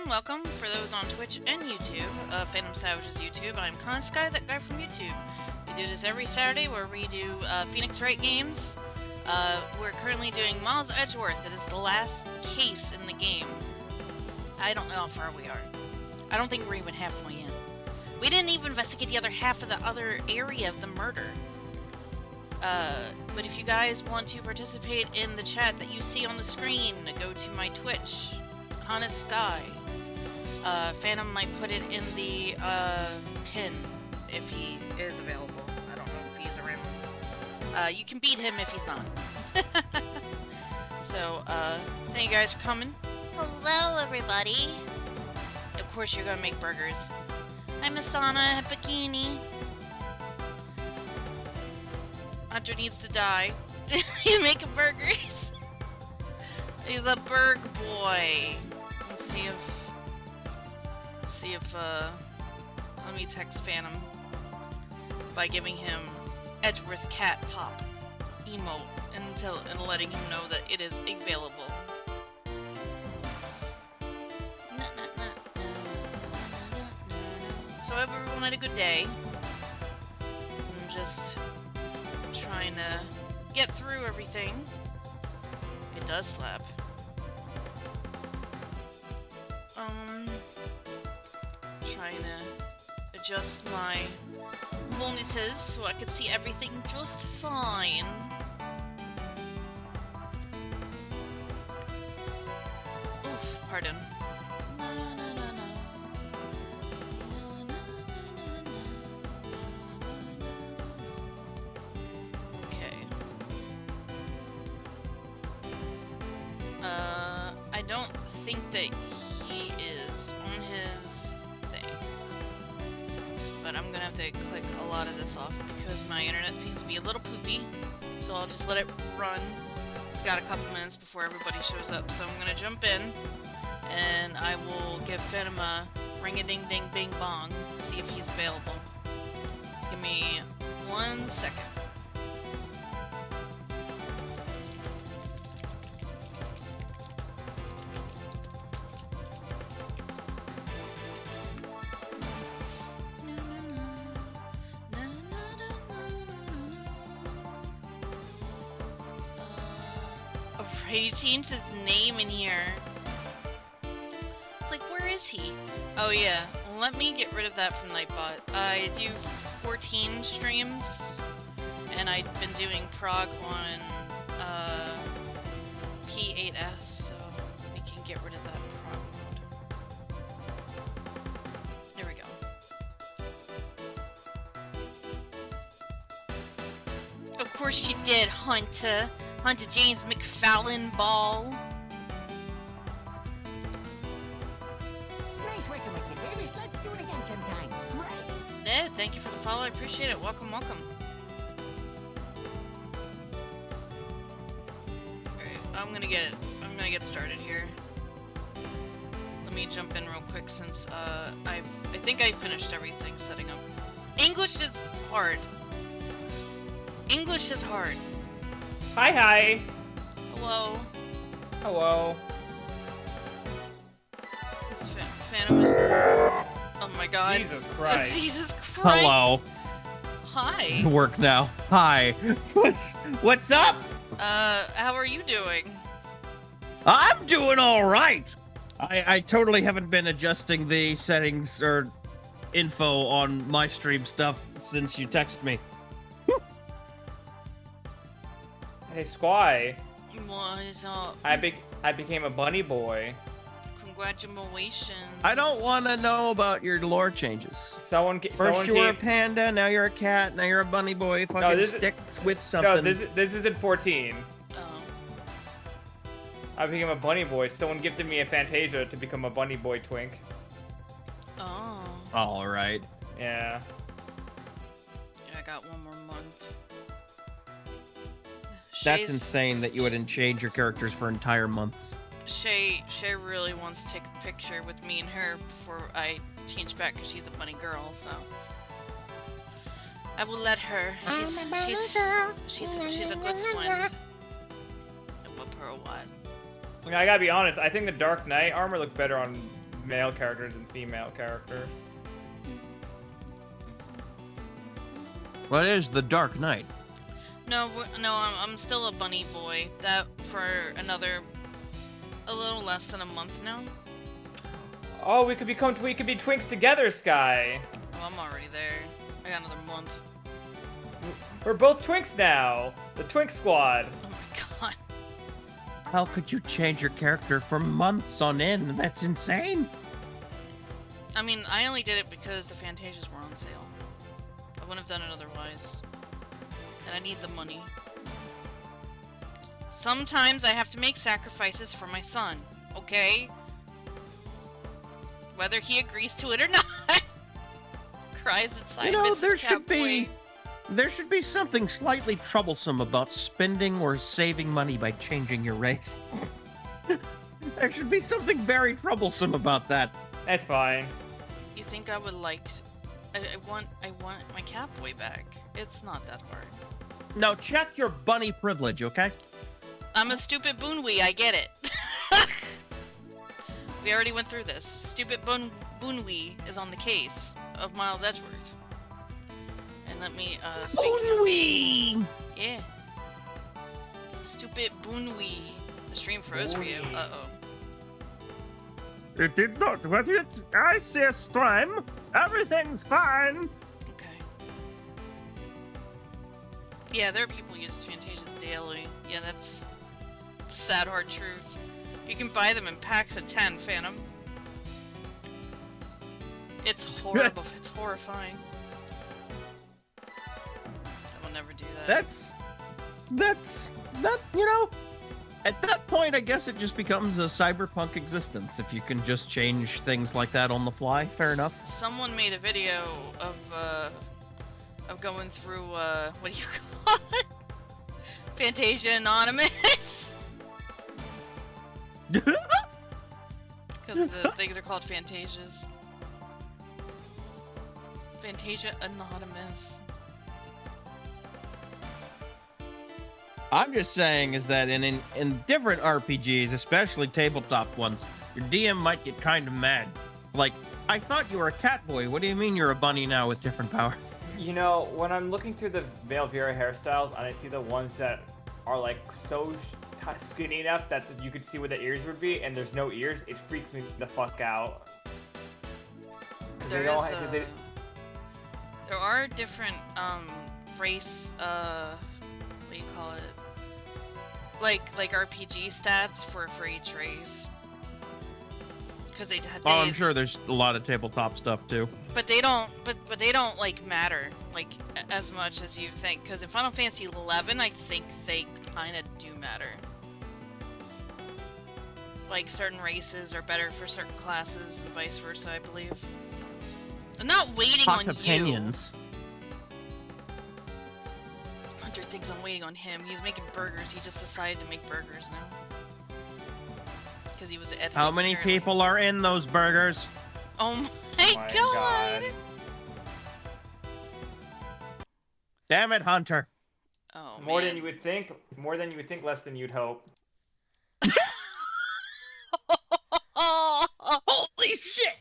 welcome for those on Twitch and YouTube, Phantom Savage's YouTube. I'm Sky, that guy from YouTube. We do this every Saturday where we do Phoenix Wright games. We're currently doing Miles Edgeworth. It is the last case in the game. I don't know how far we are. I don't think we're even halfway in. We didn't even investigate the other half of the other area of the murder. But if you guys want to participate in the chat that you see on the screen, go to my Twitch, Sky. Phantom might put it in the pin if he is available. I don't know if he's around. You can beat him if he's not. So, thank you guys for coming. Hello, everybody. Of course, you're gonna make burgers. I'm Asana Bikini. Hunter needs to die. You making burgers? He's a burg boy. Let's see if let me text Phantom by giving him Edgeworth cat pop emote and letting him know that it is available. So everyone had a good day. I'm just trying to get through everything. It does slap. Trying to adjust my monitors so I can see everything just fine. Oof, pardon. Okay. I don't think that he is on his thing. But I'm gonna have to click a lot of this off because my internet seems to be a little poopy. So I'll just let it run. Got a couple minutes before everybody shows up, so I'm gonna jump in and I will give Phantom a ring-a-ding-ding-bing-bong, see if he's available. Just give me 1 second. He changed his name in here. It's like, where is he? Oh yeah, let me get rid of that from Nightbot. I do 14 streams, and I've been doing prog on P8S, so we can get rid of that prog mode. There we go. Of course you did, Hunter. Hunter James McFallon Ball. Nice working with you, Davis. Let's do it again sometime. Right? Ned, thank you for the follow. I appreciate it. Welcome, welcome. Alright, I'm gonna get started here. Let me jump in real quick since I think I finished everything setting up. English is hard. English is hard. Hi, hi. Hello. Hello. This Phantom is... Oh my god. Jesus Christ. Jesus Christ. Hello. Hi. Work now. Hi. What's up? How are you doing? I'm doing all right. I totally haven't been adjusting the settings or info on my stream stuff since you texted me. Hey, Squy. What is up? I became a bunny boy. Congratulations. I don't want to know about your lore changes. First you were a panda, now you're a cat, now you're a bunny boy. Fucking sticks with something. No, this isn't 14. Oh. I became a bunny boy. Someone gifted me a Fantasia to become a bunny boy twink. Oh. All right. Yeah. I got one more month. That's insane that you wouldn't change your characters for entire months. Shay really wants to take a picture with me and her before I change back because she's a bunny girl, so I will let her. She's a good friend. I love her a lot. I gotta be honest, I think the Dark Knight armor looks better on male characters and female characters. What is the Dark Knight? No, I'm still a bunny boy. That for a little less than a month now. Oh, we could be twinks together, Sky. Well, I'm already there. I got another month. We're both twinks now. The Twink Squad. Oh my god. How could you change your character for months on end? That's insane. I mean, I only did it because the Fantasias were on sale. I wouldn't have done it otherwise. And I need the money. Sometimes I have to make sacrifices for my son, okay? Whether he agrees to it or not. Cries inside Mrs. There should be something slightly troublesome about spending or saving money by changing your race. There should be something very troublesome about that. That's fine. You think I would like... I want my Catboy back. It's not that hard. Now check your bunny privilege, okay? I'm a stupid Boonwee, I get it. We already went through this. Stupid Boonwee is on the case of Miles Edgeworth. And let me, Boonwee! Yeah. Stupid Boonwee. The stream froze for you. Uh-oh. It did not, but I see a stream. Everything's fine. Okay. Yeah, there are people who use Fantasias daily. Yeah, that's sad hard truth. You can buy them in packs of 10, Phantom. It's horrible. It's horrifying. I will never do that. That's you know, at that point I guess it just becomes a cyberpunk existence if you can just change things like that on the fly. Fair enough. Someone made a video of going through what do you call it? Fantasia Anonymous. Because the things are called Fantasias. Fantasia Anonymous. I'm just saying is that in different RPGs, especially tabletop ones, your DM might get kind of mad. Like, I thought you were a cat boy. What do you mean you're a bunny now with different powers? You know, when I'm looking through the Velveera hairstyles and I see the ones that are like so skinny enough that you could see where the ears would be, and there's no ears, it freaks me the fuck out. There are different race what do you call it? Like RPG stats for each race. Because they I'm sure there's a lot of tabletop stuff too. But they don't like matter like as much as you think. Because in Final Fantasy 11, I think they kind of do matter. Like certain races are better for certain classes and vice versa, I believe. I'm not waiting on opinions. you. Hunter thinks I'm waiting on him. He's making burgers. He just decided to make burgers now. Because he was editing. How many people are in those burgers? Oh my god! Damn it, Hunter. Oh, more man. than you would think, less than you'd hope. Holy shit!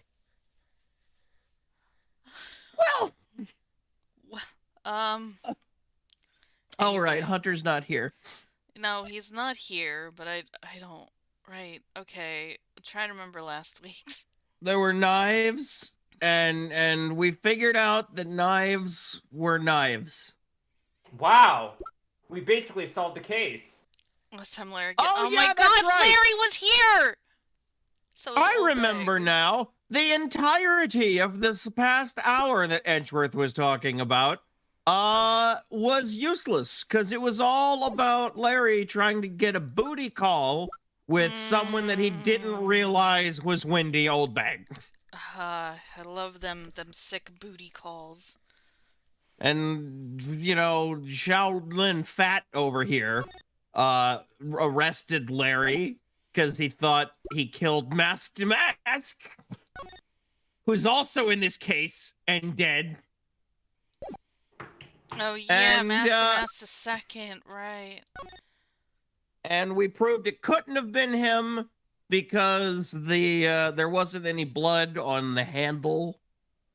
Well, all right, Hunter's not here. No, he's not here, but I don't. Right. Okay. I'm trying to remember last week's. There were knives, and we figured out that knives were knives. Wow, we basically solved the case. Last time Larry. Oh, yeah, my that's god, right. Larry was here. So I remember now the entirety of this past hour that Edgeworth was talking about was useless because it was all about Larry trying to get a booty call with someone that he didn't realize was Wendy Oldbag. I love them sick booty calls. And, you know, Shaolin Fat over here arrested Larry because he thought he killed Mask to Mask, who's also in this case and dead. Oh yeah, And, Mask the second, right. And we proved it couldn't have been him because there wasn't any blood on the handle,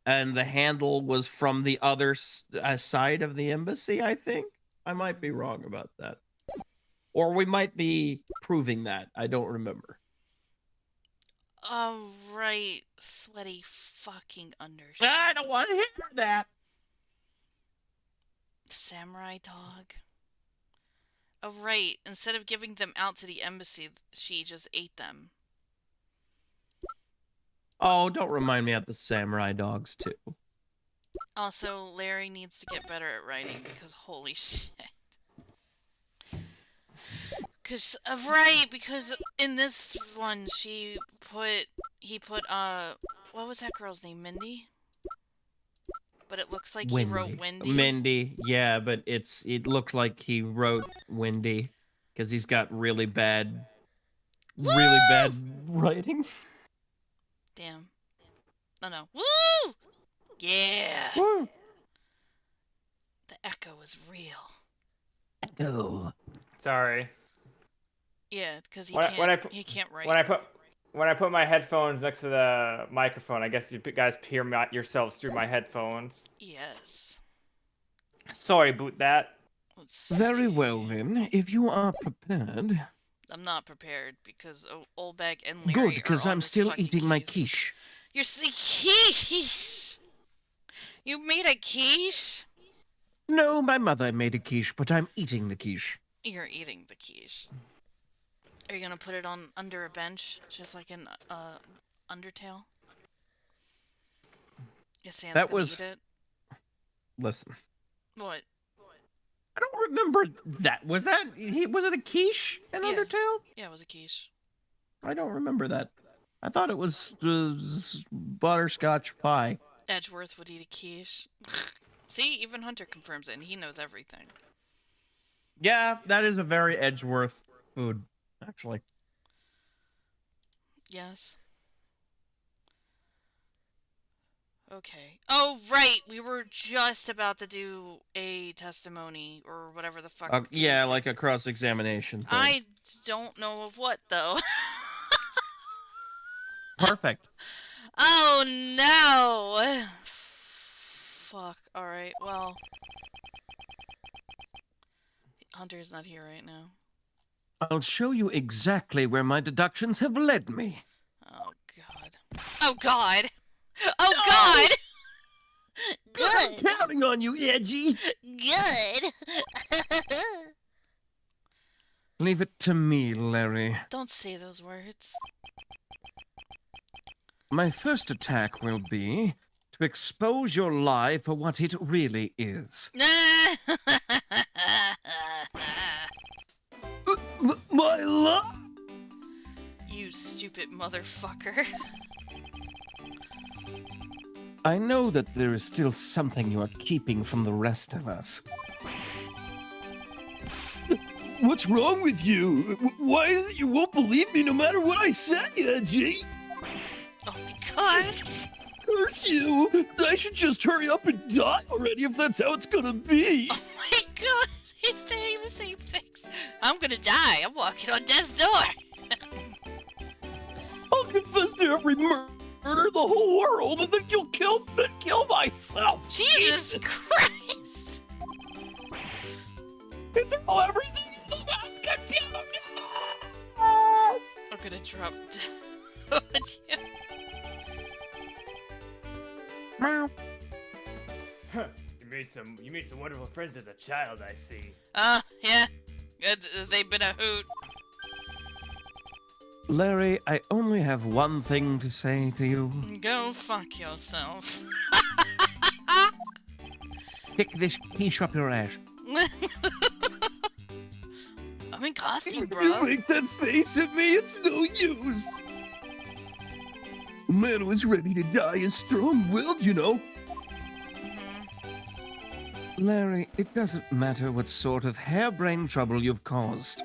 and the handle was from the other side of the embassy, I think. I might be wrong about that. Or we might be proving that. I don't remember. Oh, right. Sweaty fucking undershirt. I don't want to hear that. Samurai dog. Oh, right. Instead of giving them out to the embassy, she just ate them. Oh, don't remind me of the samurai dogs, too. Also, Larry needs to get better at writing because holy shit. Because in this one, he put, what was that girl's name? Mindy? But it looks like he wrote Wendy. Mindy, yeah, but it looks like he wrote Wendy because he's got really bad writing. Damn. Oh no. Woo! Yeah! Woo! The echo is real. Oh. Sorry. Yeah, because he can't write. When I put my headphones next to the microphone, I guess you guys hear yourselves through my headphones. Yes. Sorry about that. Very well then, if you are prepared. I'm not prepared because Olbeg and Larry Good, because I'm still eating my quiche. You're quiche. You made a quiche? No, my mother made a quiche, but I'm eating the quiche. You're eating the quiche. Are you gonna put it on under a bench, just like in Undertale? Yes, Sam's that gonna was. Eat it? Listen. What? I don't remember that. Was it a quiche in Undertale? Yeah, it was a quiche. I don't remember that. I thought it was butterscotch pie. Edgeworth would eat a quiche. See, even Hunter confirms it, and he knows everything. Yeah, that is a very Edgeworth food, actually. Yes. Okay. Oh, right! We were just about to do a testimony, or whatever the fuck. Yeah, like a cross-examination thing. I don't know of what, though. Perfect. Oh, no! Fuck. Alright, well. Hunter's not here right now. I'll show you exactly where my deductions have led me. Oh, God. Oh, God! Oh, God! I'm counting on you, Edgy. Good! Leave it to me, Larry. Don't say those words. My first attack will be to expose your lie for what it really is. My lie? You stupid motherfucker. I know that there is still something you are keeping from the rest of us. What's wrong with you? Why is it you won't believe me no matter what I say, Edgy? Oh my God. Curse you! I should just hurry up and die already if that's how it's gonna be. Oh my God. He's saying the same things. I'm gonna die. I'm walking on death's door. I'll confess to every murder in the whole world, and then you'll kill myself. Jesus Christ! It's all everything in the basket. I'm gonna drop dead on you. You made some wonderful friends as a child, I see. Yeah. They've been a hoot. Larry, I only have one thing to say to you. Go fuck yourself. Stick this quiche up your ass. I'm in costume, bro. You make that face at me, it's no use. A man who is ready to die is strong-willed, you know. Larry, it doesn't matter what sort of harebrained trouble you've caused.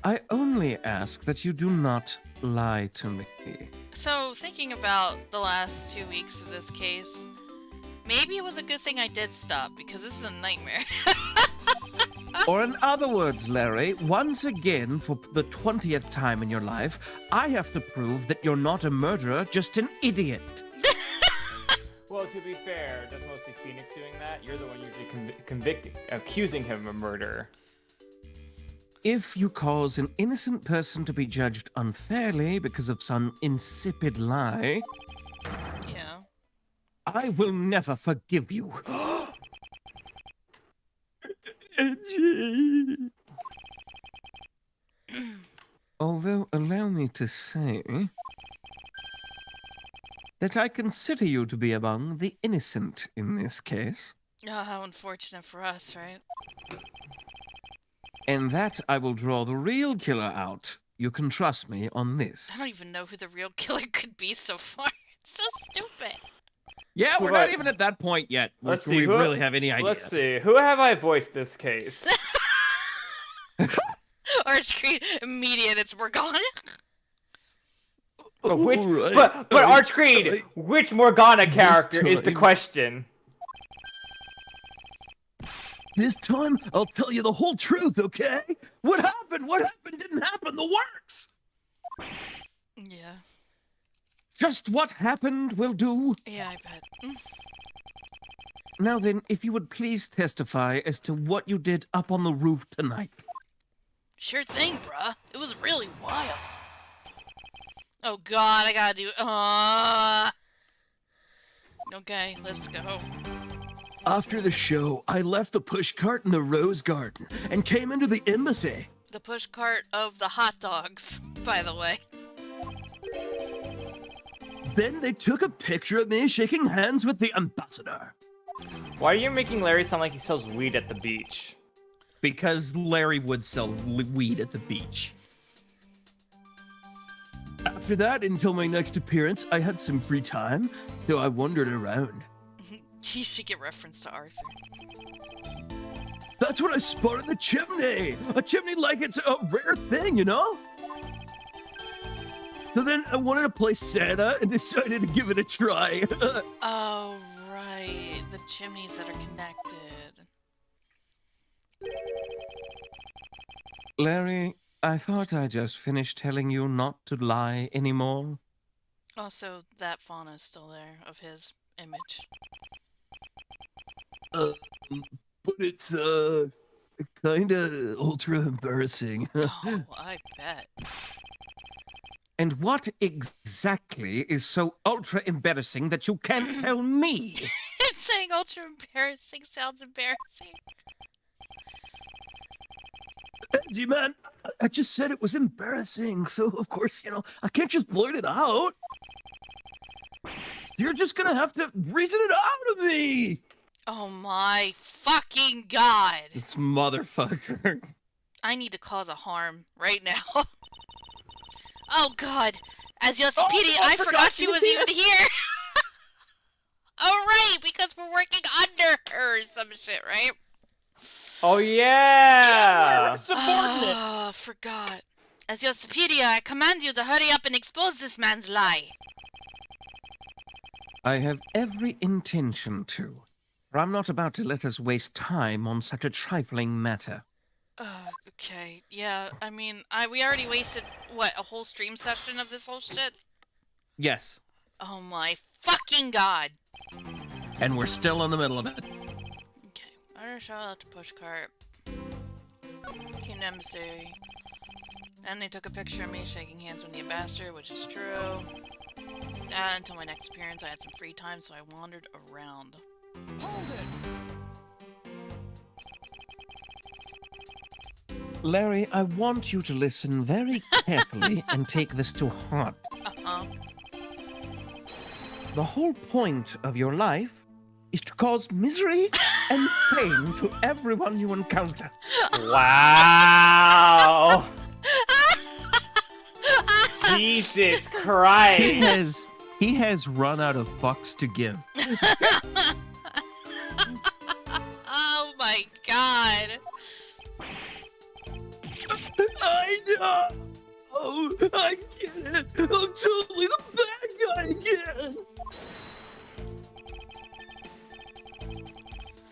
I only ask that you do not lie to me. So, thinking about the last 2 weeks of this case, maybe it was a good thing I did stop, because this is a nightmare. Or in other words, Larry, once again, for the 20th time in your life, I have to prove that you're not a murderer, just an idiot. Well, to be fair, that's mostly Phoenix doing that. You're the one usually accusing him of murder. If you cause an innocent person to be judged unfairly because of some insipid lie, Yeah. I will never forgive you. Edgy. Although, allow me to say that I consider you to be among the innocent in this case, Oh, how unfortunate for us, right? and that I will draw the real killer out. You can trust me on I this. don't even know who the real killer could be so far. It's so stupid. Yeah, we're Right. not even at that point yet. Let's where see. we Who, really have any idea. Let's see. Who have I voiced this case? Archcreed, immediate, it's Morgana. But which? Alright. But Archcreed, which Morgana character is the time. question? This time, I'll tell you the whole truth, okay? What happened? What happened didn't happen. The works. Yeah. Just what happened will do. Yeah, I bet. Now then, if you would please testify as to what you did up on the roof tonight. Sure thing, bruh. It was really wild. Oh god, I gotta do. Okay, let's go. After the show, I left the pushcart in the rose garden and came into the embassy. The push cart of the hot dogs, by the way. Then they took a picture of me shaking hands with the ambassador. Why are you making Larry sound like he sells weed at the beach? Because Larry would sell weed at the beach. After that, until my next appearance, I had some free time, so I wandered around. You should get reference to Arthur. That's when I spotted the chimney! A chimney like it's a rare thing, you know? So then I wanted to play Santa and decided to give it a try. Oh, right. The chimneys that are connected. Larry, I thought I just finished telling you not to lie anymore. Also, that fauna is still there of his image. But it's, kinda ultra embarrassing. Oh, I bet. And what exactly is so ultra embarrassing that you can't tell me? Him saying ultra embarrassing sounds embarrassing. Edgy man, I just said it was embarrassing, so of course, I can't just blurt it out. You're just gonna have to reason it out of me! Oh my fucking god! This motherfucker. I need to cause a harm right now. Oh god! As Yosipidi, I forgot she was even here! Oh right, because we're working under her or some shit, right? Oh yeah! Subordinate. Oh, forgot. As your superior, I command you to hurry up and expose this man's lie. I have every intention to, for I'm not about to let us waste time on such a trifling matter. Okay. Yeah, I mean, we already wasted, what, a whole stream session of this whole shit? Yes. Oh my fucking god. And we're still in the middle of it. Okay. I shout out to pushcart. Came to embassy. And they took a picture of me shaking hands with the ambassador, which is true. Until my next appearance, I had some free time, so I wandered around. Hold it! Larry, I want you to listen very carefully and take this to heart. Uh-huh. The whole point of your life is to cause misery and pain to everyone you encounter. Wow! Jesus Christ! He has run out of fucks to give. Oh my god. I know! Oh, I get it! I'm totally the bad guy again!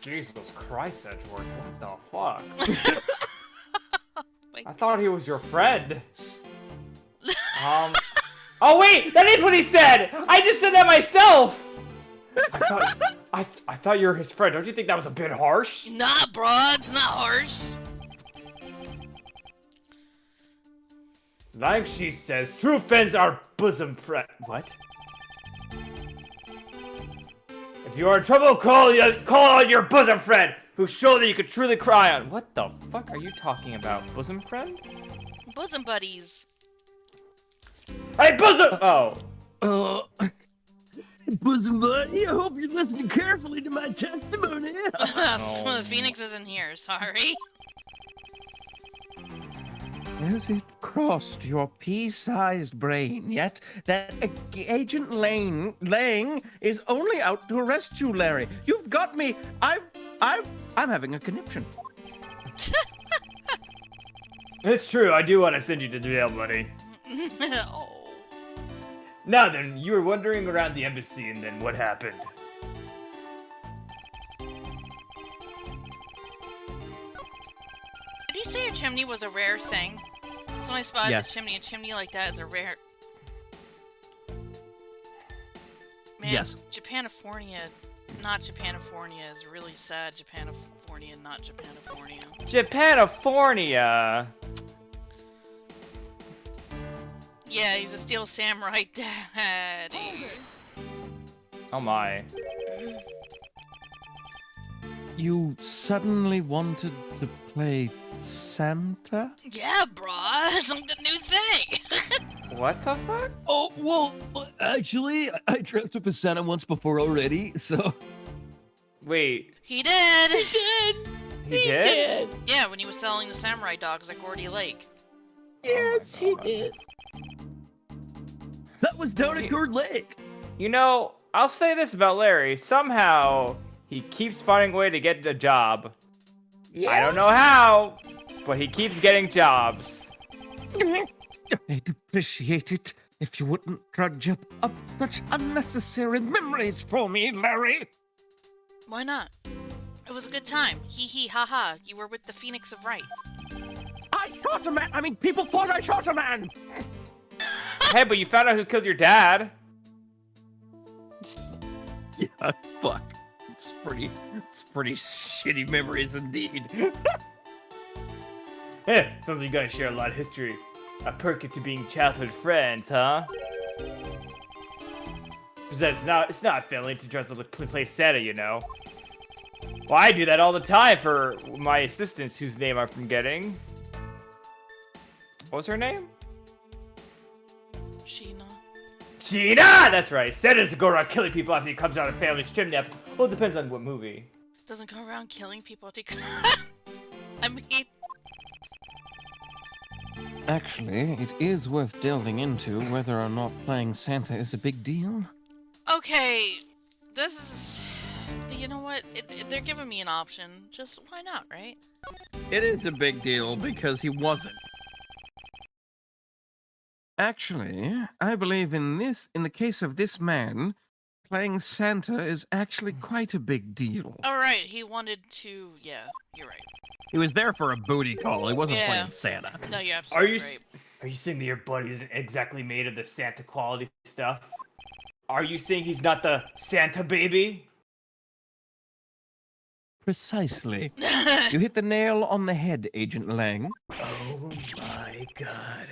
Jesus Christ, Edgeworth, what the fuck? I thought he was your friend. Oh wait, that is what he said! I just said that myself! I thought you were his friend. Don't you think that was a bit harsh? Nah, bro, it's not harsh. Like she says, true friends are bosom friend. What? If you are in trouble, call on your bosom friend, whose shoulder you could truly cry on. What the fuck are you talking about? Bosom friend? Bosom buddies. Hey, bosom! Oh. Bosom buddy, I hope you're listening carefully to my testimony. Phoenix isn't here, sorry. Has it crossed your pea-sized brain yet that Agent Lang is only out to arrest you, Larry? You've got me. I'm having a conniption. It's true, I do want to send you to jail, buddy. Oh. Now then, you were wandering around the embassy, and then what happened? Did he say a chimney was a rare thing? So when I spotted Yes. the chimney, a chimney like that is a rare... Man, Yes. Japanifornia, not Japanifornia is really sad. Japanifornia, not Japanifornia. Japanifornia! Yeah, he's a steel samurai daddy. Oh my. You suddenly wanted to play Santa? Yeah, brah, it's like the new thing. What the fuck? Oh, well, actually, I dressed up as Santa once before already, so... Wait, He did. he did? Yeah, when he was selling the samurai dogs at Gordy Lake. Yes, he did. That was down at Gourd Lake. You know, I'll say this about Larry. Somehow, he keeps finding a way to get a job. Yeah. I don't know how, but he keeps getting jobs. I'd appreciate it if you wouldn't drudge up such unnecessary memories for me, Larry. Why not? It was a good time. Hee hee ha ha. You were with the Phoenix of Right. I shot a man. I mean, people thought I shot a man. Hey, but you found out who killed your dad. Yeah, fuck. It's pretty shitty memories indeed. Sounds like you guys share a lot of history. A perk to being childhood friends, huh? Besides, it's not failing to dress up like play Santa, you know. Well, I do that all the time for my assistants, whose name I'm forgetting. What was her name? Sheena. Sheena! That's right. Santa's to go around killing people after he comes out of family's chimney. Well, it depends on what movie. Doesn't go around killing people. I mean, Actually, it is worth delving into whether or not playing Santa is a big deal. okay. This is... You know what? They're giving me an option. Just, why not, right? It is a big deal because he wasn't. Actually, I believe in the case of this man, playing Santa is actually quite a big deal. Alright, he wanted to... Yeah, you're right. He was there for a booty call. He wasn't Yeah. playing Santa. No, you're absolutely right. Are you saying that your buddy isn't exactly made of the Santa quality stuff? Are you saying he's not the Santa baby? Precisely. You hit the nail on the head, Agent Lang. Oh my god.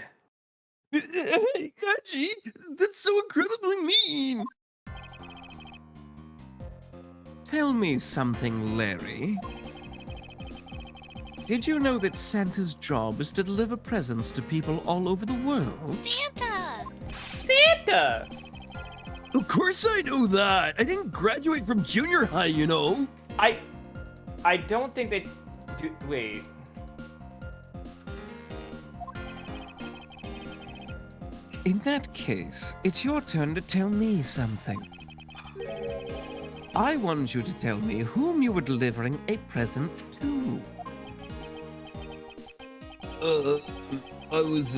Gee, that's so incredibly mean. Tell me something, Larry. Did you know that Santa's job is to deliver presents to people all over the world? Santa! Santa! Of course I know that. I didn't graduate from junior high, you know. I don't think they do. Wait. In that case, it's your turn to tell me something. I want you to tell me whom you were delivering a present to. I was,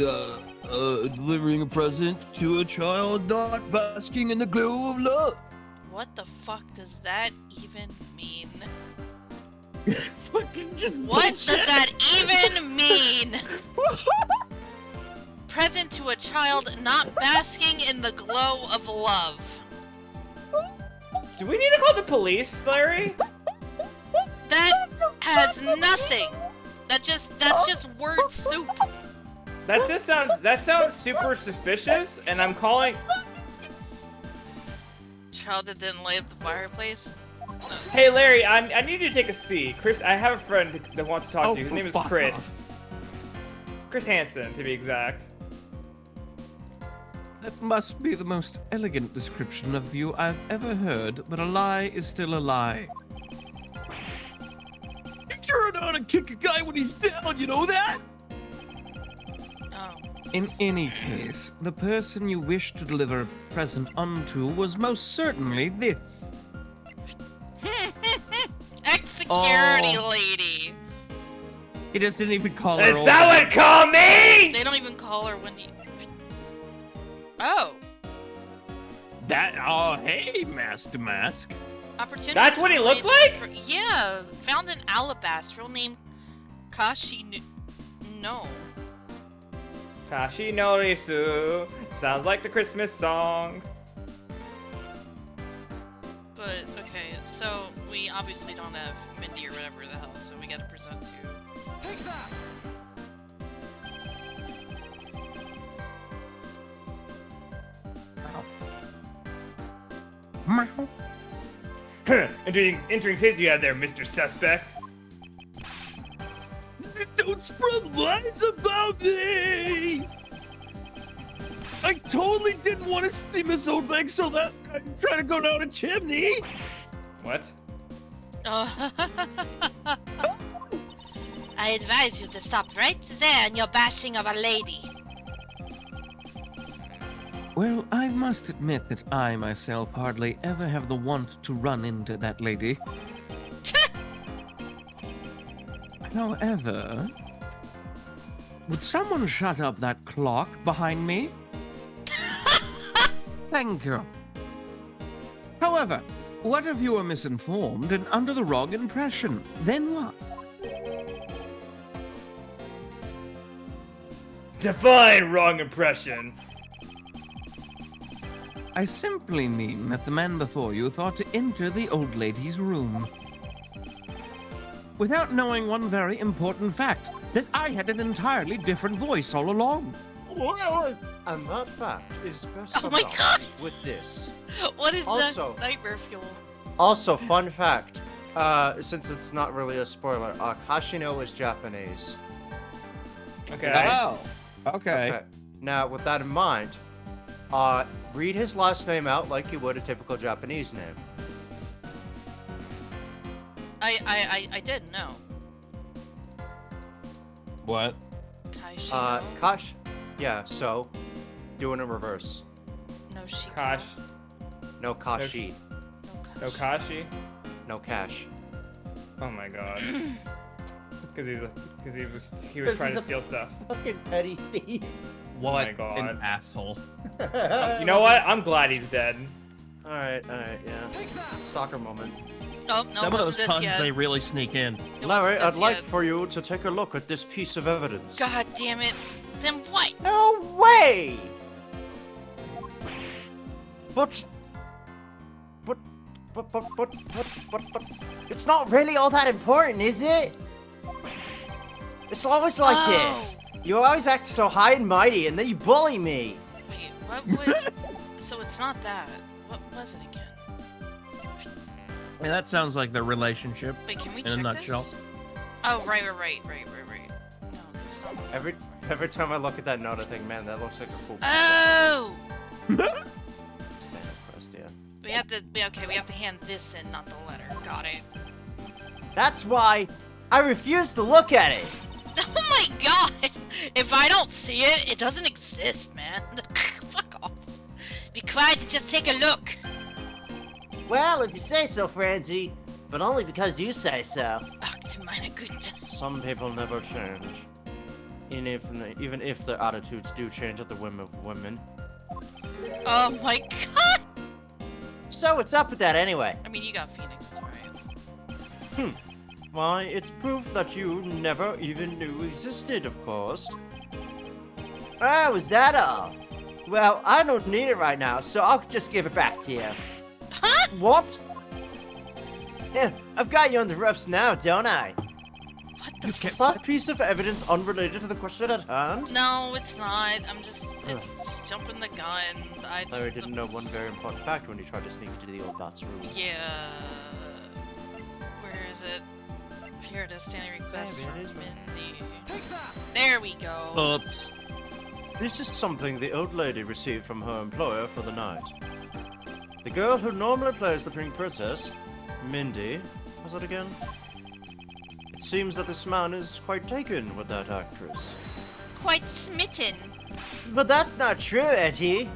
delivering a present to a child not basking in the glow of love. What the fuck does that even mean? Fucking just What bullshit. does that even mean? Present to a child not basking in the glow of love. Do we need to call the police, Larry? That has nothing. That's just word soup. That sounds super suspicious, and I'm calling. Child that didn't light up the fireplace. Hey, Larry, I need you to take a seat. Chris, I have a friend that wants to talk Oh, to you. His for name is fuck Chris. off. Chris Hansen, to be exact. That must be the most elegant description of you I've ever heard, but a lie is still a lie. You're not to kick a guy when he's down, you know that? Oh. In any case, the person you wish to deliver a present unto was most certainly this. Ex-security Oh. lady. He doesn't even call her Is old that lady. what call me? They don't even call her Wendy. Oh. That, oh, hey, Master Mask. Opportunity. That's what he looks like? Yeah. Found in Alabastro named Kashi. No. Kashi no Risu. Sounds like the Christmas song. But, okay, so we obviously don't have Mindy or whatever the hell, so we gotta present to... Take that! Entering his you have there, Mr. Suspect. Don't spread lies about me! I totally didn't want to steam his old leg so that I'm trying to go down a chimney! What? I advise you to stop right there in your bashing of a lady. Well, I must admit that I myself hardly ever have the want to run into that lady. However, would someone shut up that clock behind me? Thank you. However, what if you were misinformed and under the wrong impression? Then what? Define wrong impression. I simply mean that the man before you thought to enter the old lady's room without knowing one very important fact, that I had an entirely different voice all along. And that fact is best Oh summed my up God! with this. What is Also- the nightmare fuel? Also, fun fact, since it's not really a spoiler, Kashino is Japanese. Okay. Oh, okay. Now, with that in mind, read his last name out like you would a typical Japanese name. I did, no. What? Kaishino. Kash. Yeah, so, do it in reverse. No Shiko. Kash. No Kashi. No No Kashi. No cash. Oh my god. Because he was 'Cause trying he's to a- steal stuff. Fucking petty thief. What my God. an asshole. You know what? I'm glad he's dead. Alright, yeah. Stalker moment. Oh, no, Some it of those wasn't this puns, yet. they really sneak in. It Larry, wasn't I'd this like yet. for you to take a look at this piece of evidence. God damn it. Then what? No way! But, it's not really all that important, is it? It's always like this. You always act so high and mighty, and then you bully me. Wait, what would... So it's not that. What was it again? And that sounds like their relationship. Wait, can we In a check nutshell. this? Oh, right. No, that's not... Every time I look at that note, I think, man, that looks like a cool. Oh! Stand crust, yeah. We have to hand this in, not the letter. Got it. That's why I refuse to look at it. Oh my god! If I don't see it, it doesn't exist, man. Fuck off. Be quiet and just take a look. Well, if you say so, Franzi, but only because you say so. Ach, to meine Güte. Some people never change. Even if their attitudes do change at the whim of women. Oh my god! So what's up with that anyway? I mean, you got Phoenix, it's alright. Why, it's proof that you never even knew existed, of course. Ah, was that all? Well, I don't need it right now, so I'll just give it back to you. Huh? What? Yeah, I've got you on the roughs now, don't I? What the Is that a piece of evidence unrelated to the question at hand? No, it's not. It's just jumping the gun. I just, Larry didn't know one very important fact when he tried to sneak into the old Dot's room. Yeah. Where is it? Here it is. Standing request Maybe from it is right. Mindy. There we go. Oops. This is something the old lady received from her employer for the night. The girl who normally plays the Pink Princess, Mindy, was it again? It seems that this man is quite taken with that actress. Quite smitten. But that's not true, Edgy.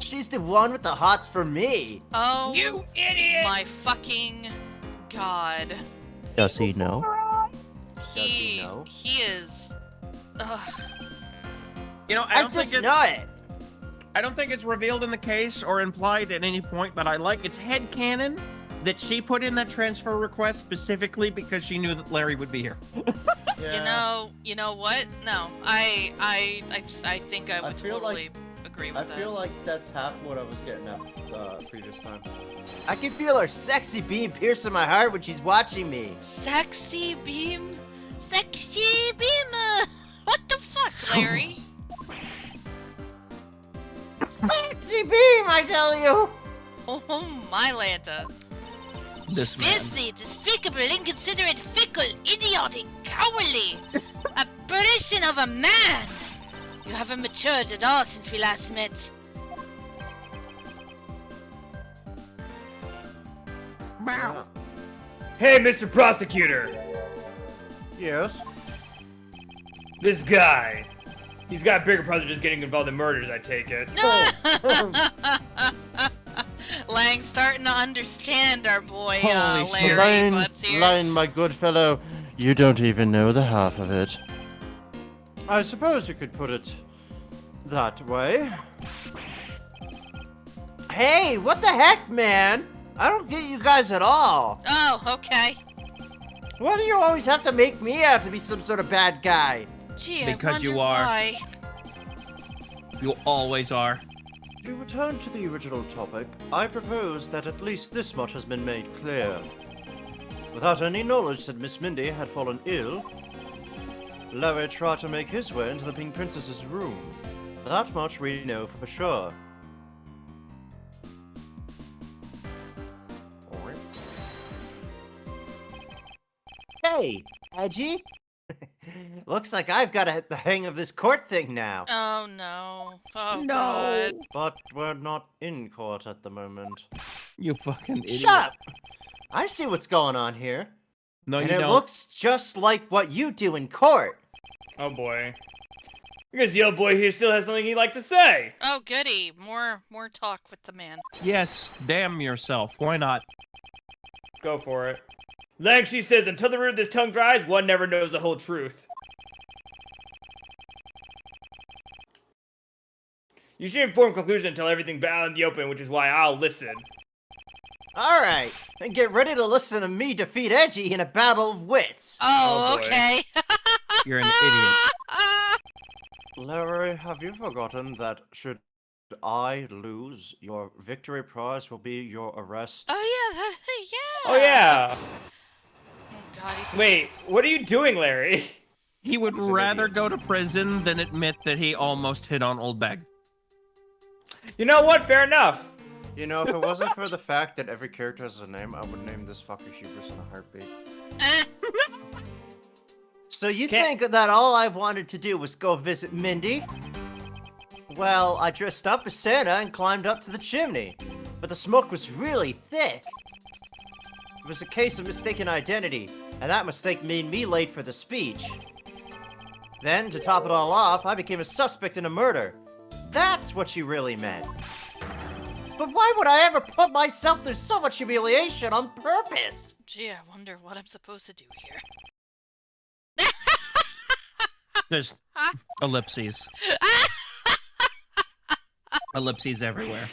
She's the one with the hots for me. Oh, You idiot! my fucking god. Does he know? He know? He is. Ugh. You know, I just know it. I don't think it's revealed in the case or implied at any point, but I like it's headcanon that she put in that transfer request specifically because she knew that Larry would be here. You know what? No, I think I would feel like- totally agree I with that. feel like that's half what I was getting at previous time. I can feel her sexy beam piercing my heart when she's watching me. Sexy beam, sexy beam. What the fuck, Larry? Sexy beam, I tell you. Oh my Lanta. This man. Fiercely, despicable, inconsiderate, fickle, idiotic, cowardly. Apparition of a man. You haven't matured at all since we last met. Hey, Mr. Prosecutor! Yes. This guy. He's got bigger problems than just getting involved in murders, I take it. Lang's starting to understand our boy, Holy shit. Larry Butts here. Lane, my good fellow, you don't even know the half of it. I suppose you could put it that way. Hey, what the heck, man? I don't get you guys at all. Oh, okay. Why do you always have to make me out to be some sort of bad guy? Gee, Because I you wonder are. why. You always are. To return to the original topic, I propose that at least this much has been made clear. Without any knowledge that Miss Mindy had fallen ill, Larry tried to make his way into the Pink Princess's room. That much we know for sure. Hey, Edgy? Looks like I've got the hang of this court thing now. Oh no. Oh No. god. But we're not in court at the moment. You fucking idiot. Shut up! I see what's going on here. No, And you it don't. looks just like what you do in court. Oh boy. Because the old boy here still has something he'd like to say. Oh goody. More talk with the man. Yes, damn yourself. Why not? Go for it. Like she says, until the root of this tongue dries, one never knows the whole truth. You shouldn't form conclusions until everything's out in the open, which is why I'll listen. Alright, then get ready to listen to me defeat Edgy in a battle of wits. Oh, Oh, boy. okay. You're an idiot. Larry, have you forgotten that should I lose, your victory prize will be your arrest? Oh yeah, yeah. Oh yeah. Oh god, he's Wait, what are you doing, Larry? He would He's an rather idiot. go to prison than admit that he almost hit on Old Bag. You know what? Fair enough. You know, if it wasn't for the fact that every character has a name, I would name this fucker Hubris in a heartbeat. So you Can't- think that all I wanted to do was go visit Mindy? Well, I dressed up as Santa and climbed up to the chimney. But the smoke was really thick. It was a case of mistaken identity, and that mistake made me late for the speech. Then, to top it all off, I became a suspect in a murder. That's what she really meant. But why would I ever put myself through so much humiliation on purpose? Gee, I wonder what I'm supposed to do here. There's ellipses. Ellipses everywhere.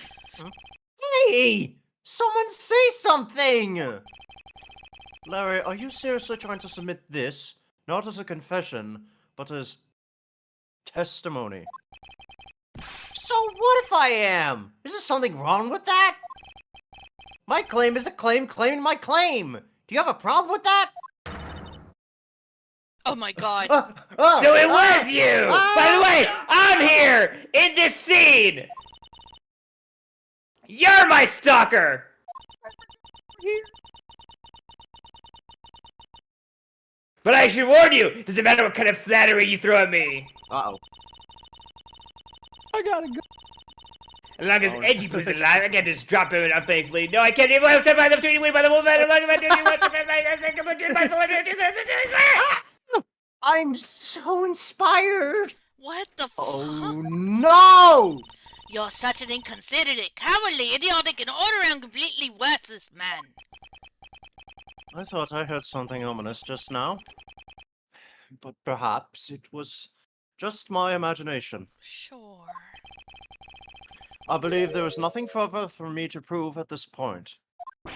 Hey! Someone say something! Larry, are you seriously trying to submit this, not as a confession, but as testimony? So what if I am? Is there something wrong with that? My claim is a claim claiming my claim. Do you have a problem with that? Oh my god. So it was you! By the way, I'm here in this scene! You're my stalker! But I should warn you, doesn't matter what kind of flattery you throw at me. Uh-oh. I gotta go. As long as Edgy was alive, I can't just drop him unfaithfully. No, I can't even step by the between by the woman. I'm so inspired! What the fuck? Oh no! You're such an inconsiderate, cowardly, idiotic, and all-around completely worthless man. I thought I heard something ominous just now. But perhaps it was just my imagination. Sure. I believe there is nothing further for me to prove at this point. What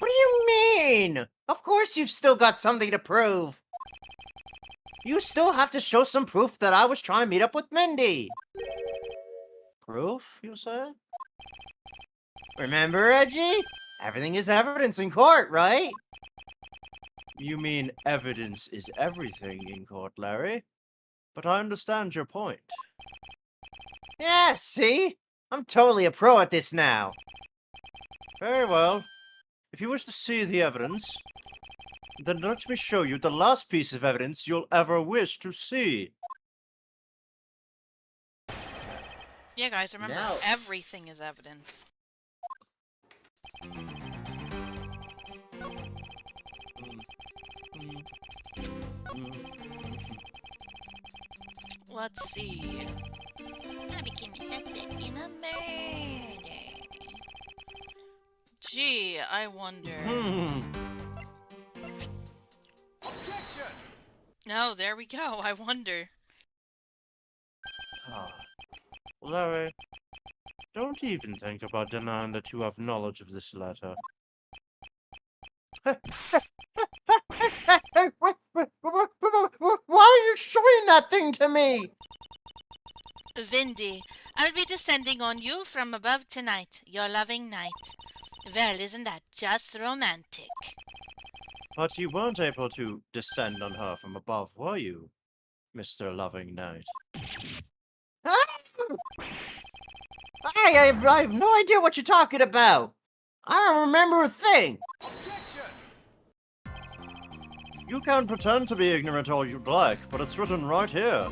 do you mean? Of course you've still got something to prove. You still have to show some proof that I was trying to meet up with Mindy. Proof, you said? Remember, Edgy? Everything is evidence in court, right? You mean evidence is everything in court, Larry? But I understand your point. Yeah, see? I'm totally a pro at this now. Very well. If you wish to see the evidence, then let me show you the last piece of evidence you'll ever wish to see. Yeah, guys, remember, Now- everything is evidence. Let's see. I became affected in a murder. Gee, I wonder. No, there we go. I wonder. Larry, don't even think about denying that you have knowledge of this letter. Why are you showing that thing to me? Vindy, I'll be descending on you from above tonight, your loving night. Well, isn't that just romantic? But you weren't able to descend on her from above, were you, Mr. Loving Knight? I have no idea what you're talking about. I don't remember a thing. You can pretend to be ignorant all you'd like, but it's written right here.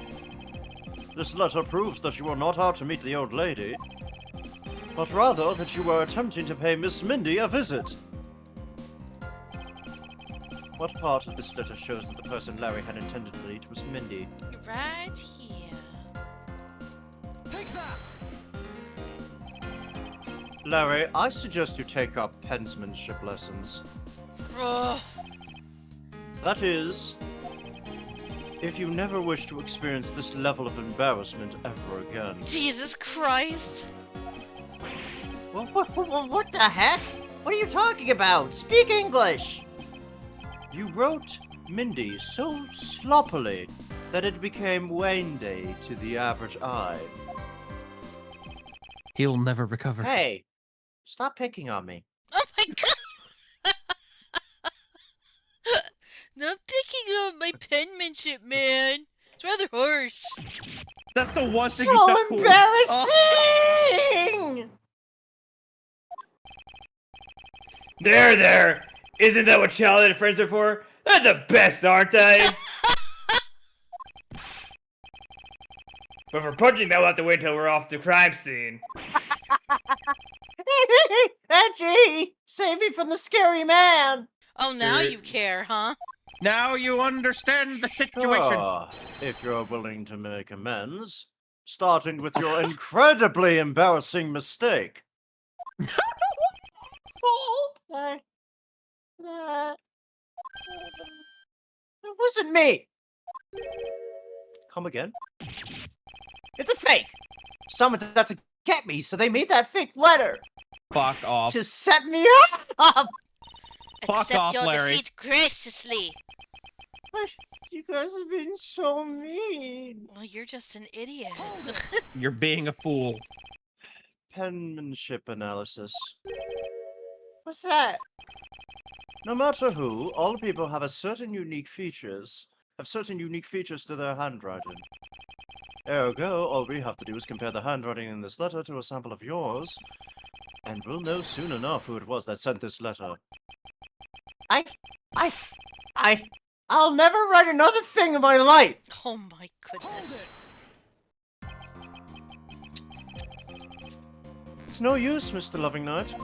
This letter proves that you were not out to meet the old lady, but rather that you were attempting to pay Miss Mindy a visit. What part of this letter shows that the person Larry had intended to meet was Mindy? Right here. Larry, I suggest you take up penmanship lessons. Ugh. That is, if you never wish to experience this level of embarrassment ever again. Jesus Christ. What the heck? What are you talking about? Speak English! You wrote Mindy so sloppily that it became Wendy to the average eye. He'll never recover. Hey, stop picking on me. Oh my god. Not picking up my penmanship, man. It's rather harsh. That's the one thing So he's not cool. embarrassing! There! Isn't that what childhood friends are for? They're the best, aren't they? But for punching, that we'll have to wait till we're off the crime scene. Edgy! Save me from the scary man! Oh, now you care, huh? Now you understand the situation. If you're willing to make amends, starting with your incredibly embarrassing mistake. It wasn't me! Come again? It's a fake! Someone's out to get me, so they made that fake letter! Fuck off. To set me up! Fuck Accept off, your Larry. defeat graciously. You guys have been so mean. Well, you're just an idiot. You're being a fool. Penmanship analysis. What's that? No matter who, all people have certain unique features to their handwriting. Ergo, all we have to do is compare the handwriting in this letter to a sample of yours, and we'll know soon enough who it was that sent this letter. I'll never write another thing in my life! Oh my goodness. It's no use, Mr. Loving Knight.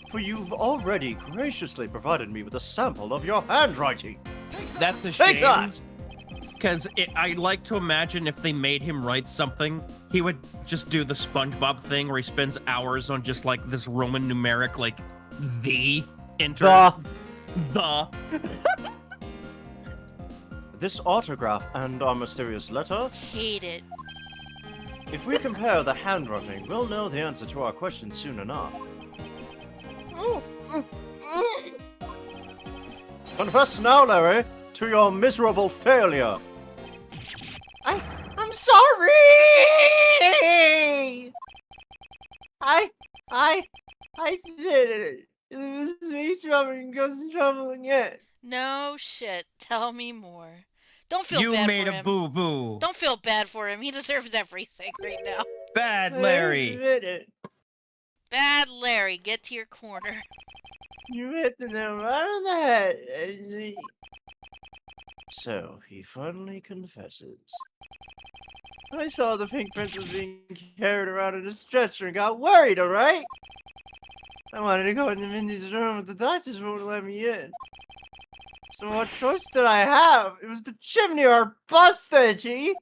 For you've already graciously provided me with a sample of your handwriting. That's a Take shame. that! Because I like to imagine if they made him write something, he would just do the SpongeBob thing where he spends hours on just like this Roman numeric, like the enter. The. This autograph and our mysterious letter, Hate it. if we compare the handwriting, we'll know the answer to our question soon enough. Confess now, Larry, to your miserable failure. I'm sorry! I did it. It was me trying to go trouble again. No shit. Tell me more. Don't feel You bad made for a him. boo-boo. Don't feel bad for him. He deserves everything right now. Bad Larry. admit it. Bad Larry, get to your corner. You hit the nail right on the head. So, he finally confesses. I saw the pink princess being carried around in a stretcher and got worried, alright? I wanted to go into Mindy's room, but the doctors won't let me in. So what choice did I have? It was the chimney or bust, Edgy!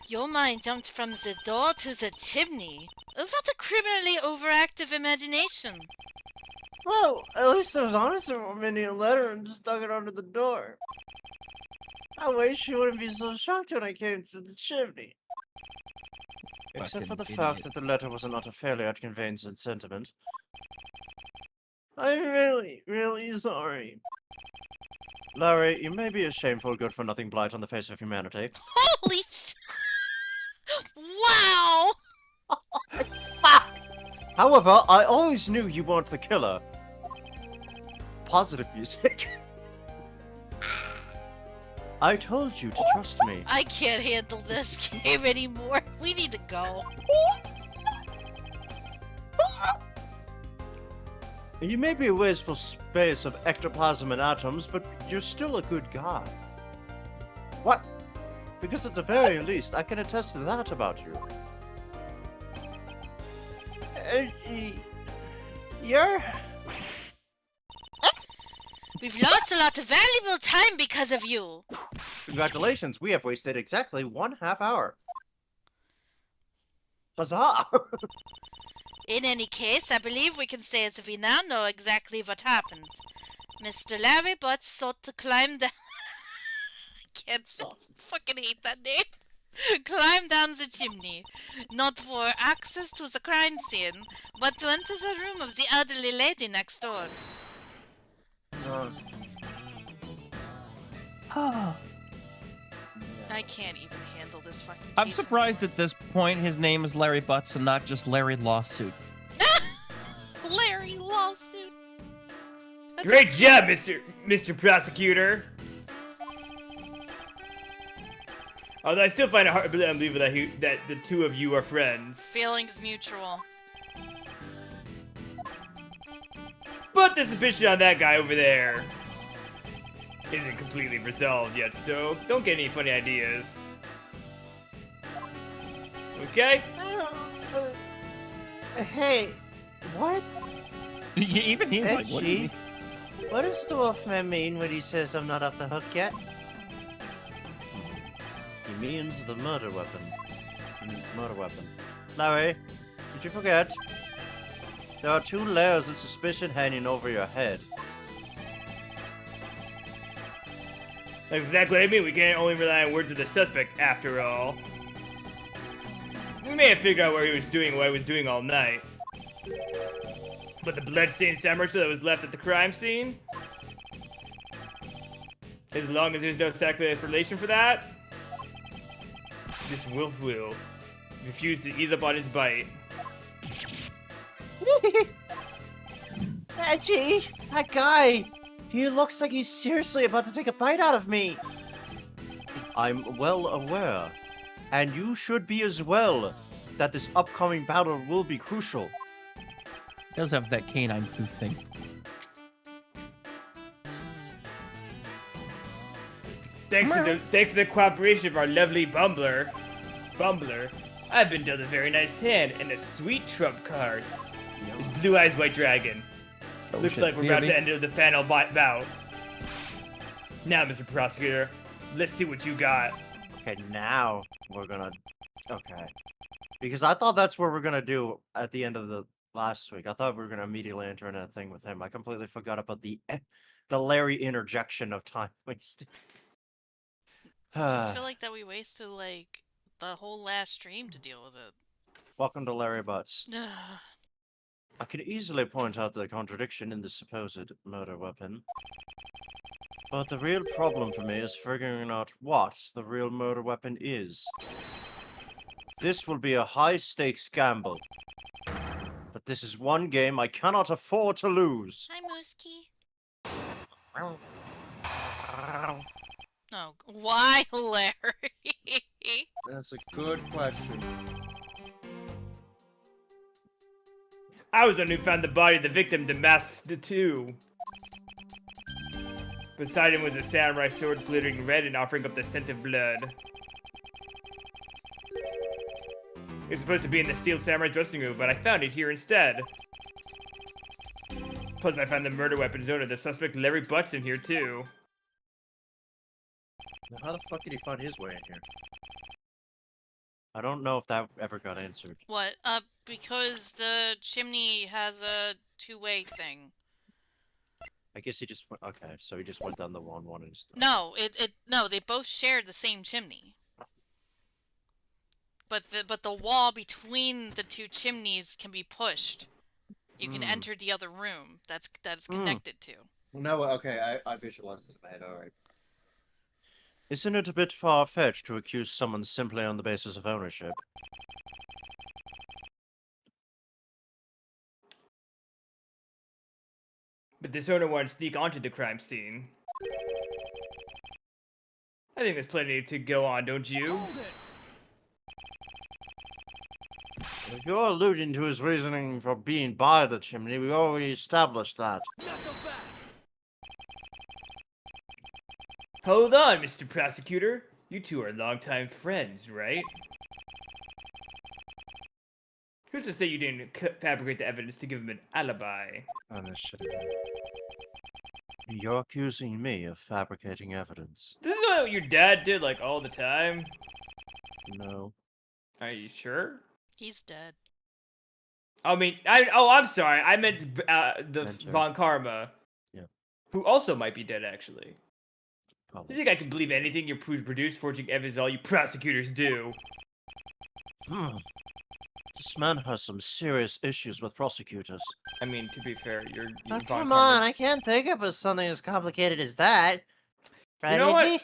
Your mind jumped from the door to the chimney. What a criminally overactive imagination. Well, at least I was honest and wrote Mindy a letter and just stuck it under the door. I wish she wouldn't be so shocked when I came to the chimney. Except for the Fucking fact idiot. that the letter was not a failure at conveyance and sentiment. I'm really, really sorry. Larry, you may be a shameful, good-for-nothing blight on the face of humanity. Holy sh... Wow! However, I always knew you weren't the killer. Positive music. I told you to trust me. I can't handle this game anymore. We need to go. You may be a wasteful space of ectoplasm and atoms, but you're still a good guy. What? Because at the very least, I can attest to that about you. You're... We've lost a lot of valuable time because of you. Congratulations, we have wasted exactly 1/2 hour. Huzzah! In any case, I believe we can say as if we now know exactly what happened. Mr. Larry Butts sought to climb down... I can't say... fucking hate that name. Climb down the chimney. Not for access to the crime scene, but to enter the room of the elderly lady next door. I can't even handle this fucking case. I'm surprised at this point his name is Larry Butts and not just Larry Lawsuit. Larry lawsuit. That's Great job, Mr. Prosecutor. Although I still find it hard to believe that the two of you are friends. Feelings mutual. But the suspicion on that guy over there isn't completely resolved yet, so don't get any funny ideas. Okay? Hey, what? Even he's like, what do you Edgy? What does the Wolfman mean when he says I'm not off the hook yet? He means the murder weapon. He means the murder weapon. Larry, did you forget? There are 2 layers of suspicion hanging over your head. That's exactly what I mean. We can't only rely on words of the suspect, after all. We may have figured out what he was doing all night. But the bloodstained samurai that was left at the crime scene? As long as there's no sexual explanation for that, this wolf will refuse to ease up on his bite. Edgy, that guy, he looks like he's seriously about to take a bite out of me. I'm well aware, and you should be as well, that this upcoming battle will be crucial. Does have that canine tooth thing. Thanks to the cooperation of our lovely Bumbler, I've been dealt a very nice hand and a sweet trump card. It's Blue Eyes White Dragon. Oh, Looks shit. like we're about to enter the final bout. Now, Mr. Prosecutor, let's see what you got. Okay, now we're gonna... Okay. Because I thought that's what we're gonna do at the end of the last week. I thought we were gonna immediately enter into a thing with him. I completely forgot about the Larry interjection of time wasting. Just feel like that we wasted like the whole last stream to deal with it. Welcome to Larry Butts. I could easily point out the contradiction in the supposed murder weapon. But the real problem for me is figuring out what the real murder weapon is. This will be a high-stakes gamble. But this is one game I cannot afford to lose. Hi, Mooski. Oh, why, Larry? That's a good question. I was the one who found the body of the victim demasked the two. Beside him was a samurai sword glittering red and offering up the scent of blood. It's supposed to be in the steel samurai dressing room, but I found it here instead. Plus, I found the murder weapon owner, the suspect Larry Butts, in here too. Now, how the fuck did he find his way in here? I don't know if that ever got answered. What? Because the chimney has a two-way thing. I guess he just went... Okay, so he just went down the wrong one and stuff. No, no, they both shared the same chimney. But the wall between the two chimneys can be pushed. You can enter the other room that's connected to. Well, no, okay, I visualized it in my head, alright. Isn't it a bit far-fetched to accuse someone simply on the basis of ownership? But this owner wanted to sneak onto the crime scene. I think there's plenty to go on, don't you? If you're alluding to his reasoning for being by the chimney, we already established that. Hold on, Mr. Prosecutor. You two are longtime friends, right? Who's to say you didn't fabricate the evidence to give him an alibi? Oh, this shit again. You're accusing me of fabricating evidence. This is what your dad did, like, all the time? No. Are you sure? He's dead. I mean, I'm sorry. I meant the Mentor. Von Karma. Yeah. Who also might be dead, actually. Do Probably. you think I can believe anything you produce, forging evidence all you prosecutors do? This man has some serious issues with prosecutors. I mean, to be fair, you're Oh, Von come Karma. on, I can't think of something as complicated as that. Right, You know what? Iggy?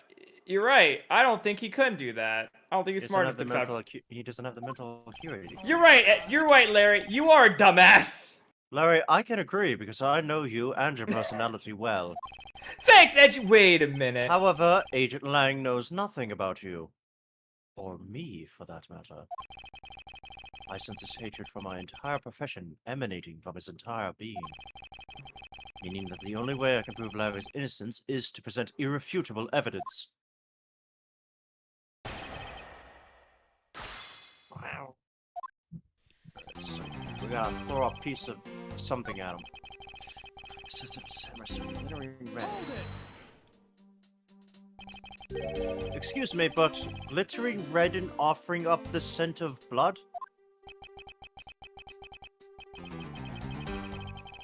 You're right. I don't think he couldn't do that. I don't think he's He smart doesn't enough have to the fabricate. he doesn't have the mental acuity. You're right. You're right, Larry. You are a dumbass. Larry, I can agree because I know you and your personality well. Thanks, Edge. Wait a minute. However, Agent Lang knows nothing about you. Or me, for that matter. I sense his hatred for my entire profession emanating from his entire being. Meaning that the only way I can prove Larry's innocence is to present irrefutable evidence. Wow. So we gotta throw a piece of something at him. Glittering red. Excuse me, but glittering red and offering up the scent of blood?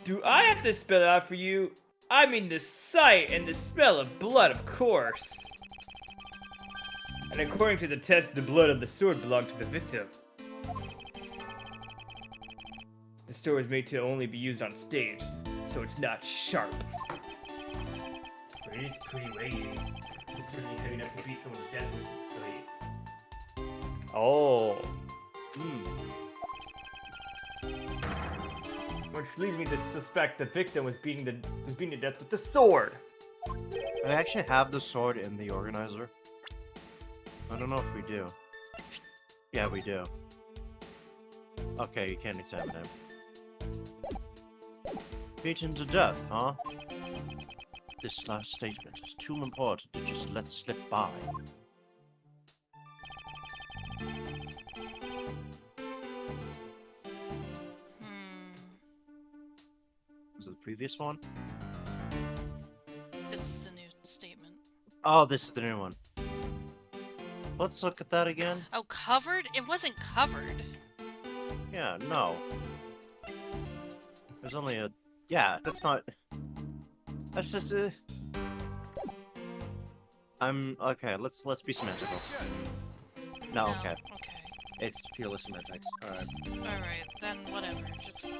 Do I have to spell it out for you? I mean the sight and the smell of blood, of course. And according to the test, the blood of the sword belonged to the victim. The sword is made to only be used on stage, so it's not sharp. But it is pretty weighty. It's certainly heavy enough to beat someone to death with. Oh. Which leads me to suspect the victim was beaten to death with the sword. I actually have the sword in the organizer. I don't know if we do. Yeah, we do. Okay, you can't examine him. Beaten to death, huh? This last statement is too important to just let slip by. Was it the previous one? This is the new statement. Oh, this is the new one. Let's look at that again. Oh, covered? It wasn't covered. Yeah, no. There's only a... Yeah, that's not... That's just a... Okay, let's be semantical. No, okay. Okay. It's purely semantics. Alright. Alright, then whatever. Just,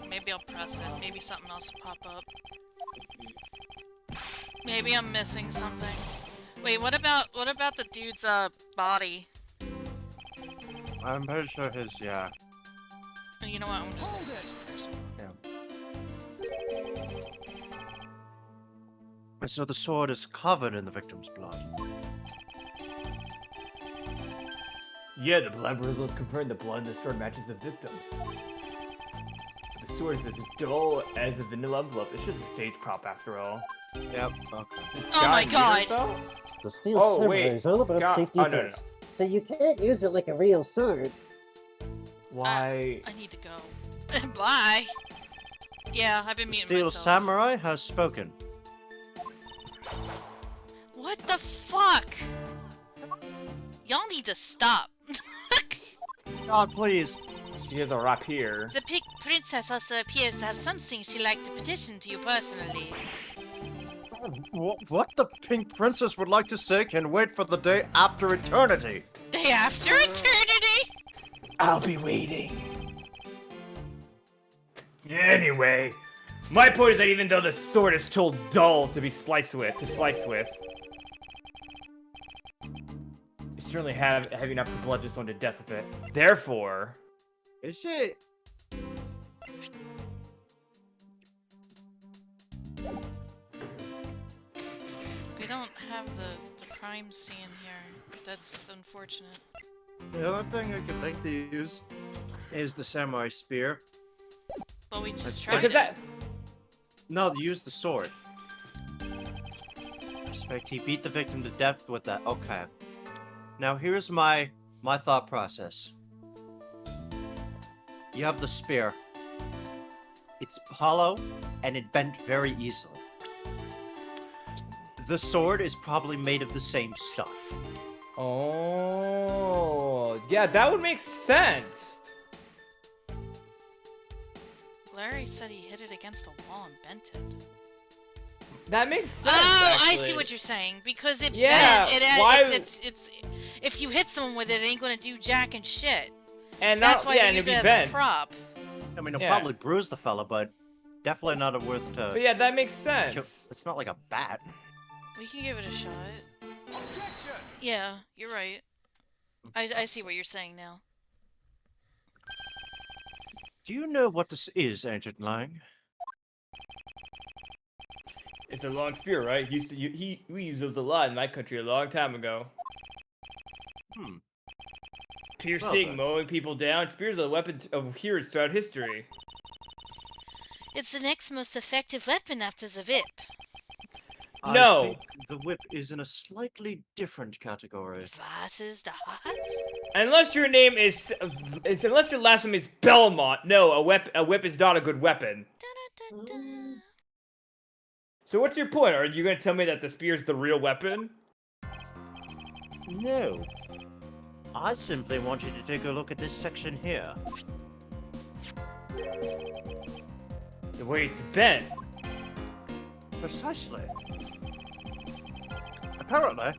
maybe I'll press it. Maybe something else will pop up. Maybe I'm missing something. Wait, what about the dude's, body? I'm pretty sure his, yeah. Oh, you know what? I'm just gonna press the first one. So the sword is covered in the victim's blood. Yeah, the blood results confirm the blood in the sword matches the victim's. The sword is as dull as a vanilla envelope. It's just a stage prop after all. Yep, okay. Oh my god! The steel Oh, samurai wait. is all about Scott- safety oh, no, no. first. So you can't use it like a real sword. Why? I need to go. Bye! Yeah, I've been The muting steel myself. samurai has spoken. What the fuck? Y'all need to stop. God, please. She has a rapier. The pig princess also appears to have something she'd like to petition to you personally. What the pink princess would like to say can wait for the day after eternity. Day after eternity? I'll be waiting. Anyway, my point is that even though the sword is too dull to slice with, you certainly have heavy enough to bludgeon someone to death with it. Therefore, Is she? We don't have the crime scene here. That's unfortunate. The other thing I could think to use is the samurai spear. But we just That's tried because it. that No, use the sword. Respect, he beat the victim to death with that. Okay. Now here's my thought process. You have the spear. It's hollow, and it bent very easily. The sword is probably made of the same stuff. Oh, yeah, that would make sense. Larry said he hit it against a wall and bent it. That makes sense. Oh, I actually. see what you're saying. Because it Yeah, bent. why- It's if you hit someone with it, it ain't gonna do jack and shit. And That's not, why yeah, they and use it'd it be as bent. a prop. I mean, it'll Yeah. probably bruise the fella, but definitely not worth to. But yeah, that makes kill- sense. It's not like a bat. We can give it a shot. Yeah, you're right. I see what you're saying now. Do you know what this is, Ancient Lang? It's a long spear, right? We used those a lot in my country a long time ago. Hmm. Piercing, then. mowing people down. Spears are a weapon of heroes throughout history. It's the next most effective weapon after the whip. No. I think the whip is in a slightly different category. Was is das? Unless your name is unless your last name is Belmont. No, a whip is not a good weapon. Dun-dun-dun-dun. So what's your point? Are you gonna tell me that the spear is the real weapon? No. I simply want you to take a look at this section here. The way it's bent. Precisely. Apparently,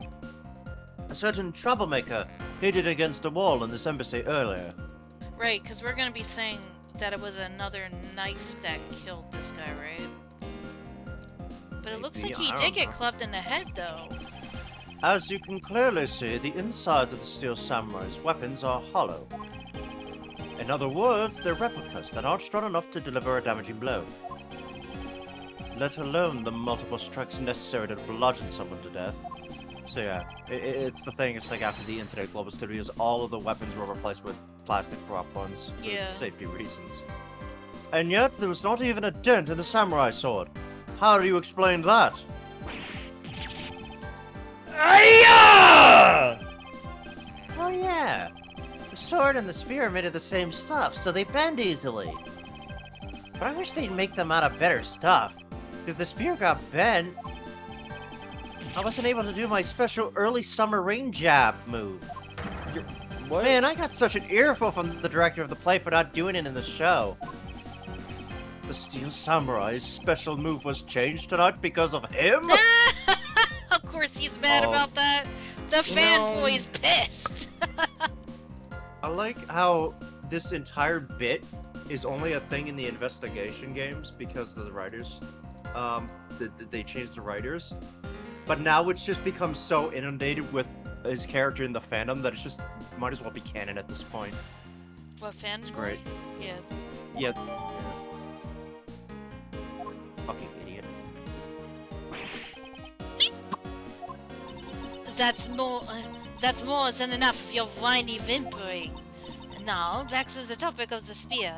a certain troublemaker hid it against a wall in this embassy earlier. Right, because we're gonna be saying that it was another knife that killed this guy, right? But it looks Maybe, like he I did don't get know. clubbed in the head, though. As you can clearly see, the insides of the Steel Samurai's weapons are hollow. In other words, they're replicas that aren't strong enough to deliver a damaging blow. Let alone the multiple strikes necessary to bludgeon someone to death. So yeah, it's the thing, it's like after the Internet Global Studios, all of the weapons were replaced with plastic prop ones for Yeah. safety reasons. And yet, there was not even a dent in the samurai sword. How do you explain that? Aya! Oh yeah, the sword and the spear are made of the same stuff, so they bend easily. But I wish they'd make them out of better stuff, because the spear got bent. I wasn't able to do my special early summer rain jab move. What? Man, I got such an earful from the director of the play for not doing it in the show. The Steel Samurai's special move was changed tonight because of him? Of course he's mad Oh. about that. The You know- fanboy's pissed. I like how this entire bit is only a thing in the investigation games because of the writers. They changed the writers, but now it's just become so inundated with his character in the fandom that it's just might as well be canon at this point. What fanboy? great. Yes. Yeah. Fucking idiot. That's more than enough of your whiny whimpering. Now, back to the topic of the spear.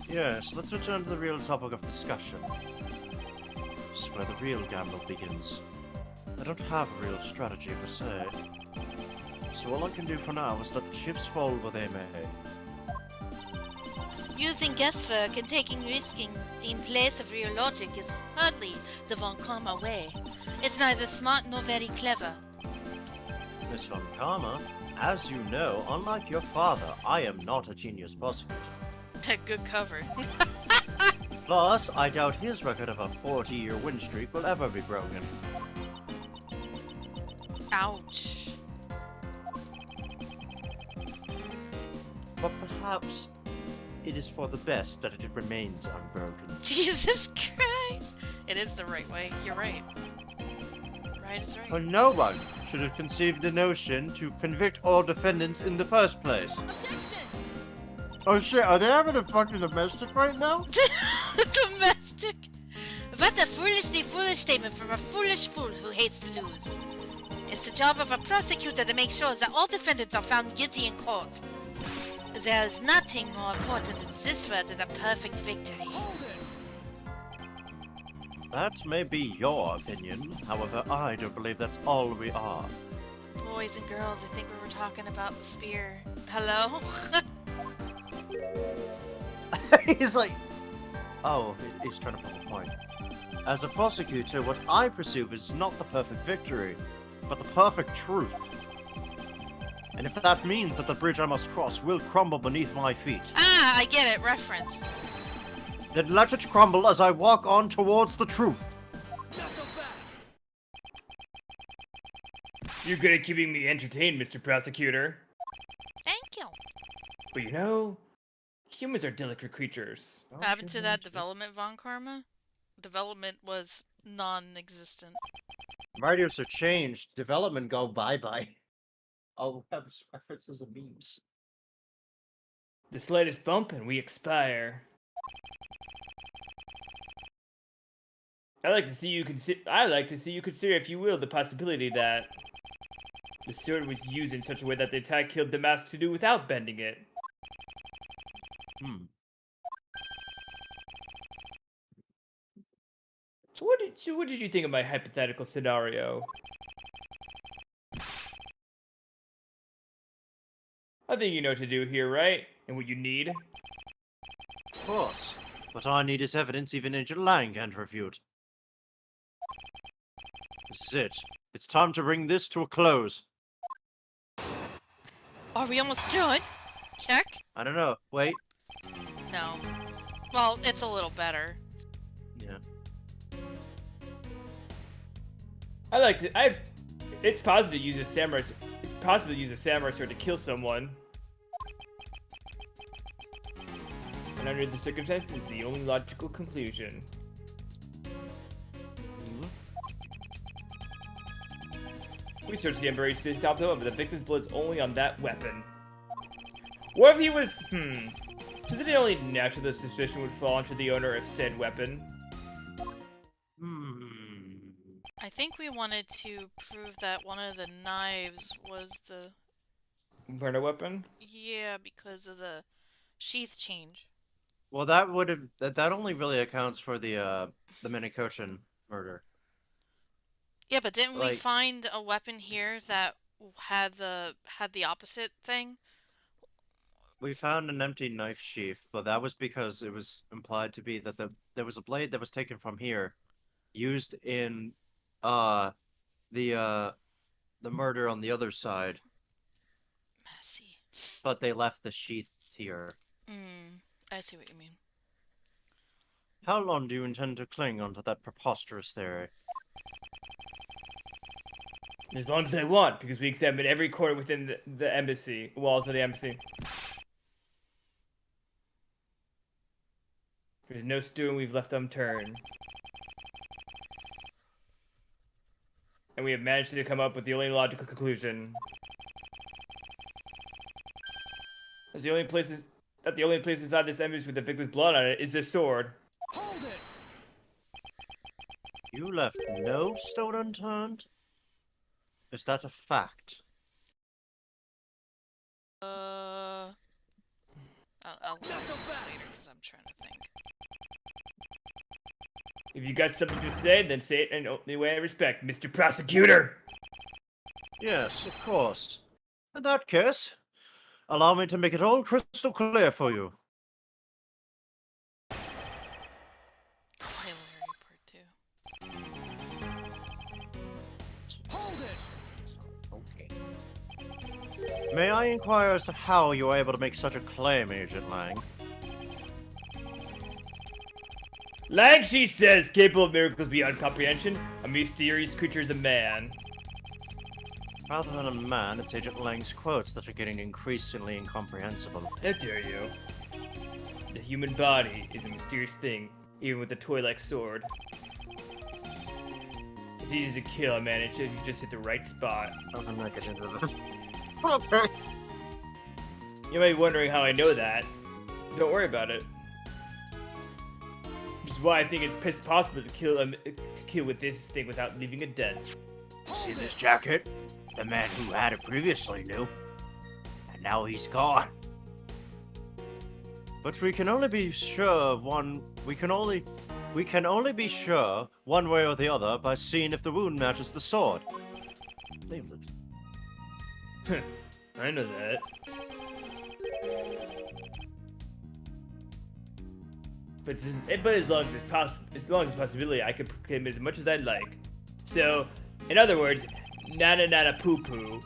Yes, let's return to the real topic of discussion. This is where the real gamble begins. I don't have a real strategy per se. So all I can do for now is let the chips fall where they may. Using guesswork and taking risking in place of real logic is hardly the Von Karma way. It's neither smart nor very clever. Miss Von Karma, as you know, unlike your father, I am not a genius prosecutor. That good cover. Plus, I doubt his record of a 40-year win streak will ever be broken. Ouch. But perhaps it is for the best that it remains unbroken. Jesus Christ! It is the right way. You're right. Right is For right. no one should have conceived the notion to convict all defendants in the first place. Oh shit, are they having a fucking domestic right now? Domestic. What a foolishly foolish statement from a foolish fool who hates to lose. It's the job of a prosecutor to make sure that all defendants are found guilty in court. There is nothing more important in this world than a perfect victory. That may be your opinion, however, I don't believe that's all we are. Boys and girls, I think we were talking about the spear. Hello? He's like, oh, he's trying to prove a point. As a prosecutor, what I perceive is not the perfect victory, but the perfect truth. And if that means that the bridge I must cross will crumble beneath my feet, Ah, I get it. Reference. then let it crumble as I walk on towards the truth. You're good at keeping me entertained, Mr. Prosecutor. Thank you. But you know, humans are delicate creatures. What happened to that development, Von Karma? Development was non-existent. Writers are changed. Development go bye-bye. I'll have references and memes. The slightest bump and we expire. I like to see you consider, if you will, the possibility that the sword was used in such a way that the attack killed the mask to do without bending it. So what did you think of my hypothetical scenario? I think you know what to do here, right? And what you need? Of course. What I need is evidence even Agent Lang can't refute. This is it. It's time to bring this to a close. Are we almost done? Check? I don't know. Wait. No. Well, it's a little better. Yeah. It's possible to use a samurai. It's possible to use a samurai sword to kill someone. under the circumstances, is the only logical conclusion. We searched the Emperor's top though, but the victim's blood is only on that weapon. What if he was, Isn't it only natural that suspicion would fall onto the owner of said weapon? I think we wanted to prove that one of the knives was the... Murder weapon? Yeah, because of the sheath change. Well, that only really accounts for the Minikochin murder. Yeah, but didn't we Like- find a weapon here that had the opposite thing? We found an empty knife sheath, but that was because it was implied to be that there was a blade that was taken from here, used in the murder on the other side, Messy. but they left the sheath here. I see what you mean. How long do you intend to cling onto that preposterous theory? As long as I want, because we examined every corner within the embassy, walls of the embassy. There's no stone we've left unturned. And we have managed to come up with the only logical conclusion. That's the only place inside this embassy with the victim's blood on it is this sword. You left no stone unturned? Is that a fact? I'll look this up later because I'm trying to think. If you got something to say, then say it in the way I respect, Mr. Prosecutor! Yes, of course. In that case, allow me to make it all crystal clear for you. Play Larry Part 2. Okay. May I inquire as to how you were able to make such a claim, Agent Lang? Lang, she says, capable of miracles beyond comprehension, a mysterious creature is a man. Rather than a man, it's Agent Lang's quotes that are getting increasingly incomprehensible. How dare you? The human body is a mysterious thing, even with a toy-like sword. It's easy to kill a man if you just hit the right spot. I'm not getting into this. You might be wondering how I know that. Don't worry about it. Which is why I think it's possible to kill with this thing without leaving a dent. See this jacket? The man who had it previously knew. And now he's gone. But we can only be sure we can only be sure one way or the other by seeing if the wound matches the sword. Leave it. I know that. But as long as it's a possibility, I could proclaim it as much as I'd like. So, in other words, nada nada poo poo.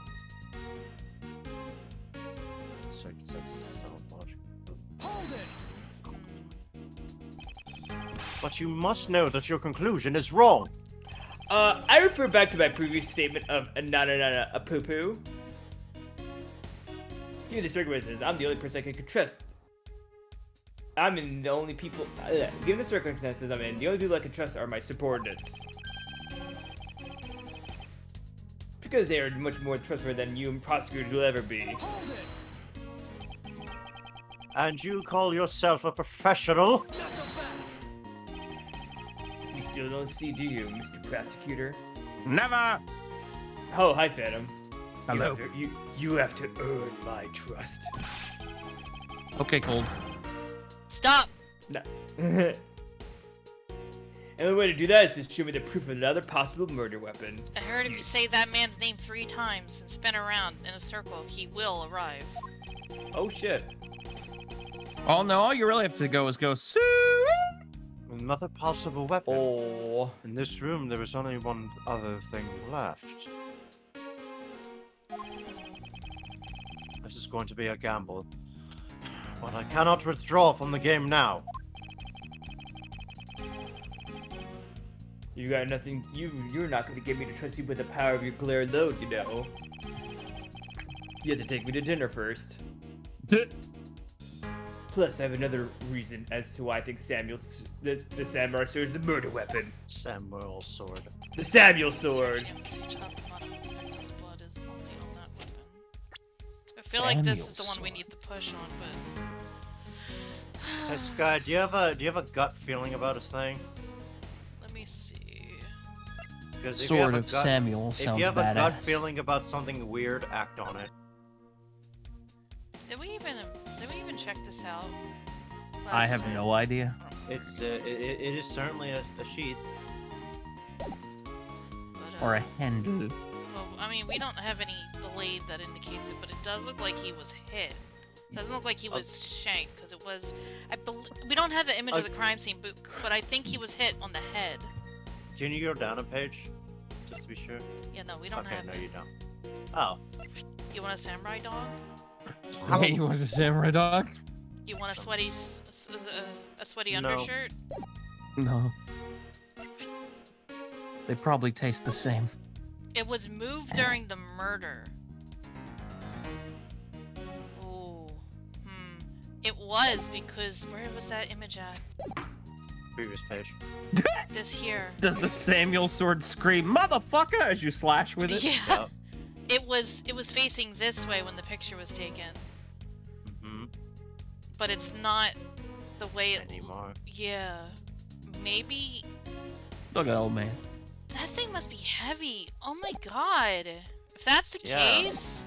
But you must know that your conclusion is wrong. I refer back to my previous statement of a nada nada a poo poo. Given the circumstances, I'm the only person I can trust. Given the circumstances I'm in, the only people I can trust are my subordinates. Because they are much more trustworthy than you and prosecutors will ever be. And you call yourself a professional? You still don't see, do you, Mr. Prosecutor? Never. Oh, hi, Phantom. Hello. You have to earn my trust. Okay, Cold. Stop! No. And the way to do that is to show me the proof of another possible murder weapon. I heard if you say that man's name 3 times and spin around in a circle, he will arrive. Oh shit. Oh no, all you really have to go is go Sue. Another possible weapon. Oh. In this room, there is only one other thing left. This is going to be a gamble. But I cannot withdraw from the game now. You got nothing. You're not going to get me to trust you with the power of your glare load, you know. You have to take me to dinner first. Plus, I have another reason as to why I think the samurai sword is the murder weapon. Samuel sword. The Samuel sword. Search ambush top bottom of the victim's blood is only on that weapon. I feel like this is the one we need to push on, but Hey Sky, do you have a gut feeling about a thing? let me see. Because if Sword of Samuel if sounds you have a gut badass. feeling about something weird, act on it. Did we even check this out? I last have time? no idea. It's it is certainly a sheath. But, Or a Hindu. well, I mean, we don't have any blade that indicates it, but it does look like he was hit. Doesn't look like he was shanked, because it was. We don't have the image of the crime scene, but I think he was hit on the head. Can you go down a page, just to be sure? Yeah, no, we don't Okay, have no, it. you don't. Oh, You want a samurai dog? Hey, you want a samurai dog? You want a sweaty, a sweaty No. undershirt? No. They probably taste the same. It was moved during the murder. Oh, It was because where was that image at? previous page. This here. Does the Samuel sword scream "motherfucker" as you slash with it? Yeah. Yep. It was facing this way when the picture was taken, Hmm. but it's not the way it. Anymore. Yeah. Maybe Look at old man. that thing must be heavy. Oh my god. If that's the Yeah. case,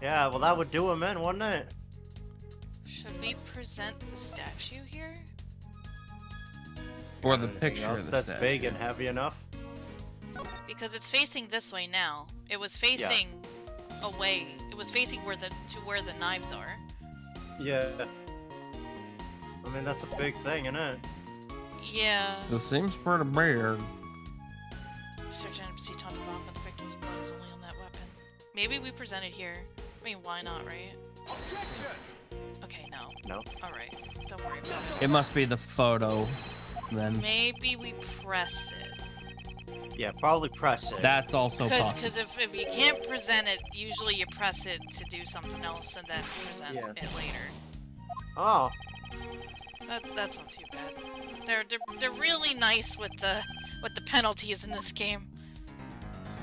Yeah, well that would do him in, wouldn't it? should we present the statue here? Or the Anything picture else of the that's statue. big and heavy enough. Because it's facing this way now. It was facing away. It was facing where the knives are. Yeah. I mean that's a big thing, isn't it? Yeah. This seems pretty big. Search and see top to bottom, but the victim's blood is only on that weapon. Maybe we present it here. I mean, why not, right? Okay, no. No. Alright. Don't worry about it. It must be the photo, then. Maybe we press it. Yeah, probably press it. That's also possible. Because if you can't present it, usually you press it to do something else and then present Yeah. it later. Oh. That's not too bad. They're really nice with the penalties in this game.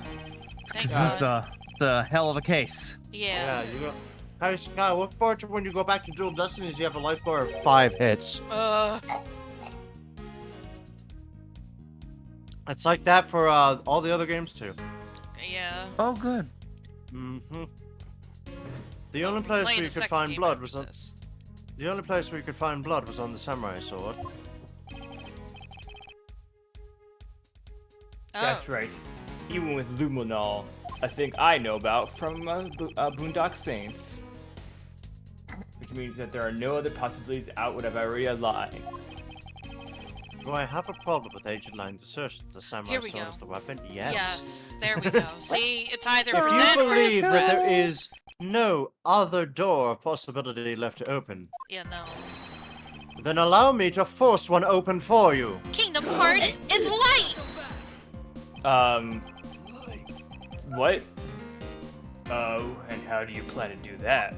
Thank Because this God. the hell of a case. Yeah. Yeah, you go. Hey Sky, look forward to when you go back to Dual Destinies, you have a life bar of 5 hits. It's like that for all the other games too. Yeah. Oh, good. Mm-hmm. The only place Playing where you the could second find game blood after was on this. the only place where you could find blood was on the samurai sword. That's Oh. right. Even with Luminol, a thing I know about from Boondock Saints. Which means that there are no other possibilities out what I've already aligned. Do I have a problem with Agent Line's assertion that the samurai Here we sword go. is the weapon? Yes. Yes. There we go. See, it's either If present you or believe that press. there is no other door of possibility left to open, Yeah, no. then allow me to force one open for you. Kingdom Hearts is light. What? Oh, and how do you plan to do that?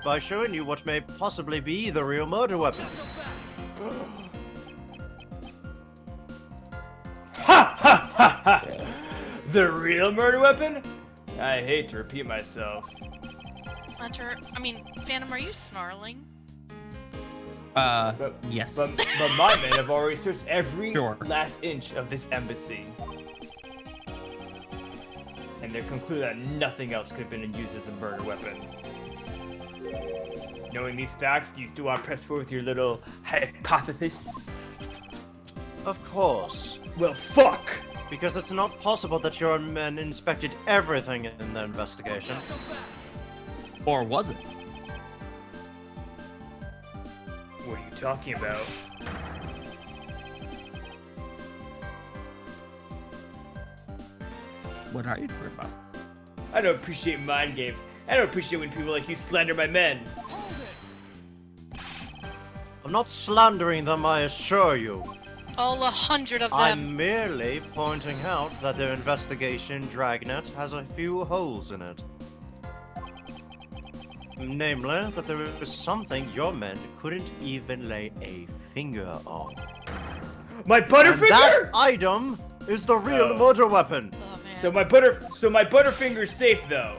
By showing you what may possibly be the real murder weapon. Ha ha ha ha! The real murder weapon? I hate to repeat myself. Hunter, I mean, Phantom, are you snarling? But, Yes. but my men have already searched every Sure. last inch of this embassy. And they conclude that nothing else could have been used as a murder weapon. Knowing these facts, do you still want to press forward with your little hypothesis? Of course. Well, fuck! Because it's not possible that your men inspected everything in the investigation. Or was it? What are you talking about? What are you talking about? I don't appreciate mind games. I don't appreciate when people like you slander my men. I'm not slandering them, I assure you. All 100 of them. I'm merely pointing out that their investigation dragnet has a few holes in it. Namely, that there is something your men couldn't even lay a finger on. My And that Butterfinger. item is the real Oh. murder weapon. Oh man. So my Butterfinger's safe though.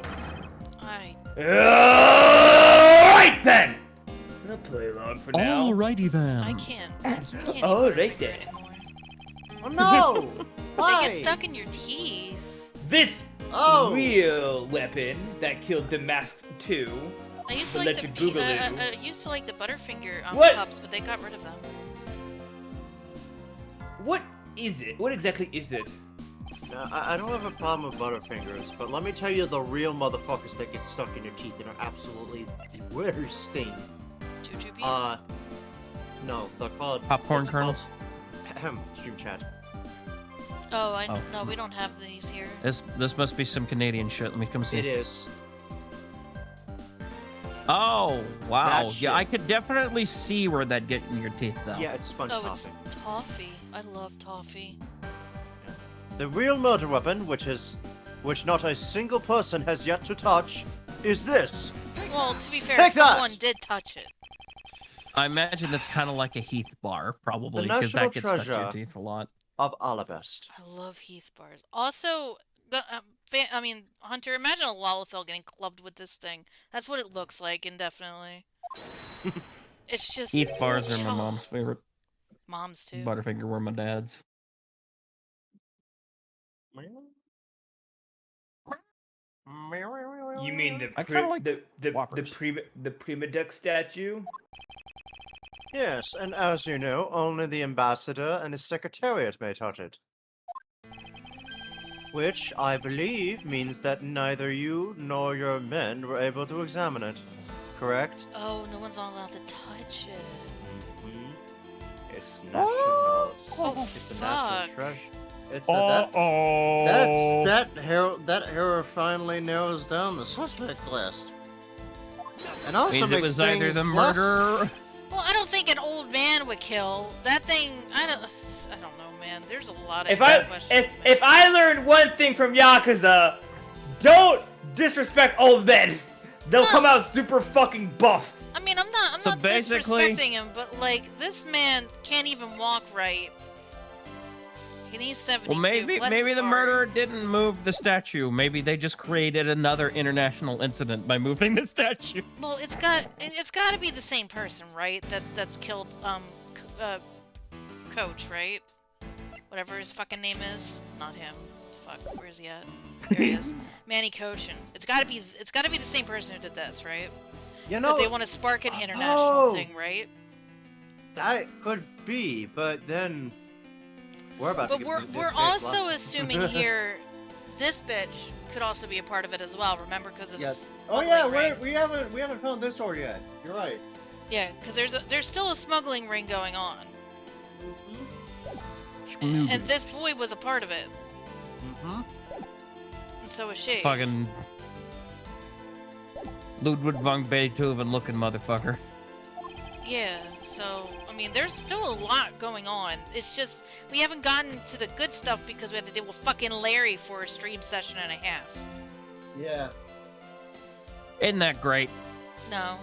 I Alright then! I'll play along for now. Alrighty then. I can't. You can't Oh, eat right Butterfinger there. anymore. Oh no! They Why? get stuck in your teeth. This Oh. real weapon that killed the Masked 2. I used The to like the Electric Boogaloo. I used to like the Butterfinger What? cups, but they got rid of them. What is it? What exactly is it? Now, I don't have a problem with Butterfingers, but let me tell you the real motherfuckers that get stuck in your teeth and are absolutely the worst thing. Jujubes. No, they're called... Popcorn it's called- kernels. Ahem, stream chat. Oh, Oh. no, we don't have these here. This must be some Canadian shit. Let me come see. It is. Oh, wow. That Yeah, I shit. could definitely see where that get in your teeth, though. Yeah, it's sponge Oh, topping. it's toffee. I love toffee. The real murder weapon, which not a single person has yet to touch, is this. Well, to be fair, Take that! someone did touch it. I imagine that's kind of like a Heath bar, probably, because national that gets stuck to your treasure. teeth a lot. Of Alabest. I love Heath bars. Also, Hunter, imagine a Lalafell getting clubbed with this thing. That's what it looks like, indefinitely. It's just... Heath bars are my Oh, mom's favorite. Mom's, too. Butterfinger were my dad's. You mean the I kinda like the Whoppers. Prima Duck statue? Yes, and as you know, only the ambassador and his secretariat may touch it. Which, I believe, means that neither you nor your men were able to examine it. Correct? Oh, no one's not allowed to touch it. Mm-hmm. It's Oh, national. It's a fuck. national treasure. That error finally narrows down the suspect list. And also Means makes it was either things the less- murderer. Well, I don't think an old man would kill. That thing, I don't know, man. There's a lot of If I questions. if I learned one thing from Yakuza, don't disrespect old men. They'll come out super fucking buff. I mean, I'm not So basically- disrespecting him, but like this man can't even walk right. He needs 72. Well, maybe Bless his the heart. murderer didn't move the statue. Maybe they just created another international incident by moving the statue. Well, it's got to be the same person, right? That's killed Coach, right? Whatever his fucking name is, not him. Fuck, where is he at? There he is. Manny Coach, and it's got to be the same person who did this, right? You know, Because they want to spark an international Oh. thing, right? that could be, but then we're about But to get we're this we're big also block. assuming here this bitch could also be a part of it as well. Remember, because of Yes. this. Oh yeah, we haven't found this ore yet. You're right. Yeah, because there's still a smuggling ring going on, Mm-hmm. and this boy was a part of it, Mhm. and so is she. Fucking Ludwig von Beethoven looking motherfucker. Yeah, so I mean, there's still a lot going on. It's just we haven't gotten to the good stuff because we had to deal with fucking Larry for a stream session and a half. Yeah. Isn't that great? No,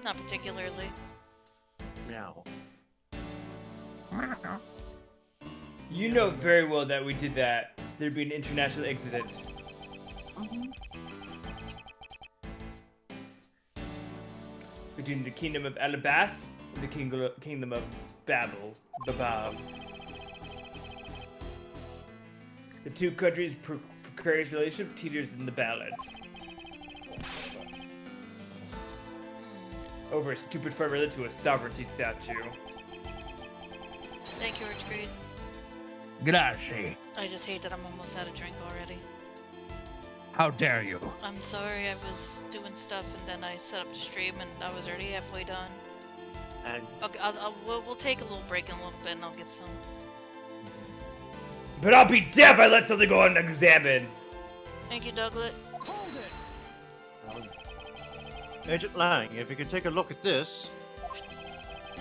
not particularly. Now. You know very well that we did that. There'd be an international incident. Between the Kingdom of Alabast and the Kingdom of Babel. Babab. The two countries' precarious relationship teeters in the balance. Over a stupid fight related to a sovereignty statue. Thank you, Rich Creed. Grazie. I just hate that I'm almost out of drink already. How dare you? I'm sorry, I was doing stuff and then I set up the stream and I was already halfway done. And Okay, we'll take a little break in a little bit and I'll get some. But I'll be damned if I let something go unexamined. Thank you, Douglas. Agent Lang, if you could take a look at this,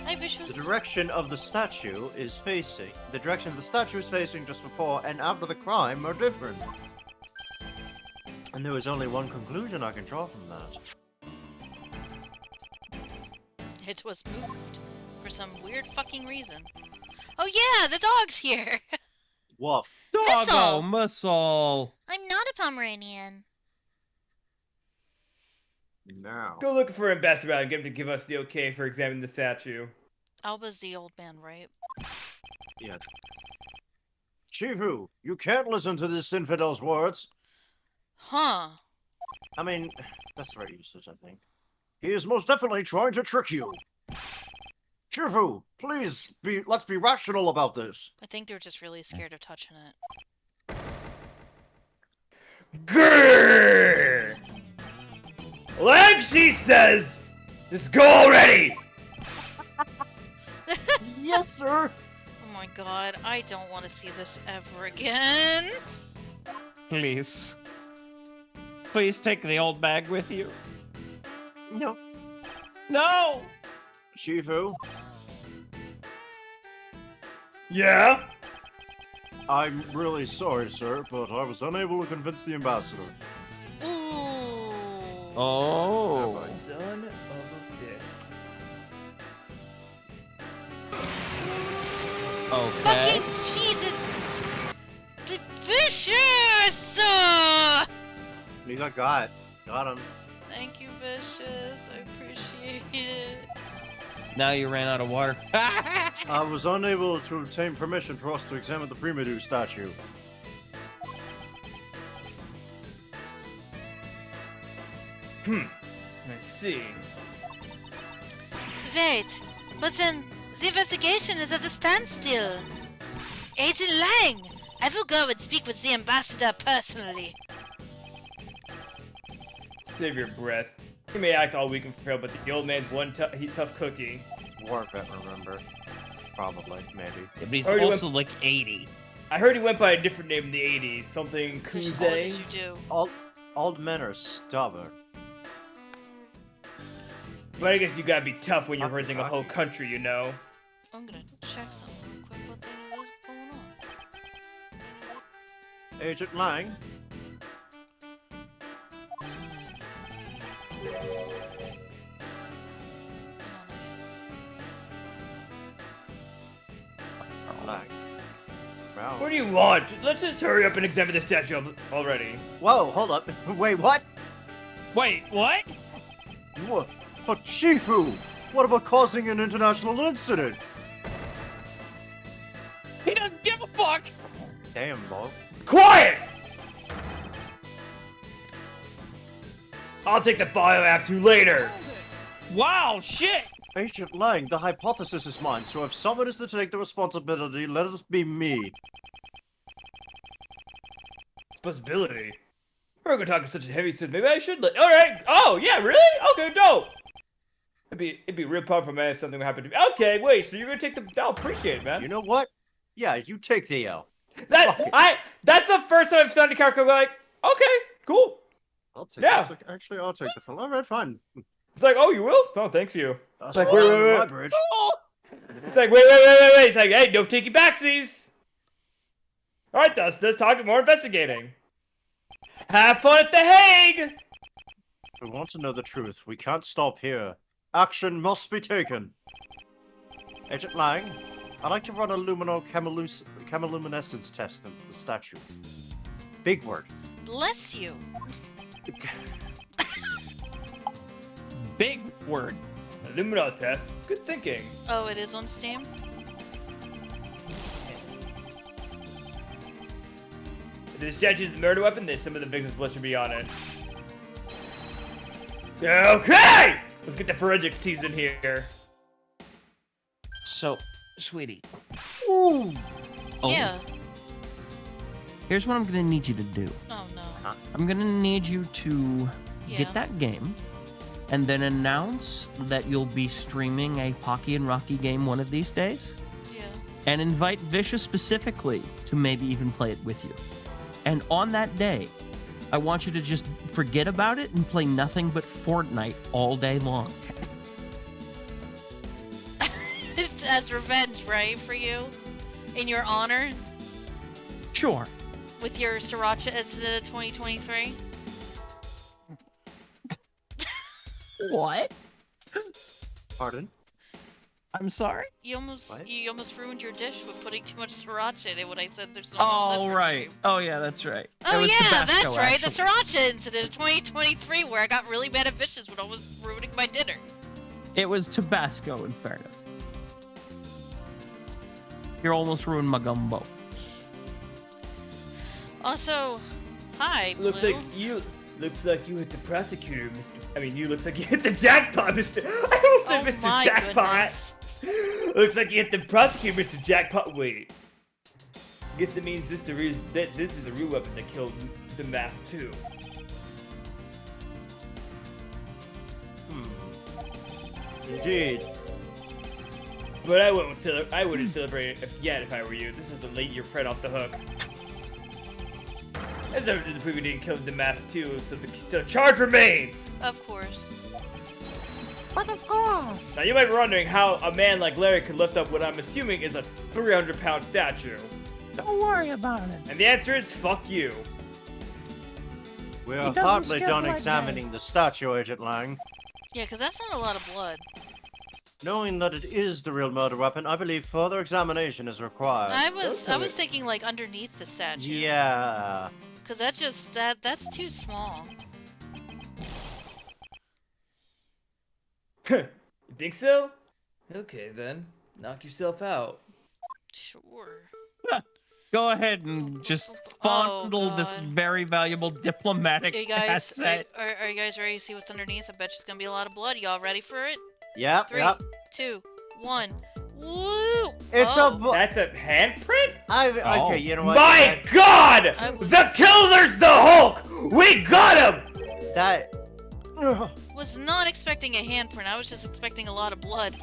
Hi, the Vicious. direction of the statue is facing just before and after the crime are different. And there was only one conclusion I can draw from that. It was moved for some weird fucking reason. Oh yeah, the dog's here. Woof. Doggo muscle. I'm not a Pomeranian. Now. Go looking for Ambassador and get him to give us the okay for examining the statue. Alba's the old man, right? Yeah. Shifu, you can't listen to this infidel's words. Huh. I mean, that's the right usage, I think. He is most definitely trying to trick you. Shifu, please, let's be rational about this. I think they're just really scared of touching it. Grrr! Like she says, just go already. Yes, sir. Oh my god, I don't want to see this ever again. Please. Please take the old bag with you. No. No! Shifu, Yeah. I'm really sorry, sir, but I was unable to convince the ambassador. Ooh. Oh. Son of a bitch. Okay. Fucking Jesus! Vicious! You got him. Thank you, Vicious. I appreciate it. Now you ran out of water. I was unable to obtain permission for us to examine the Primedu statue. I see. Wait, but then the investigation is at a standstill. Agent Lang, I will go and speak with the ambassador personally. Save your breath. He may act all weak and frail, but the old man's one tough cookie. Work it, remember. Probably, maybe. Yeah, but he's Already also like 80. I heard he went by a different name in the 80s. Something Vicious, what did Kuze. you do? Old men are stubborn. But I guess you gotta be tough when you're Okay, raising a whole country, you know? I'm gonna check something real quick. What the hell is going on? Agent Lang? Lang. Wow. What do you want? Let's just hurry up and examine the statue already. Whoa, hold up. Wait, what? Wait, what? What? But Shifu! What about causing an international incident? He doesn't give a fuck! Damn, Bob. Quiet! I'll take the file I have to later. Wow, shit! Agent Lang, the hypothesis is mine, so if someone is to take the responsibility, let it be me. Possibility. We're gonna talk in such a heavy sense. Maybe I should let. All right. Oh yeah, really? Okay, no. It'd be real powerful, man, if something would happen to me. Okay, wait. So you're gonna take the? I'll appreciate it, man. You know what? Yeah, you take the L. That's the first time I've sounded a character like, okay, cool. I'll take Yeah. this. Actually, I'll take the phone. Alright, fine. It's like, oh, you will? Oh, thanks you. That's like, why wait, I'm wait, my wait. bridge. It's like, wait. It's like, hey, no taking backsies. All right, let's talk more investigating. Have fun at The Hague. If we want to know the truth, we can't stop here. Action must be taken. Agent Lang, I'd like to run a chemiluminescence test of the statue. Big word. Bless you. Big word. Illumina test. Good thinking. Oh, it is on Steam? If the statue is the murder weapon, then some of the victim's blood should be on it. Okay! Let's get the forensics teams in here. So, sweetie. Ooh. Oh, Yeah. Here's what I'm gonna need you to do. Oh no. I'm gonna need you to Yeah. get that game, and then announce that you'll be streaming a Pocky and Rocky game one of these days, Yeah. and invite Vicious specifically to maybe even play it with you. And on that day, I want you to just forget about it and play nothing but Fortnite all day long. It's as revenge, right, for you? In your honor? Sure. With your Sriracha as the 2023? What? Pardon? I'm sorry? You almost What? you almost ruined your dish with putting too much sriracha in it when I said there's no Oh, such right. Oh, yeah, that's right. It Oh was yeah, Tabasco, that's right. actually. The sriracha incident of 2023 where I got really mad at Vicious when almost ruining my dinner. It was Tabasco, in fairness. You almost ruined my gumbo. Also, hi, Blue. Looks like you hit the prosecutor, Mr. I mean, looks like you hit the jackpot, Mr. I almost said Oh Mr. my Jackpot. goodness. Looks like you hit the prosecutor, Mr. Jackpot. Wait. Guess that means this is the real weapon that killed the Mask 2. Indeed. But I wouldn't celebrate it yet if I were you. This doesn't let your friend off the hook. As evidence to prove you didn't kill the Mask 2, so the charge remains. Of course. But of course. Now you might be wondering how a man like Larry could lift up what I'm assuming is a 300-pound statue. Don't worry about it. And the answer is fuck you. We He are doesn't hardly skip done like examining the statue, Agent Lang. Yeah, because that's not a lot of blood. Knowing that it is the real murder weapon, I believe further examination is required. I was thinking like underneath the statue. Yeah. Because that's too small. You think so? Okay then, knock yourself out. Sure. Go ahead and just Oh, fondle this God. very valuable diplomatic Hey guys, asset. are you guys ready to see what's underneath? I bet you it's gonna be a lot of blood. Y'all ready for it? Yep, 3, yep. 2, 1. Woo! It's Oh. That's a handprint? Oh. Okay, you know what? My God! I was- The killer's the Hulk! We got him! That... Was not expecting a handprint. I was just expecting a lot of blood.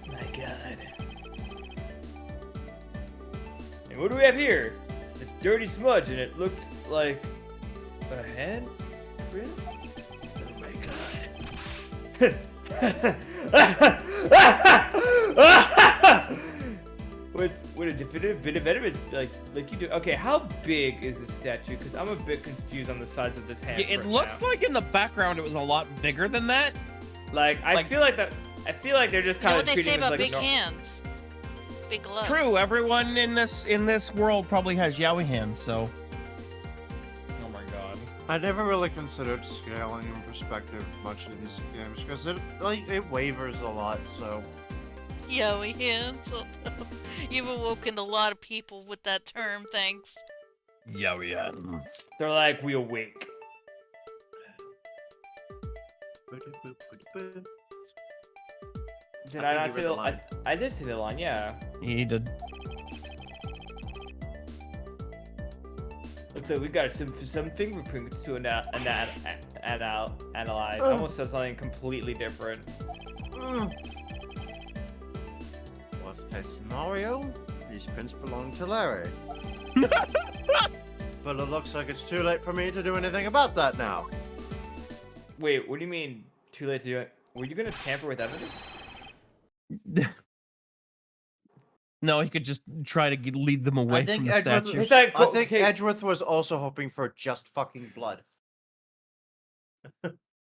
My God. And what do we have here? A dirty smudge, and it looks like a handprint? Oh my God. What a definitive bit of evidence, like you do. Okay, how big is this statue? Because I'm a bit confused on the size of this hand. Yeah, it looks like in the background it was a lot bigger than that. I feel like that. I feel like they're just You know kind what of they treating say it as about like big hands? Big gloves. True, everyone in this world probably has yaoi hands, so. Oh my God. I never really considered scaling in perspective much in these games because it wavers a lot. So Yowie hands. You've awoken a lot of people with that term, thanks. Yaoi hands. They're like, we awake. Did I I think not you say read the the line? line. I did say the line, yeah. He did. Looks like we got some fingerprints to analyze. Oh. Almost says something completely different. worst case scenario, these prints belong to Larry. But it looks like it's too late for me to do anything about that now. Wait, what do you mean too late to do it? Were you gonna tamper with evidence? No, he could just try to lead them away I think from the Edgeworth, statue. It's like, I think okay. Edgeworth was also hoping for just fucking blood.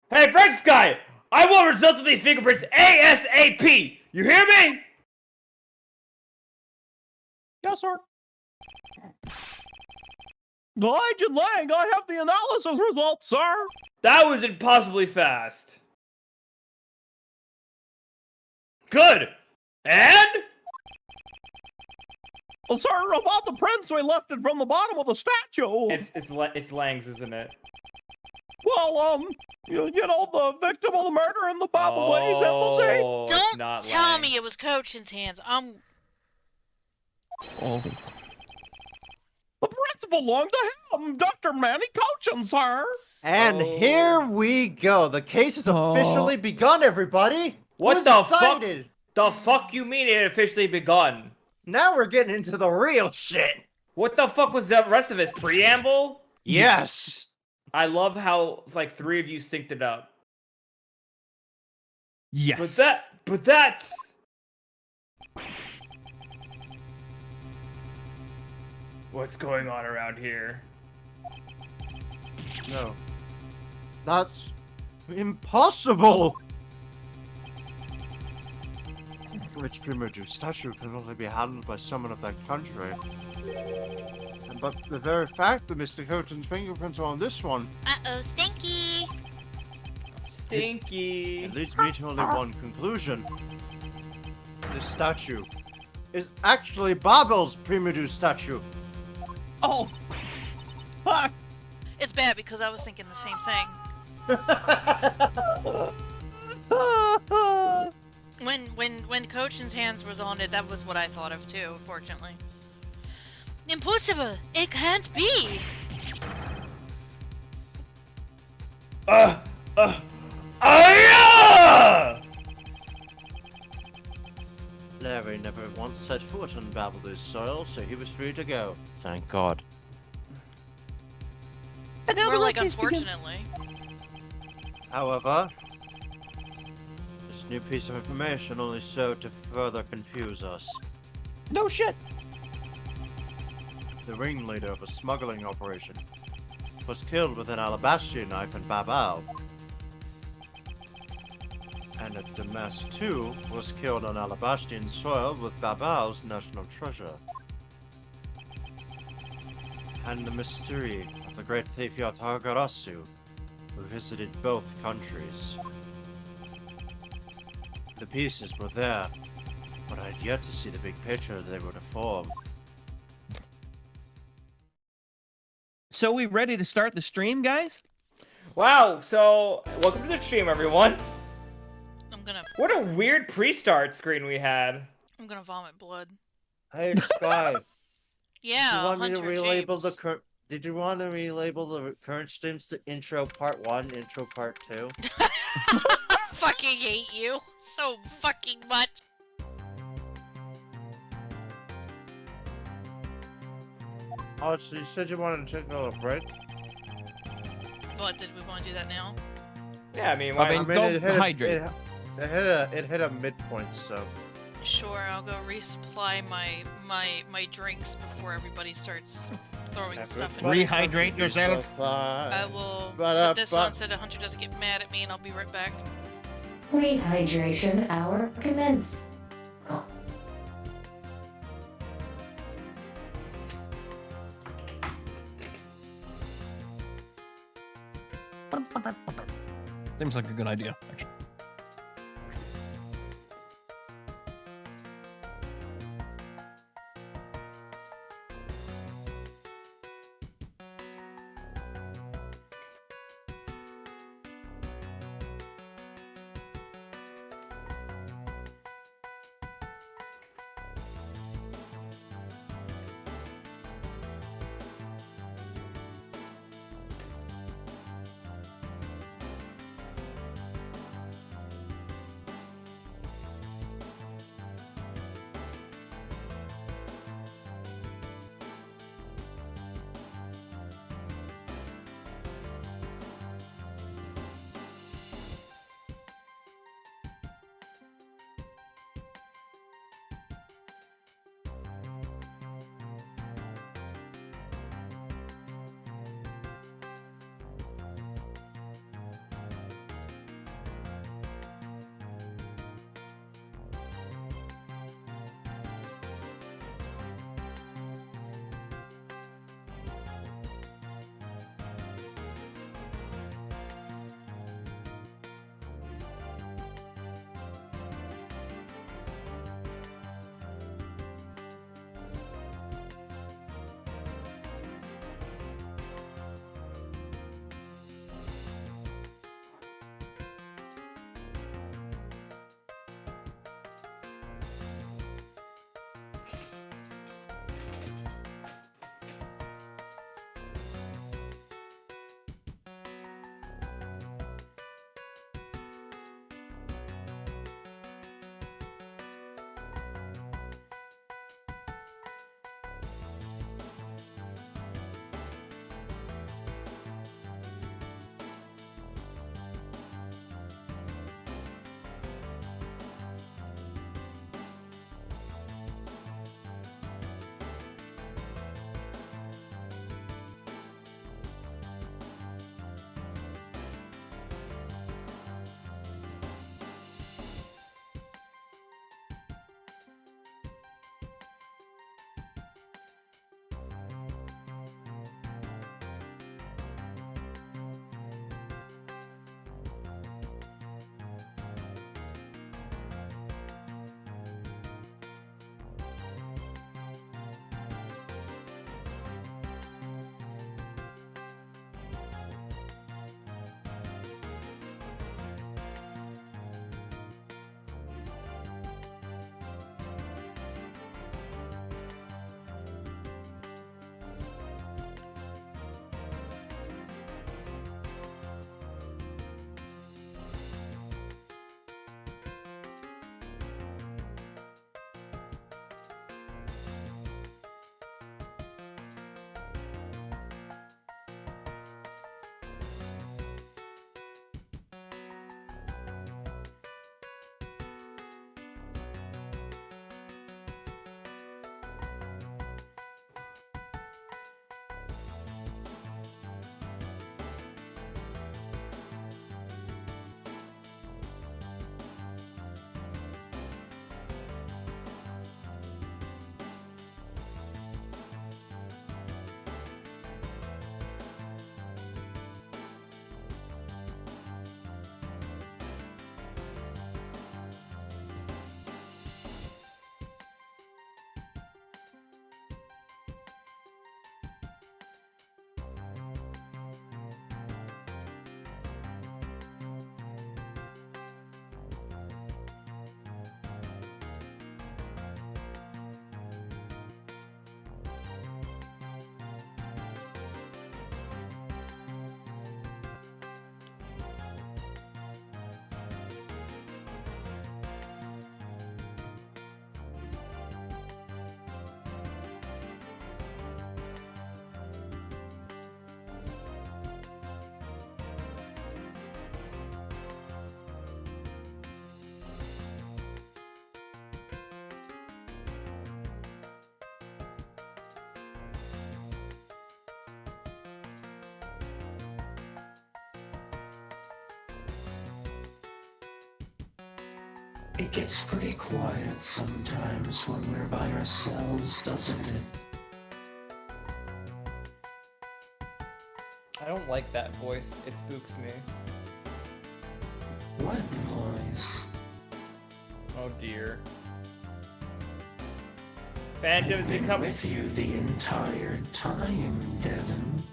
Hey, Frank Sky! I want results of these fingerprints ASAP! You hear me? Yes, sir. Agent Lang, I have the analysis results, sir. That was impossibly fast. Good! And? Well, sir, about the prints we lifted from the bottom of the statue. It's Lang's, isn't it? Well, you know, the victim of the murder in the Babylonese embassy. Oh, it's Don't not tell Lang. me it was Coachin's hands. Oh. The prints belong to him, Dr. Manny Cochin, sir. And Oh. here we go. The case has officially begun, everybody. What Who's the fuck? excited? The fuck you mean it had officially begun? Now we're getting into the real shit. What the fuck was the rest of his preamble? Yes. I love how like 3 of you synced it up. Yes. But that's what's going on around here. No. That's Impossible! Which Primodu statue can only be handled by someone of that country. But the very fact that Mr. Coton's fingerprints are on this one, Uh-oh, stinky! Stinky. it leads me to only one conclusion. This statue is actually Babel's Primodu statue. Oh, fuck! It's bad because I was thinking the same thing. When Cochin's hands was on it, that was what I thought of too, fortunately. Impossible! It can't be! Yeah! Larry never once set foot on Babalu's soil, so he was free to go. Thank God. And now More the like case begins. unfortunately. However, this new piece of information only served to further confuse us. No shit. The ringleader of a smuggling operation was killed with an alabaster knife in Babal. And a Damas too was killed on Alabastian soil with Babal's national treasure. And the mystery of the great thief Yatagarasu, who visited both countries. The pieces were there, but I'd yet to see the big picture they were to form. So we ready to start the stream, guys? Wow, so welcome to the stream, everyone. I'm What a weird pre-start screen we had. gonna vomit blood. Hey, Sky. Yeah, Did you want me to Hunter relabel James. the current? Did you want to relabel the current streams to intro part 1, intro part 2? Fucking hate you so fucking much. Oh, so you said you wanted to take a little break? What, did we want to do that now? Yeah, I mean, I why mean, go it hit hydrate. it hit a midpoint, so Sure, I'll go resupply my drinks before everybody starts throwing stuff in. Rehydrate yourself. I will Ba-da-ba. put this on so the Hunter doesn't get mad at me, and I'll be right back. Rehydration hour commence. Seems like a good idea, actually. It gets pretty quiet sometimes when we're by ourselves, doesn't it? I don't like that voice. It spooks me. What voice? Oh dear. Phantoms I've been become. with you the entire time, Devin.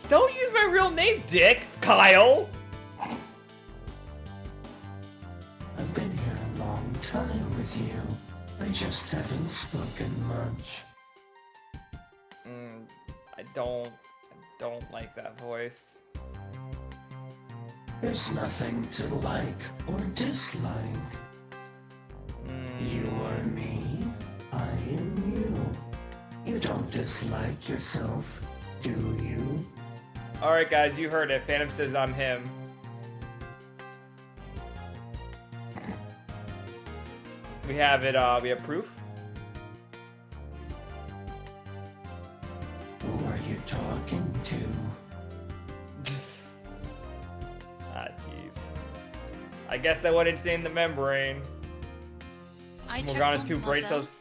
Don't use my real name, Dick. Kyle. I've been here a long time with you. I just haven't spoken much. I don't like that voice. There's nothing to like or dislike. You are me, I am you. You don't dislike yourself, do you? Alright guys, you heard it. Phantom says I'm him. We have it, we have proof. Who are you talking to? Ah, jeez. I guess I went insane in the membrane. I checked Morgana's on two bracelets. myself,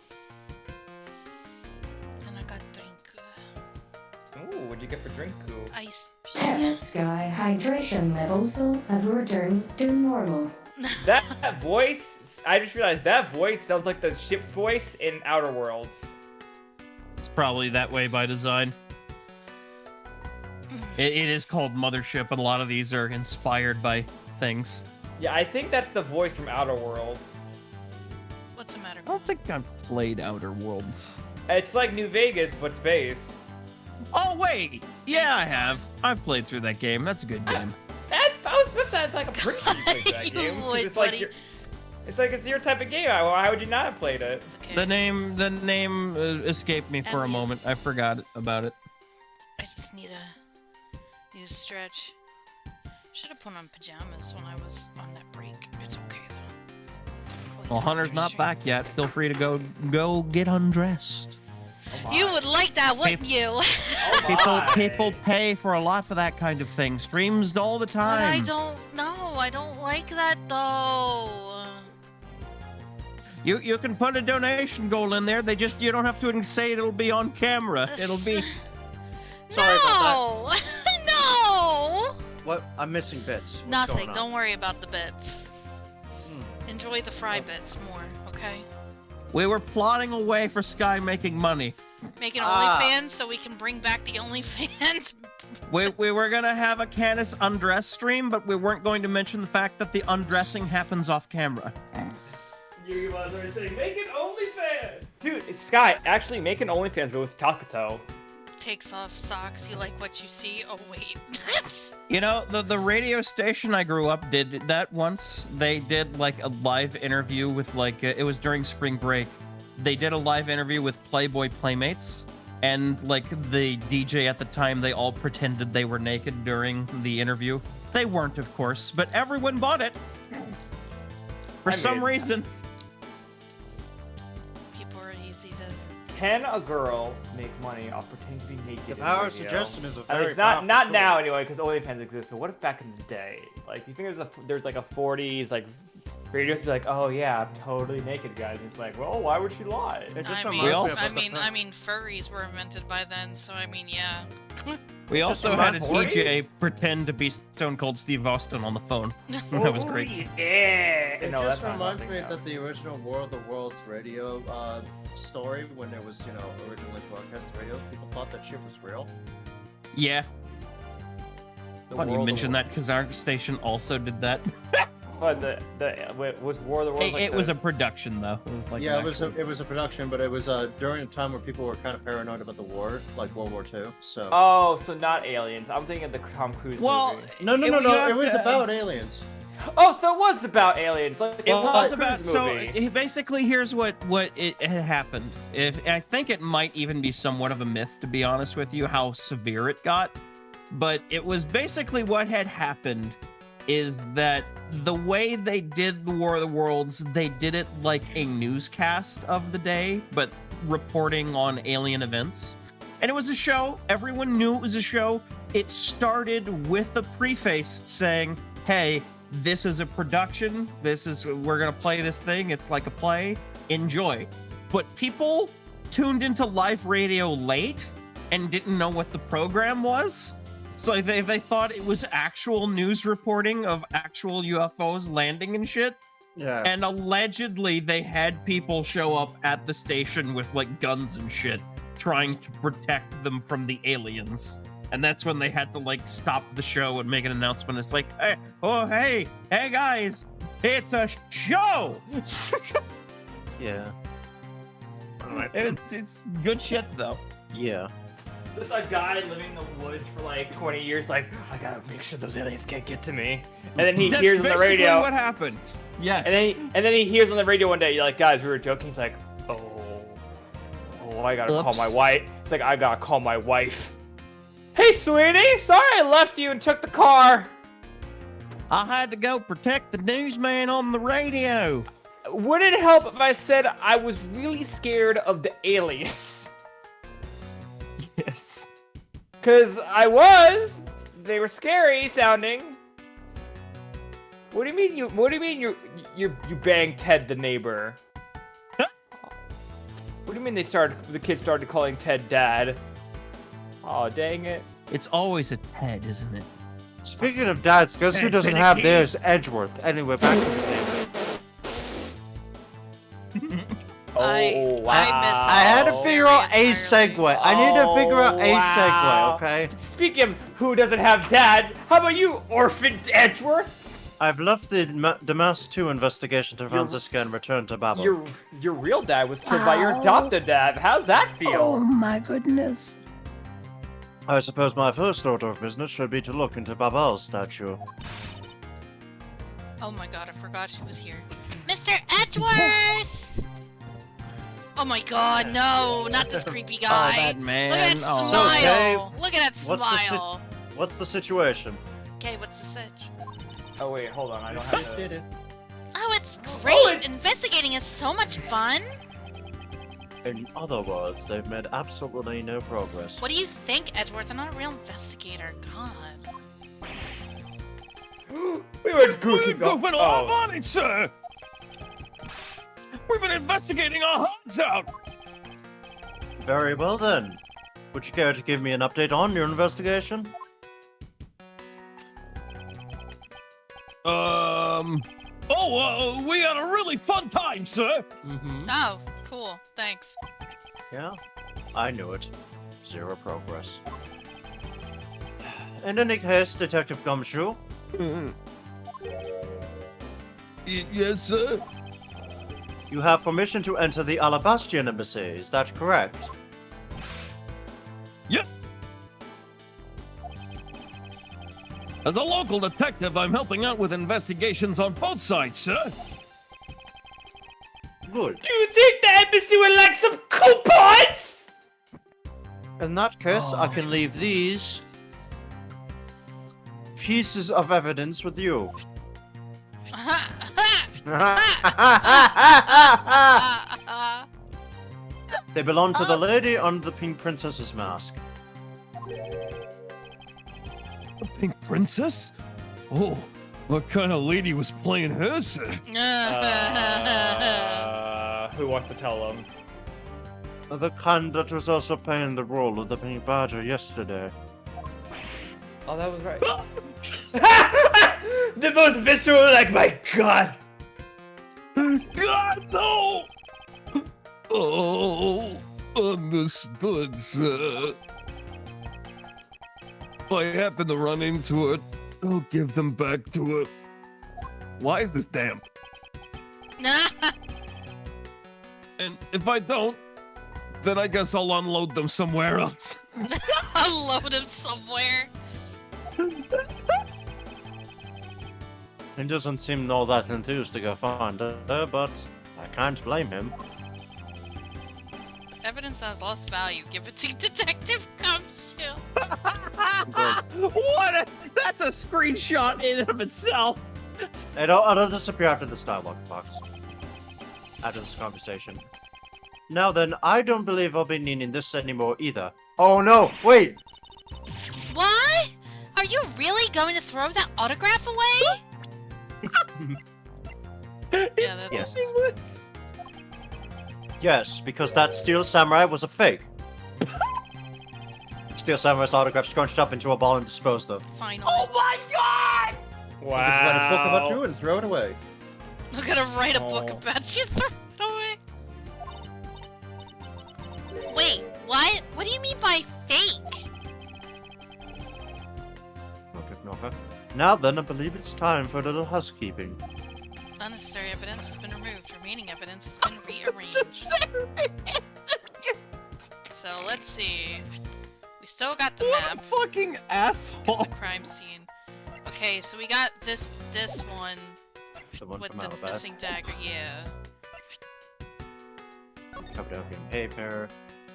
and I got drink. Ooh, what'd you get for drink, cool? Iced tea. Tennis Sky hydration levels have returned to normal. That voice, I just realized that voice sounds like the ship voice in Outer Worlds. It's probably that way by design. It is called Mothership, and a lot of these are inspired by things. Yeah, I think that's the voice from Outer Worlds. What's the matter? I don't think I've played Outer Worlds. It's like New Vegas, but space. Oh, wait! Yeah, I have. I've played through that game. That's a good game. I was supposed to have like a pretty sure you played that You game. 'cause would, it's like buddy. it's your type of game. Why would you not have played it? It's okay. The name escaped me for a Elliot. moment. I forgot about it. I just need a stretch. Should have put on pajamas when I was on that break. It's okay though. Well, Hunter's not back yet. Feel free to go get undressed. Oh You my. would like that, wouldn't you? Oh my. People pay for a lot for that kind of thing. Streams all the But I time. don't know. I don't like that though. You can put a donation goal in there. You don't have to say it'll be on camera. It'll be. Sorry no! No! What? I'm missing bits. What's Nothing. going on? Don't worry about the bits. Enjoy the fry bits more, okay? We were plotting a way for Sky making money. Make an Ah. OnlyFans so we can bring back the OnlyFans. We were gonna have a Canis undress stream, but we weren't going to mention the fact that the undressing happens off camera. You guys are saying make an OnlyFans, dude. Sky, actually make an OnlyFans, but with Takuto. Takes off socks. You like what you see? Oh wait. You know, the radio station I grew up did that once. They did like a live interview with it was during spring break. They did a live interview with Playboy Playmates, and like the DJ at the time, they all pretended they were naked during the interview. They weren't, of course, but everyone bought it. For I some mean- reason. People are easy to. Can a girl make money off pretending to be naked? The in power of radio? suggestion is a I mean, very it's not powerful tool. now anyway, because OnlyFans exists. But what if back in the day, like you think there's like a 40s like radio be like, oh yeah, I'm totally naked, guys. And it's like, well, why would she lie? It just I reminds mean, me all- of I the mean, thing- I mean, furries were invented by then, so I mean, yeah. We just also had a reminds- DJ pretend to be Stone Cold Steve Austin on the phone. That was great. Yeah. It No, just that's not reminds happening me now. that the original War of the Worlds radio story, when there was, originally broadcast radios, people thought that shit was real. Yeah. The Funny you World of mention that because our station also did that. But wait, was War of the Worlds? It was a production though. It was like Yeah, an it was actual- it was a production, but it was during a time where people were kind of paranoid about the war, like World War II. So Oh, so not aliens. I'm thinking of the Tom Cruise Well, movie. no, you it have was to- about aliens. Oh, so it was about aliens. Like It the Tom was Cruise about so movie. basically here's what it had happened. If I think it might even be somewhat of a myth to be honest with you how severe it got, but it was basically what had happened is that the way they did the War of the Worlds, they did it like a newscast of the day, but reporting on alien events. And it was a show. Everyone knew it was a show. It started with the preface saying, hey, this is a production. We're gonna play this thing. It's like a play. Enjoy. But people tuned into live radio late and didn't know what the program was. So they thought it was actual news reporting of actual UFOs landing and shit. Yeah. And allegedly they had people show up at the station with like guns and shit, trying to protect them from the aliens. And that's when they had to like stop the show and make an announcement. It's like, hey guys, it's a show. Yeah. It's good shit though. Yeah. There's a guy living in the woods for like 20 years, like, I gotta make sure those aliens can't get to me. And then he That's hears on the basically radio. what happened. Yes. And then he hears on the radio one day, you're like, guys, we were joking. He's like, oh, I gotta call my Oops. wife. It's like, I gotta call my wife. Hey, sweetie, sorry I left you and took the car. I had to go protect the newsman on the radio. Would it help if I said I was really scared of the aliens? Yes. Cause I was. They were scary sounding. What do you mean you banged Ted the neighbor? What do you mean the kids started calling Ted Dad? Oh, dang it. It's always a Ted, isn't it? Speaking of dads, guess who doesn't have theirs? Edgeworth. Anyway, back to the game. Oh, wow. I had to figure out a segue. I need to figure out a wow. segue, okay? Speaking of who doesn't have dads, how about you, orphan Edgeworth? I've left the Mass 2 investigation to Francisca and returned to Babel. Your real dad was killed by your adopted dad. How's that feel? Oh my goodness. I suppose my first order of business should be to look into Babel's statue. Oh my god, I forgot she was here. Mr. Edgeworth! Oh my god, no, not this creepy guy. Oh, that man. Look at that Oh. smile. Okay, Look at that smile. What's the situation? Okay, what's the sitch? Oh wait, hold on. I don't have to. Oh, it's great. Investigating is so much fun. In other words, they've made absolutely no progress. What do you think, Edgeworth? I'm not a real investigator. God. We were goofing Goofing all on it, sir. We've been investigating our hearts out. Very well then. Would you care to give me an update on your investigation? We had a really fun time, sir. Oh, cool. Thanks. Yeah, I knew it. Zero progress. In any case, Detective Gumshoe, Yes, sir. you have permission to enter the Alabastian embassy, is that correct? Yep. As a local detective, I'm helping out with investigations on both sides, sir. Good. Do you think the embassy would like some coupons? In that case, I can leave these pieces of evidence with you. They belong to the lady under the pink princess's mask. A pink princess? Oh, what kind of lady was playing her, sir? Who wants to tell them? The kind that was also playing the role of the pink badger yesterday. Oh, that was right. The most visceral, like, my god. God, no! Oh, understood, sir. If I happen to run into it, I'll give them back to it. Why is this damp? And if I don't, then I guess I'll unload them somewhere else. Unload him somewhere. He doesn't seem all that enthused to go find her, but I can't blame him. Evidence has lost value. Give it to Detective Gumshoe. That's a screenshot in and of itself. It'll disappear after this dialogue box. After this conversation. Now then, I don't believe I'll be needing this anymore either. Oh no, wait! What? Are you really going to throw that autograph away? Yeah, that's Yes. Meaningless. Yes, because that Steel Samurai was a fake. Steel Samurai's autograph scrunched up into a ball and disposed of. finally. Oh my god! We'll just write a book about you Wow. and throw it away. I'm gonna write a book Oh. about you. Throw it away. Wait, what? What do you mean by fake? Okay. Now then, I believe it's time for a little housekeeping. Unnecessary evidence has been removed. Remaining evidence has been rearranged. So let's see. We still got the What a map. fucking asshole. The crime scene. Okay, so we got this one The one with from the Alabasta. missing dagger. Yeah. Covered up in paper.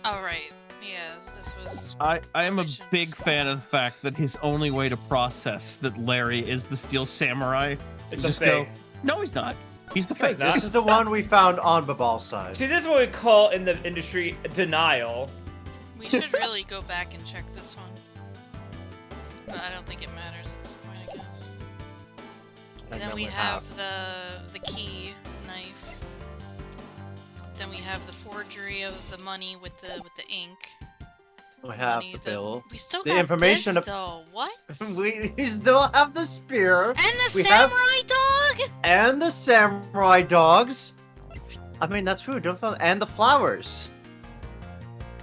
All right. Yeah, this was. I am a Relations. big fan of the fact that his only way to process that Larry is the Steel Samurai It's is a just go, fake. no, he's not. He's the No, fake. he's not. This is the one we found on Babal's side. See, this is what we call in the industry denial. We should really go back and check this one. But I don't think it matters at this point, I guess. And then we have the key knife. Then we have the forgery of the money with the ink. We have Money, the bill. We still The got information this, of- though. What? We still have the spear And the We have- samurai dog? and the samurai dogs. I mean, that's true. Don't forget, and the flowers.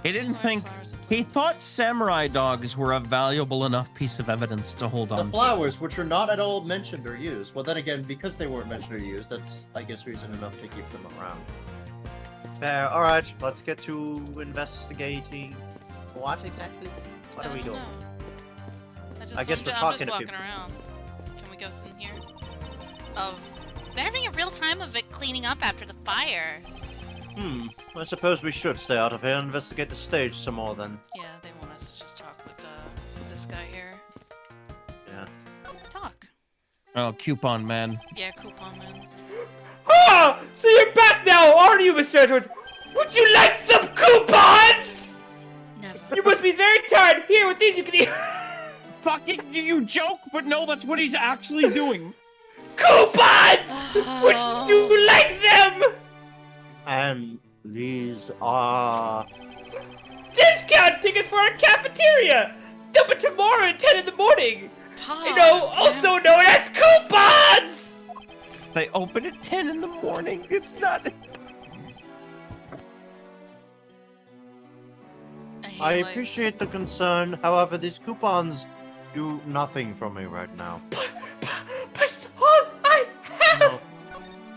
He didn't Two think. large flowers and He plants. thought samurai dogs were a valuable enough piece of evidence to hold The on. to. flowers, which are not at all mentioned or used. Well, then again, because they weren't mentioned or used, that's, I guess, reason enough to keep them around. Fair. All right, let's get to investigating. What exactly? What I are we don't doing? know. I guess we're I'm talking just to walking people. around. Can we go in here? Oh, they're having a real time of it cleaning up after the fire. I suppose we should stay out of here and investigate the stage some more then. Yeah, they want us to just talk with this guy here. Yeah. Talk. Oh, coupon man. Yeah, coupon man. Ah! So you're back now, aren't you, Mr. Edgeworth? Would you like some coupons? Never. You must be very tired. Here, with these you can eat Fucking you joke, but no, that's what he's actually doing. coupons! Would Oh. you like them? And these are... Discount tickets for our cafeteria! Open tomorrow at 10 in the morning! Pop, You know, man. also known as coupons! They open at 10 in the morning. It's not. hate I life. appreciate the concern, however, these coupons do nothing for me right now. That's all I have!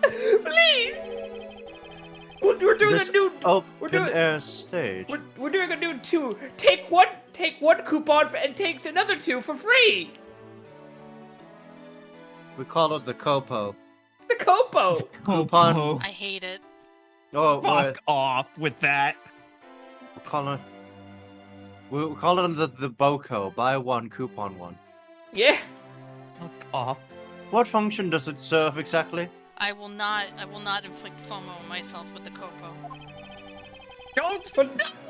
Please! We're doing This a new... open we're doing- air stage. We're doing a new 2. Take one coupon and take another 2 for free! We call it the Copo. The Copo! Coupon. Oh, I hate it. Oh, fuck off with that. we'll call it the Boco. Buy one, coupon one. Yeah. Fuck off. What function does it serve exactly? I will not inflict FOMO on myself with the Copo. Don't.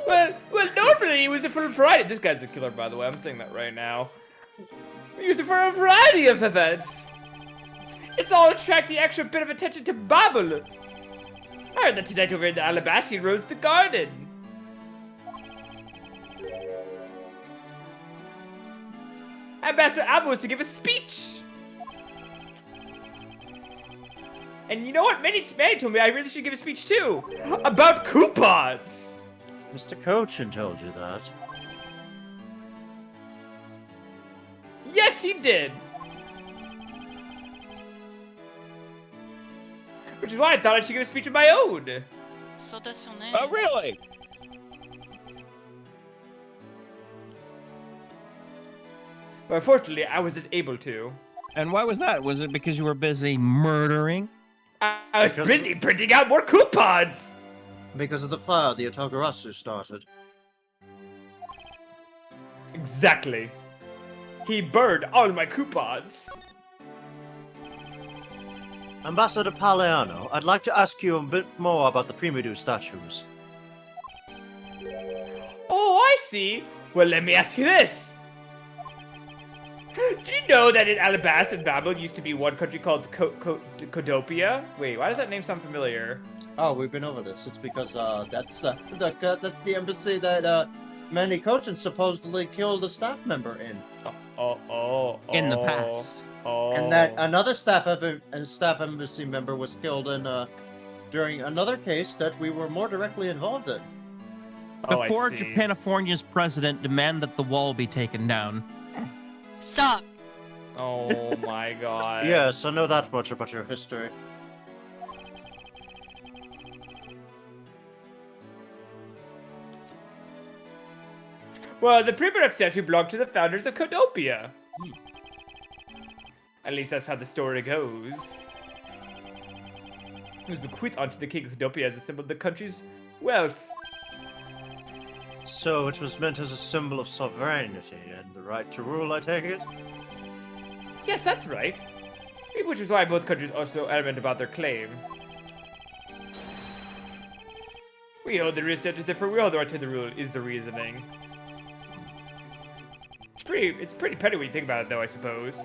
Well, normally you use it for a variety. This guy's a killer, by the way. I'm saying that right now. We use it for a variety of events. It's all to attract the extra bit of attention to Babel. I heard that tonight over in the Alabasta Rose the Garden. Ambassador Abba was to give a speech. And you know what? Manny told me I really should give a speech too. About coupons. Mr. Cochin told you that. Yes, he did. Which is why I thought I should give a speech of my own. So that's your name. Oh, really? But unfortunately, I wasn't able to. And why was that? Was it because you were busy murdering? I was Because- busy printing out more coupons. Because of the fire the Otogarasu started. Exactly. He burned all my coupons. Ambassador Paleano, I'd like to ask you a bit more about the Primidu statues. Oh, I see. Well, let me ask you this. Do you know that in Alabasta and Babel used to be one country called Codopia? Wait, why does that name sound familiar? Oh, we've been over this. It's because that's the embassy that Manny Cochin supposedly killed a staff member in. In the past. And that another staff embassy member was killed in during another case that we were more directly involved in. Oh, I Before see. Japanifornia's president demand that the wall be taken down. Stop. Oh my god. Yes, I know that much about your history. Well, the pre-product statue belonged to the founders of Codopia. At least that's how the story goes. It was bequeathed onto the king of Codopia as a symbol of the country's wealth. So it was meant as a symbol of sovereignty and the right to rule, I take it? Yes, that's right. Which is why both countries are so adamant about their claim. We own the research to differ, we own the right to the rule, is the reasoning. It's pretty petty when you think about it, though, I suppose.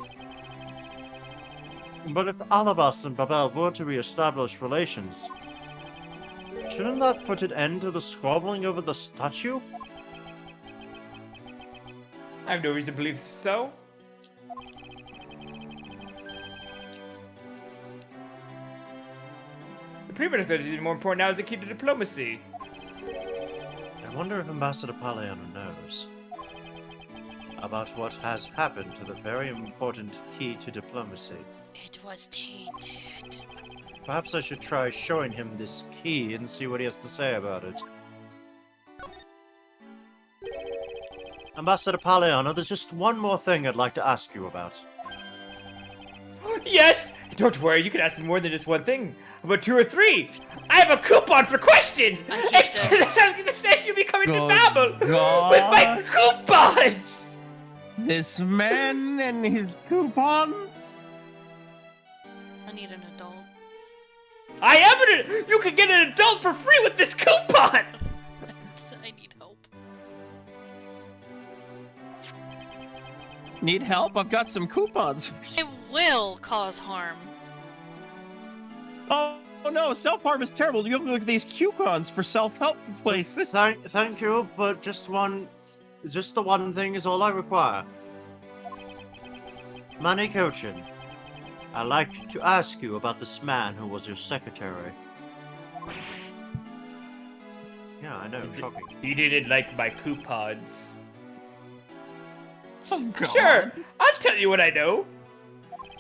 But if Alabasta and Babel were to re-establish relations, shouldn't that put an end to the squabbling over the statue? I have no reason to believe so. The pre-product strategy is more important now as a key to diplomacy. I wonder if Ambassador Paleano knows about what has happened to the very important key to diplomacy. It was tainted. Perhaps I should try showing him this key and see what he has to say about it. Ambassador Paleano, there's just one more thing I'd like to ask you about. Yes! Don't worry, you can ask me more than just one thing. About 2 or 3. I have a coupon for questions! I hate this. The session will be coming to Good Babel God. with my coupons! This man and his coupons? I need an adult. I am you can get an adult for free with this coupon! I need help. Need help? I've got some coupons. It will cause harm. Oh no, self-harm is terrible. You look at these coupons for self-help places. Thank you, but just the one thing is all I require. Manny Cochin, I'd like to ask you about this man who was your secretary. Yeah, I know, shocking. He didn't like my coupons. Oh, God. Sure, I'll tell you what I know.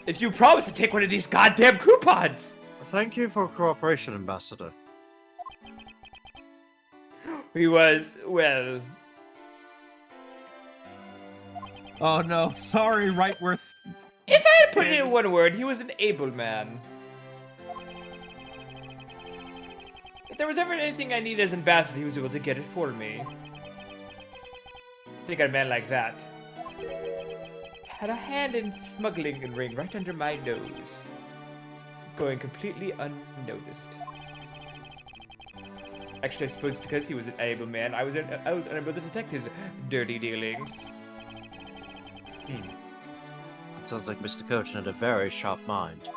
If you promise to take one of these goddamn coupons. Thank you for cooperation, Ambassador. He was, well... Oh no, sorry, Rightworth. If I had put it in one word, he was an able man. If there was ever anything I needed as ambassador, he was able to get it for me. I think a man like that had a hand in smuggling and ring right under my nose, going completely unnoticed. Actually, I suppose because he was an able man, I was unable to detect his dirty dealings. It sounds like Mr. Cochin had a very sharp mind.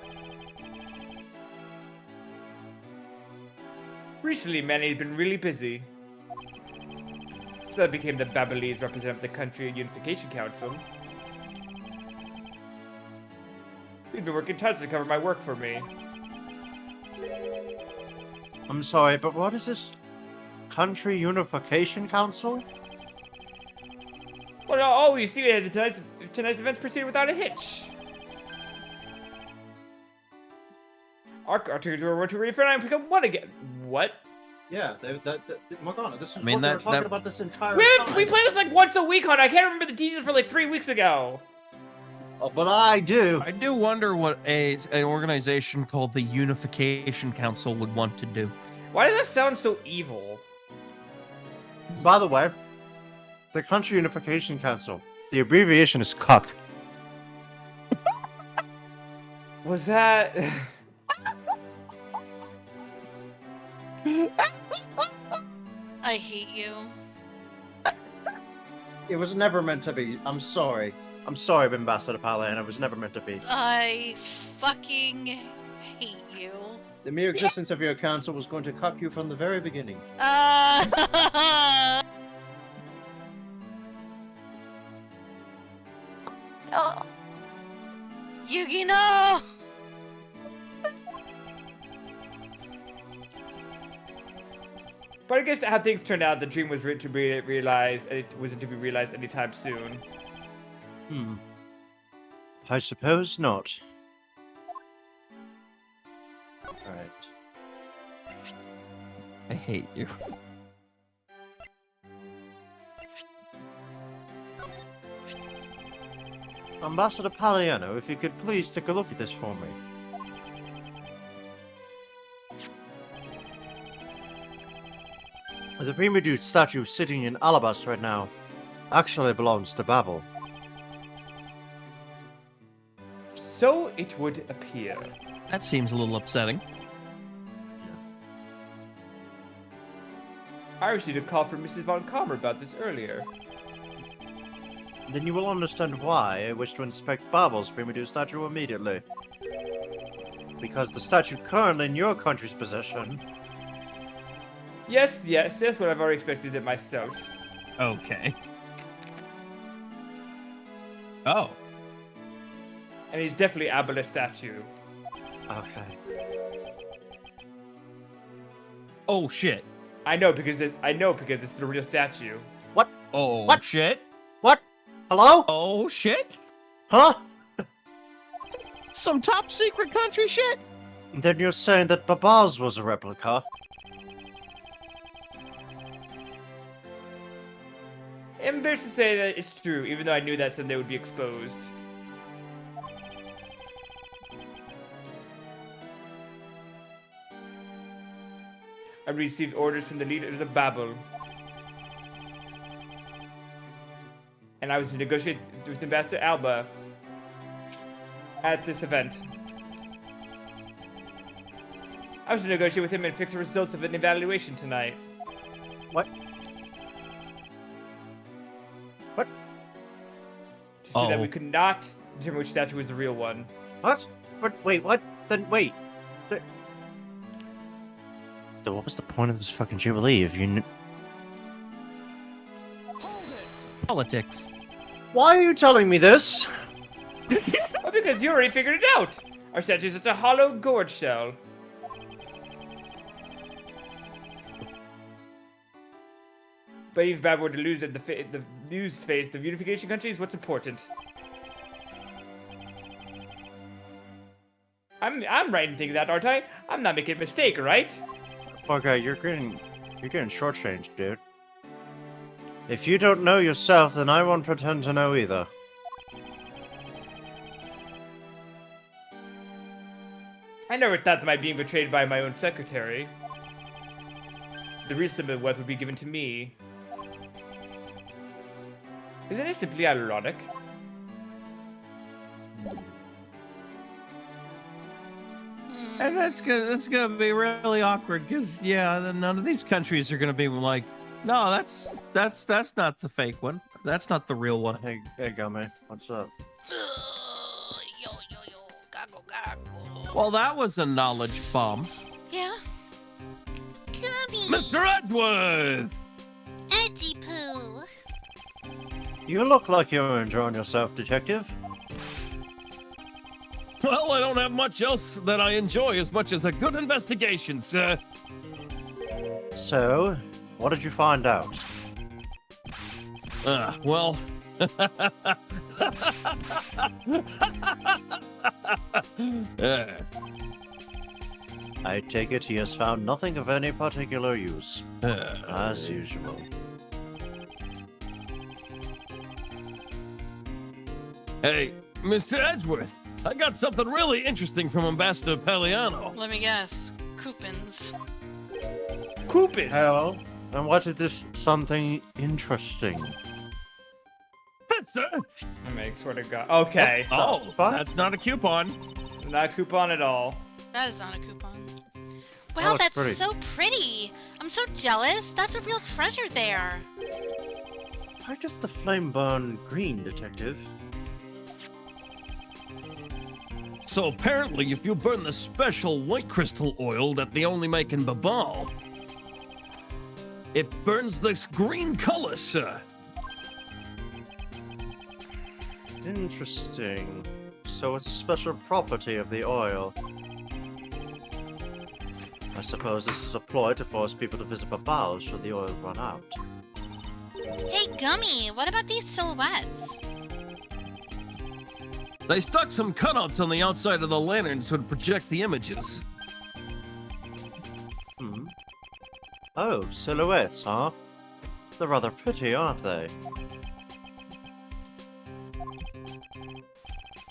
Recently, Manny's been really busy. So I became the Babelese representative of the Country Unification Council. He's been working tons to cover my work for me. I'm sorry, but what is this? Country Unification Council? Well, you see, tonight's events proceeded without a hitch. Our tickets were to refer and become one again. What? Yeah, Morgana, this is mean, what we were that- talking that- about this entire We time. play this like once a week on. I can't remember the details for like 3 weeks ago. Oh, but I do. I do wonder what an organization called the Unification Council would want to do. Why does that sound so evil? By the way, the Country Unification Council, the abbreviation is CUCK. Was that? I hate you. It was never meant to be. I'm sorry. I'm sorry, Ambassador Palan. I was never meant to be. I fucking hate you. The mere existence of your council was going to cuck you from the very beginning. No. Yugi, no! But I guess how things turned out, the dream was written to be realized, and it wasn't to be realized anytime soon. I suppose not. Right. I hate you. Ambassador Paliano, if you could please take a look at this for me. The Primidu statue sitting in Alabaster right now actually belongs to Babel. So it would appear. That seems a little upsetting. I received a call from Mrs. Von Calmer about this earlier. Then you will understand why I wish to inspect Babel's Primidu statue immediately. Because the statue currently in your country's possession. Yes, what I've already expected it myself. Okay. Oh. And he's definitely Abel's statue. Okay. Oh shit. I know because it's the real statue. Oh What? shit. What? Hello? Oh shit. Huh? Some top secret country shit. Then you're saying that Baba's was a replica? I'm embarrassed to say that it's true, even though I knew that someday would be exposed. I received orders from the leaders of Babel. And I was to negotiate with Ambassador Alba at this event. I was to negotiate with him and fix the results of an evaluation tonight. What? What? To say that Oh. we could not determine which statue was the real one. What? Wait, what? Then wait. Then what was the point of this fucking jubilee if you Politics. Why are you telling me this? Well, because you already figured it out! Our statue is just a hollow gourd shell. But if Babel were to lose at the news phase, the unification countries, what's important? I'm right in thinking that, aren't I? I'm not making a mistake, right? Okay, you're getting shortchanged, dude. If you don't know yourself, then I won't pretend to know either. I never thought that my being betrayed by my own secretary. The real symbol of what would be given to me. Isn't it simply ironic? And that's gonna be really awkward because then none of these countries are gonna be like, no, that's not the fake one. That's not the real one. Hey, Gummy, what's up? Yo, gago, gago. Well, that was a knowledge bomb. Yeah? Gummy! Mr. Edgeworth! Edgy poo! You look like you're enjoying yourself, detective. Well, I don't have much else that I enjoy as much as a good investigation, sir. So, what did you find out? Well... I take it he has found nothing of any particular use, as usual. Hey, Mr. Edgeworth, I got something really interesting from Ambassador Paliano. Let me guess. Coupons. Coupons! Hell, and what is this something interesting? That's sir. I mean, swear to God. Okay. Oh, fuck? that's not a coupon. Not a coupon at all. That is not a coupon. That Wow, looks that's pretty. so pretty! I'm so jealous. That's a real treasure there. Why does the flame burn green, detective? So apparently, if you burn the special white crystal oil that they only make in Babal, it burns this green color, sir. Interesting. So it's a special property of the oil. I suppose this is a ploy to force people to visit Babal should the oil run out. Hey, Gummy, what about these silhouettes? They stuck some cutouts on the outside of the lanterns to project the images. Hmm. Oh, silhouettes, huh? They're rather pretty, aren't they?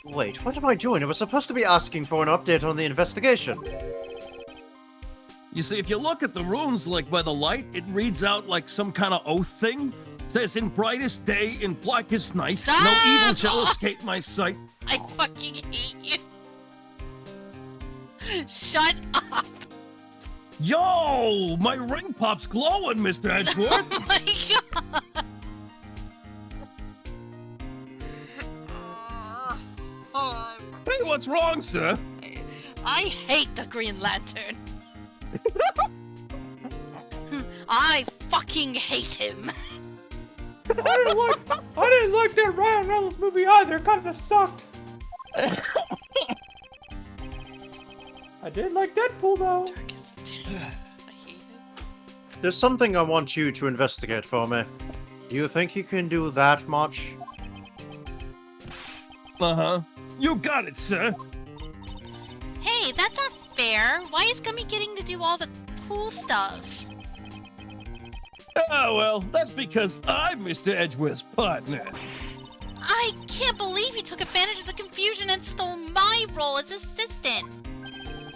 Wait, what am I doing? I was supposed to be asking for an update on the investigation. You see, if you look at the runes, like by the light, it reads out like some kind of oath thing. It says, in brightest day, in blackest night, Stop! no evil shall escape my sight. I fucking hate you. Shut up. Yo, my ring pop's glowing, Mr. Edgeworth. Oh my god. Hey, what's wrong, sir? I hate the Green Lantern. I fucking hate him. I didn't like that Ryan Reynolds movie either. Kind of sucked. I did like Deadpool though. Darkest day. I hate it. There's something I want you to investigate for me. Do you think you can do that much? Uh-huh. You got it, sir. Hey, that's not fair. Why is Gummy getting to do all the cool stuff? Oh, well, that's because I'm Mr. Edgeworth's partner. I can't believe you took advantage of the confusion and stole my role as assistant.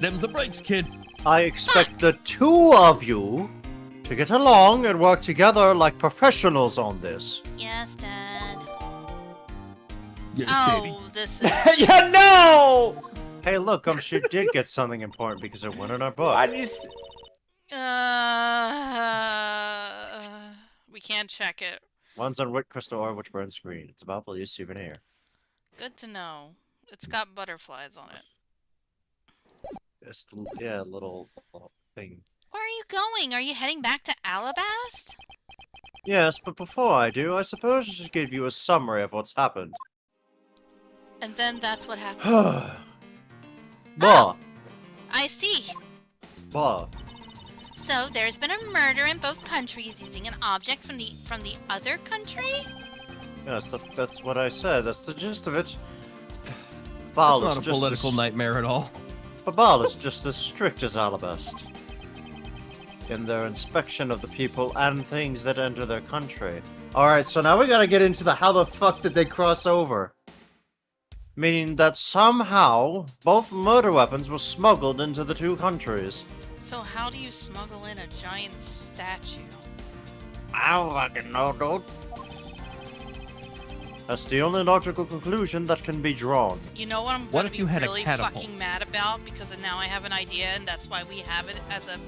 Them's the breaks, kid. I expect the two of you to get along and work together like professionals on this. Yes, Dad. Yes, baby. Oh, this is... Yeah, no! Hey, look, she did get something important because it went in our book. I just... We can't check it. One's on white crystal ore which burns green. It's a valuable souvenir. Good to know. It's got butterflies on it. It's yeah, little thing. Where are you going? Are you heading back to Alabast? Yes, but before I do, I suppose I should give you a summary of what's happened. And then that's what happened. Bah, I see. bah. So there's been a murder in both countries using an object from the other country? Yes, that's what I said. That's the gist of it. That's Babal not a political nightmare at all. Babal is just as strict as Alabast in their inspection of the people and things that enter their country. Alright, so now we gotta get into the how the fuck did they cross over? Meaning that somehow both murder weapons were smuggled into the two countries. So how do you smuggle in a giant statue? I don't fucking know, dude. That's the only logical conclusion that can be drawn. You know what I'm What gonna if be you had a really catapult? fucking mad about? Because now I have an idea and that's why we have it as a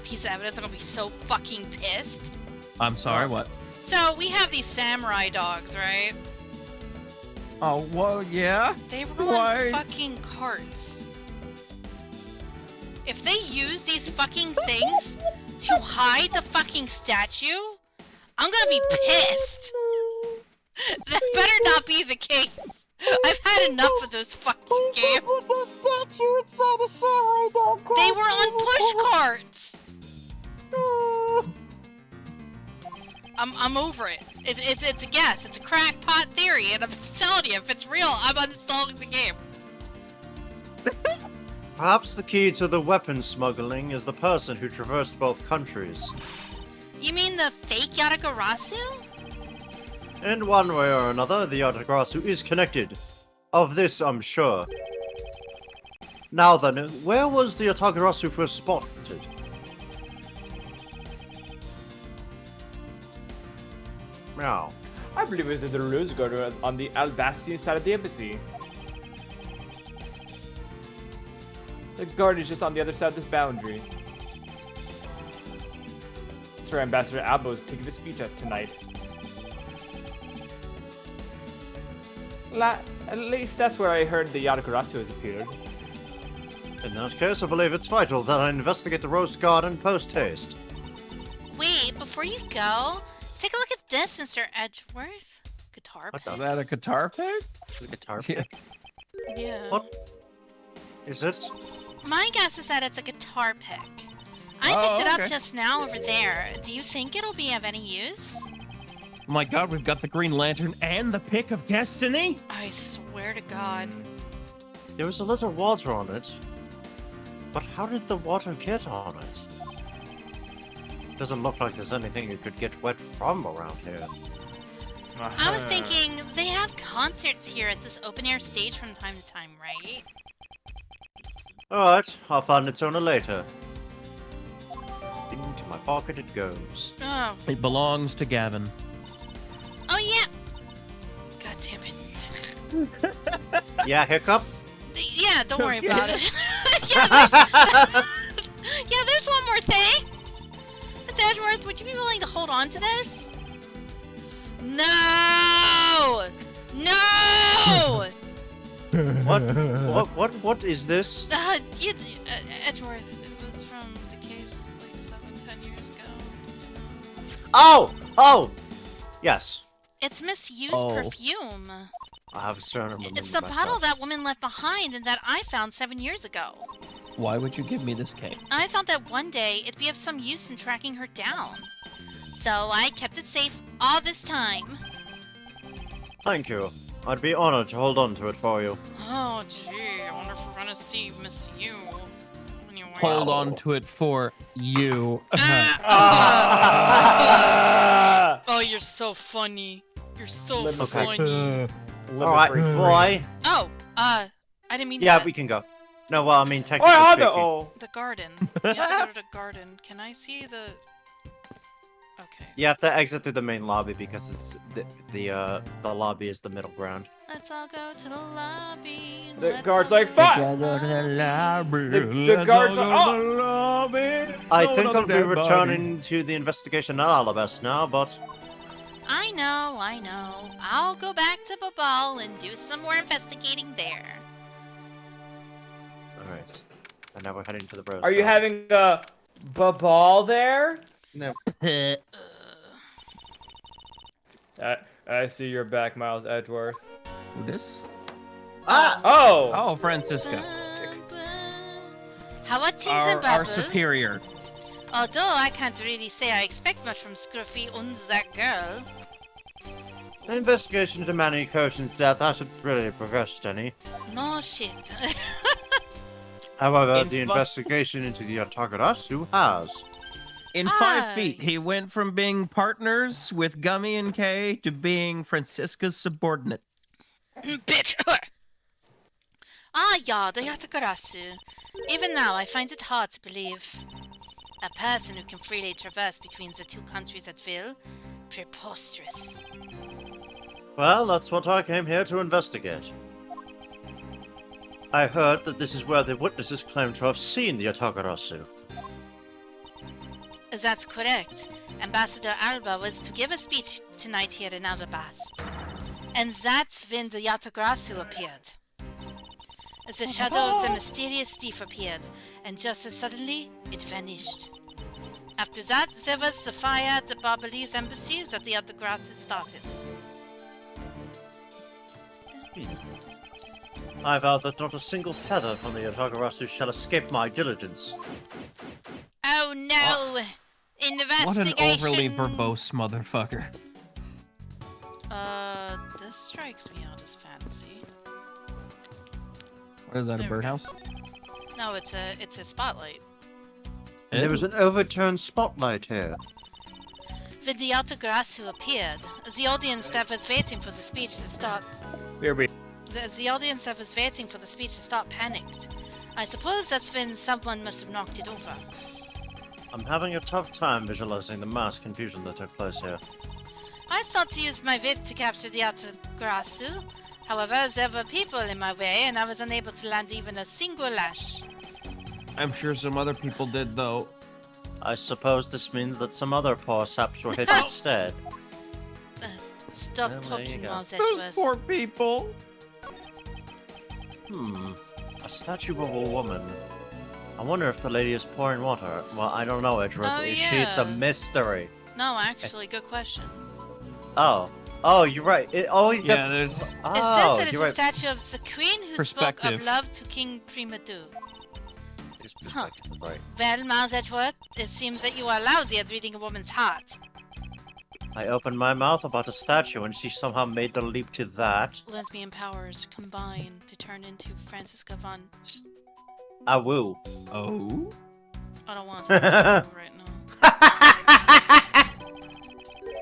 piece of evidence. I'm gonna be so fucking pissed. I'm sorry, what? So we have these samurai dogs, right? Oh, well, yeah? They run Why? fucking carts. If they use these fucking things to hide the fucking statue, I'm gonna be pissed. That better not be the case. I've had enough of those fucking games. They were on push carts. I'm over it. It's a guess. It's a crackpot theory, and I'm just telling you, if it's real, I'm uninstalling the game. Perhaps the key to the weapon smuggling is the person who traversed both countries. You mean the fake Yatagarasu? In one way or another, the Yatagarasu is connected. Of this, I'm sure. Now then, where was the Yatagarasu first spotted? Meow. I believe it was the rose garden on the Albastian side of the embassy. The garden is just on the other side of this boundary. That's where Ambassador Albo is taking a speech at tonight. At least that's where I heard the Yatagarasu has appeared. In that case, I believe it's vital that I investigate the Rose Garden post-haste. Wait, before you go, take a look at this, Mr. Edgeworth. Guitar What pick. Is that a guitar pick? The guitar Yeah. pick? Yeah. What? Is it? My guess is that it's a guitar pick. I Oh, picked it up okay. just now over there. Do you think it'll be of any use? My God, we've got the Green Lantern and the pick of destiny. I swear to God. There was a little water on it. But how did the water get on it? Doesn't look like there's anything you could get wet from around here. I was thinking they have concerts here at this open air stage from time to time, right? Alright, I'll find its owner later. Into my pocket it goes. Oh. It belongs to Gavin. Oh, yeah. God damn it. Yeah, Hiccup? Yeah, don't worry about it. yeah, there's one more thing. Mr. Edgeworth, would you be willing to hold on to this? No! No! What is this? Edgeworth, it was from the case like 7-10 years ago. Oh! Yes. It's misused Oh. perfume. I have a certain It's the bottle that woman left behind and that I found 7 years ago. Why would you give me this cake? I thought that one day it'd be of some use in tracking her down. So I kept it safe all this time. Thank you. I'd be honored to hold on to it for you. Oh, gee, I wonder if we're gonna see Miss You. Anyway. Hold on to it for you. Oh, you're so funny. You're so Okay. funny. Alright, boy. Oh, I didn't mean Yeah, that. we can go. No, well, I mean, Oh, technically I speaking. The garden. You have to go to the garden. Can I see the... Okay. You have to exit through the main lobby because it's the lobby is the middle ground. Let's all go to the lobby. The Let's guard's all like, go- fuck! The guards are- I think I'll be returning to the investigation at Alabast now, but I know. I'll go back to Babal and do some more investigating there. alright. And now we're heading to the Rose Are you Garden. having a ball there? No. I see you're back, Miles Edgeworth. This? Ah! Oh! Oh, Francisca. How are things in Our Babel? superior. Although I can't really say I expect much from Scruffy and that girl. An investigation into Manny Koshin's death hasn't really progressed any. No shit. However, In the fu- investigation into the Yatagarasu has. In 5 feet, he went from being partners with Gummy and Kay to being Francisca's subordinate. Bitch! Yeah, the Yatagarasu. Even now, I find it hard to believe. A person who can freely traverse between the two countries at will? Preposterous. Well, that's what I came here to investigate. I heard that this is where the witnesses claim to have seen the Yatagarasu. That's correct. Ambassador Alba was to give a speech tonight here in Alabast. And that's when the Yatagarasu appeared. The shadow of the mysterious thief appeared, and just as suddenly, it vanished. After that, there was the fire at the Barbalese embassy that the Yatagarasu started. I vow that not a single feather from the Yatagarasu shall escape my diligence. Oh no! What an Investigation! overly verbose motherfucker. This strikes me out as fancy. What is that, a There we go. birdhouse? No, it's a spotlight. There was an overturned spotlight here. When the Yatagarasu appeared, the audience that was waiting for the speech to start the audience that was waiting for the speech to start panicked. I suppose that's when someone must have knocked it over. I'm having a tough time visualizing the mass confusion that took place here. I sought to use my whip to capture the Yatagarasu. However, there were people in my way, and I was unable to land even a single lash. I'm sure some other people did, though. I suppose this means that some other poor saps were hit instead. Stop Well, there you talking, go. Mouse Those Edgeworth. poor people. A statue of a woman. I wonder if the lady is pouring water. Well, I don't know, Edgeworth. Oh, Is she? It's a yeah. mystery. No, actually, good question. Oh. Oh, you're right. Yeah, there's. It says Oh, that it's you're a right. statue of the queen who spoke Perspective. of love to King Primadou. It's perspective, right. Well, Mouse Edgeworth, it seems that you are lousy at reading a woman's heart. I opened my mouth about a statue and she somehow made the leap to that. Lesbian powers combine to turn into Francisca von... Ah, woo. Oh. I don't want to talk to you right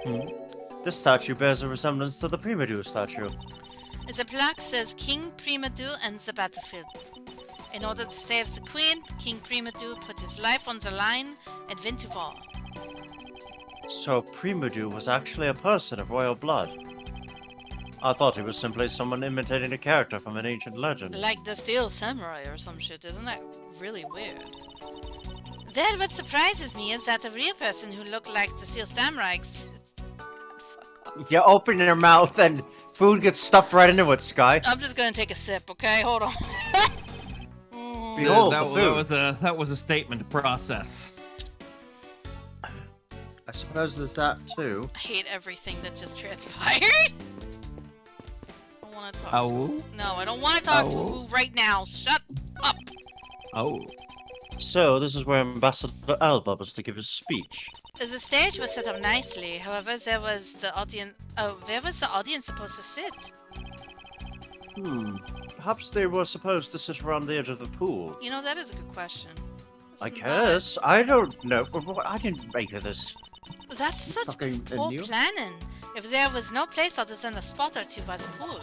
now. This statue bears a resemblance to the Primadou statue. The plaque says King Primadou and the battlefield. In order to save the queen, King Primadou put his life on the line and went to war. So Primadou was actually a person of royal blood. I thought he was simply someone imitating a character from an ancient legend. Like the Steel Samurai or some shit, isn't that really weird? Well, what surprises me is that a real person who looked like the Steel Samurai You open your mouth and food gets stuffed right into it, Sky. I'm just gonna take a sip, okay? Hold on. Behold that, the food. that was a statement to process. I suppose there's that too. I hate everything that just transpired. I don't want to talk to Oh. No, I don't want to talk to Oh. who right now. Shut up. Oh. So this is where Ambassador Alba was to give his speech. The stage was set up nicely. However, there was the audience. Oh, where was the audience supposed to sit? Perhaps they were supposed to sit around the edge of the pool. You know, that is a good question. I Isn't guess. I don't know. I didn't make this. That's such Fucking poor new. planning. If there was no place other than a spot or two by the pool,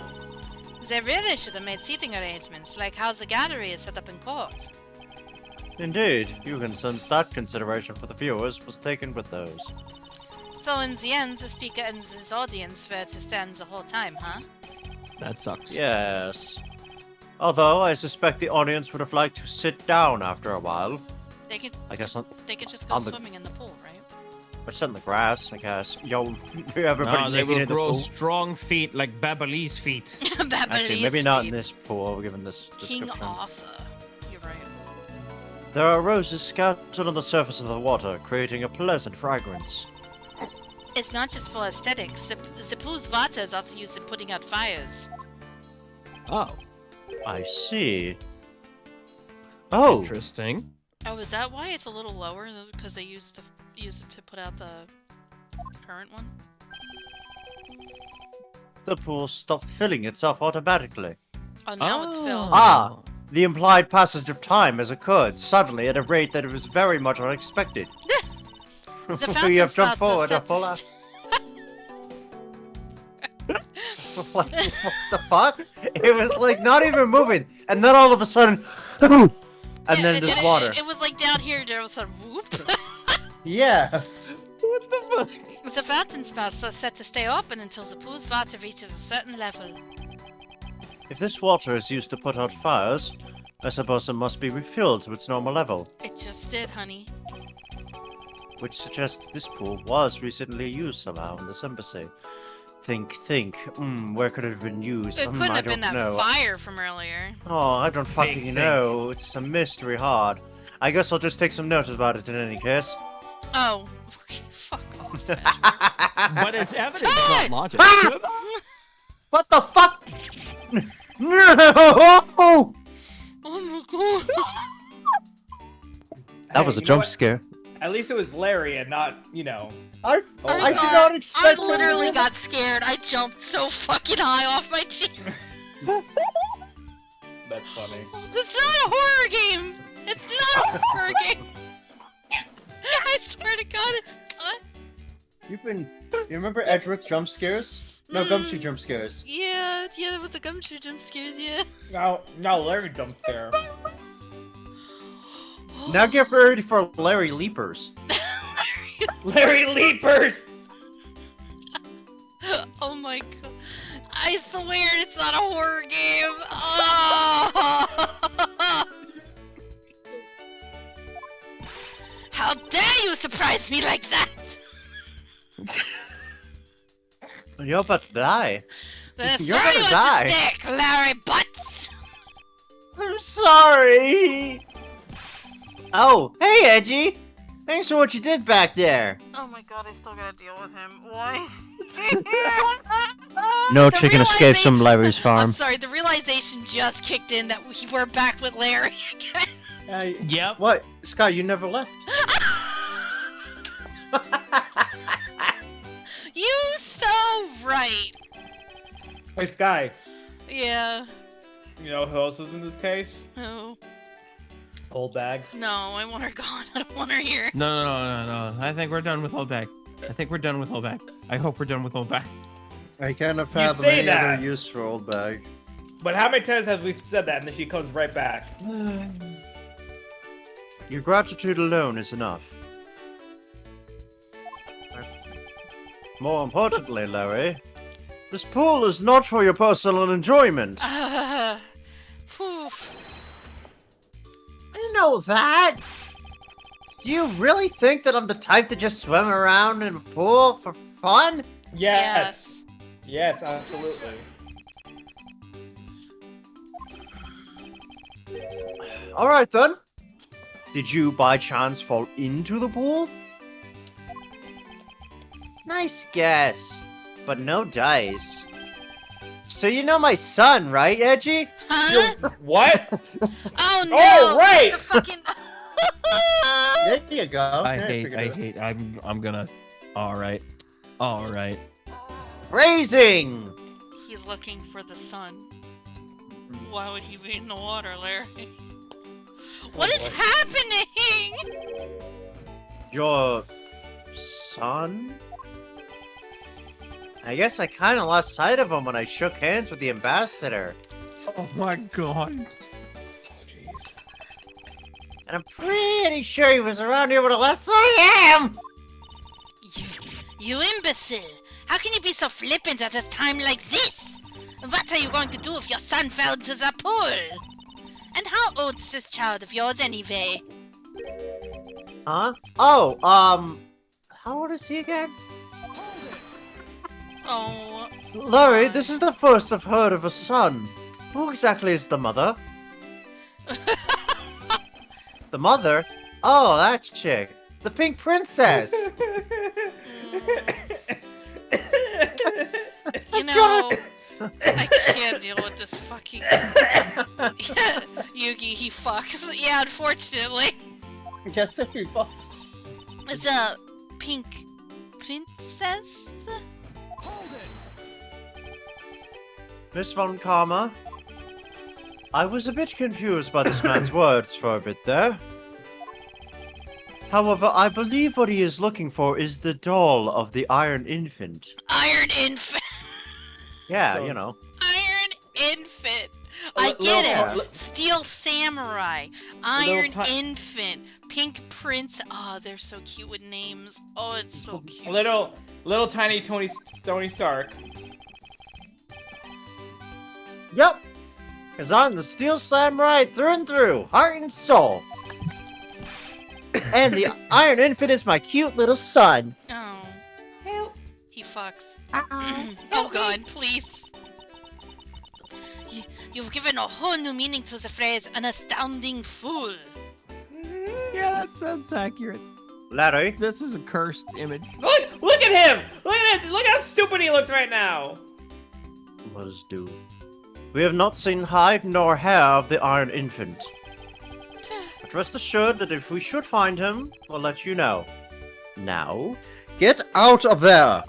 they really should have made seating arrangements, like how the gallery is set up in court. Indeed, you can sense that consideration for the viewers was taken with those. So in the end, the speaker and his audience were to stand the whole time, huh? That sucks. Yes. Although I suspect the audience would have liked to sit down after a while. They could I guess on, they could just go on the- swimming in the pool, right? or sit in the grass. I guess. Yo, everybody No, they naked will in the grow pool. strong feet like Babalese feet. Actually, maybe not in this pool, given this King description. Arthur. You're right. There are roses scattered on the surface of the water, creating a pleasant fragrance. It's not just for aesthetics. The pool's water is also used in putting out fires. Oh. I see. Oh, Interesting. Oh, is that why it's a little lower? Because they used to use it to put out the current one? the pool stopped filling itself automatically. Oh, now it's filled. Ah, the implied passage of time has occurred suddenly at a rate that it was very much unexpected. The So fountain you have jumped spouts are forward a set to full st- what the fuck? It was like not even moving, and then all of a sudden, and Yeah, then there's water. It was like down here, there was a whoop. Yeah. What the fuck? The fountain spouts are set to stay open until the pool's water reaches a certain level. If this water is used to put out fires, I suppose it must be refilled to its normal level, It just did, honey. which suggests this pool was recently used somehow in this embassy. Think. Where could it have been used? It couldn't I have been don't that know. fire from earlier. Oh, I don't fucking think. know. It's a mystery hard. I guess I'll just take some notes about it in any case. Oh, okay, fuck off. But it's evidence, not logic. What the fuck? No! Oh my god. That was a you know jump what? scare. At least it was Larry and not, you know. I I did not I expect. literally got scared. I jumped so fucking high off my chair. That's funny. It's not a horror game. It's not a horror game. I swear to God, it's not. You remember Edgeworth jump scares? No, Gumshoe jump scares. Yeah, there was a gumshoe jump scares, yeah. Now Larry jump scare. Now get ready for Larry Leapers. Larry Leapers! Oh my god. I swear it's not a horror game. Oh. How dare you surprise me like that? You're about to die. Gonna You're throw you gonna at die. the stick, Larry Butts! I'm sorry. Oh, hey, Edgy. Thanks for what you did back there. Oh my god, I still gotta deal with him. Why? No The chicken escapes from Larry's I'm farm. sorry, the realization just kicked in that we're back with Larry again. Yep. What? Sky, you never left. You so right. Hey, Sky. Yeah. You know who else is in this case? Oh. Old bag. No, I want her gone. I don't want her here. No. I think we're done with Holdback. I hope we're done with Holdback. I cannot fathom say any that. other use for old bag. But how many times have we said that and then she comes right back? Your gratitude alone is enough. More importantly, Larry, this pool is not for your personal enjoyment. Whew. I know that. Do you really think that I'm the type to just swim around in a pool for fun? Yes. Yes, absolutely. Alright then. Did you by chance fall into the pool? Nice guess, but no dice. So you know my son, right, Edgy? Huh? What? Oh no! Oh, right! The fucking. There you go. I'm gonna. All right. Phrasing! He's looking for the sun. Why would he be in the water, Larry? What is happening? Your son? I guess I kinda lost sight of him when I shook hands with the ambassador. Oh my god. And I'm pretty sure he was around here when last saw him! You imbecile! How can you be so flippant at a time like this? What are you going to do if your son fell into the pool? And how old's this child of yours anyway? Huh? Oh, how old is he again? Oh, Larry, this is the first I've heard of a son. Who exactly is the mother? The mother? Oh, that chick. The pink princess! you know, I can't deal with this fucking Yugi. He fucks. Yeah, unfortunately, Yes, he was. it's a pink princess. Miss Von Karma, I was a bit confused by this man's words for a bit there. However, I believe what he is looking for is the doll of the Iron Infant. Iron infant. Yeah, So- you know. Iron infant. A I li- get little- it. Steel samurai. little Iron ti- infant. Pink prince. Oh, they're so cute with names. Oh, it's so cute. Little tiny Tony Stark. Yep! Cause I'm the Steel Samurai through and through, heart and soul. And the Iron Infant is my cute little son. Oh. Help. He fucks. Oh god, please. You've given a whole new meaning to the phrase, an astounding fool. Yeah, that's accurate. Larry, This is a cursed image. Look at him! Look how stupid he looks right now! let us do. We have not seen hide nor hair of the Iron Infant. But rest assured that if we should find him, we'll let you know. Now, get out of there!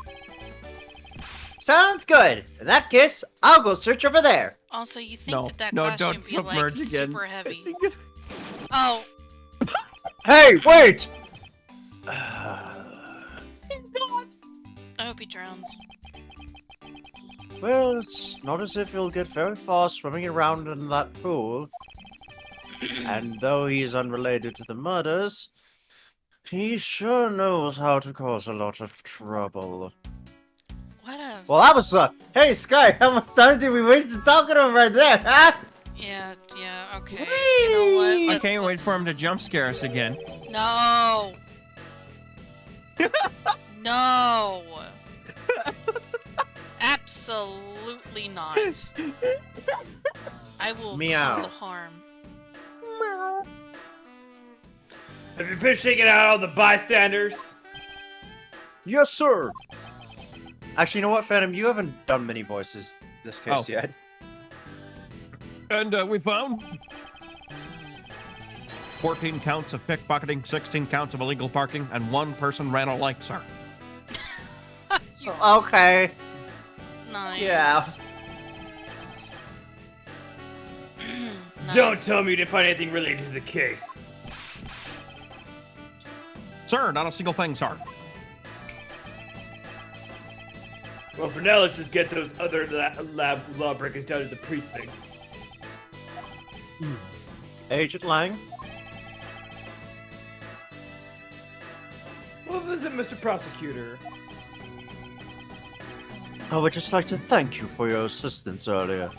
Sounds good. In that case, I'll go search over there. Also, you think No, that no, costume don't be like submerge again. super heavy. Oh, Hey, wait! I hope he drowns. Well, it's not as if he'll get very far swimming around in that pool. And though he is unrelated to the murders, he sure knows how to cause a lot of trouble. What a... Well, that was hey Sky, how much time did we waste talking to him right there, huh? Yeah, okay. You know what? I Let's- can't wait let's- for him to jump scare us again. No! No! Absolutely not. I will Meow. cause harm. Have you finished taking out all the bystanders? Yes, sir. Actually, you know what, Phantom? You haven't done many voices this case Oh. yet. And we found 14 counts of pickpocketing, 16 counts of illegal parking, and 1 person ran a light, sir. You Okay. nice. Yeah. Nice. Don't tell me you didn't find anything related to the case. Sir, not a single thing, sir. Well, for now, let's just get those other lawbreakers down to the precinct. Agent Lang? Well, visit Mr. Prosecutor. I would just like to thank you for your assistance earlier.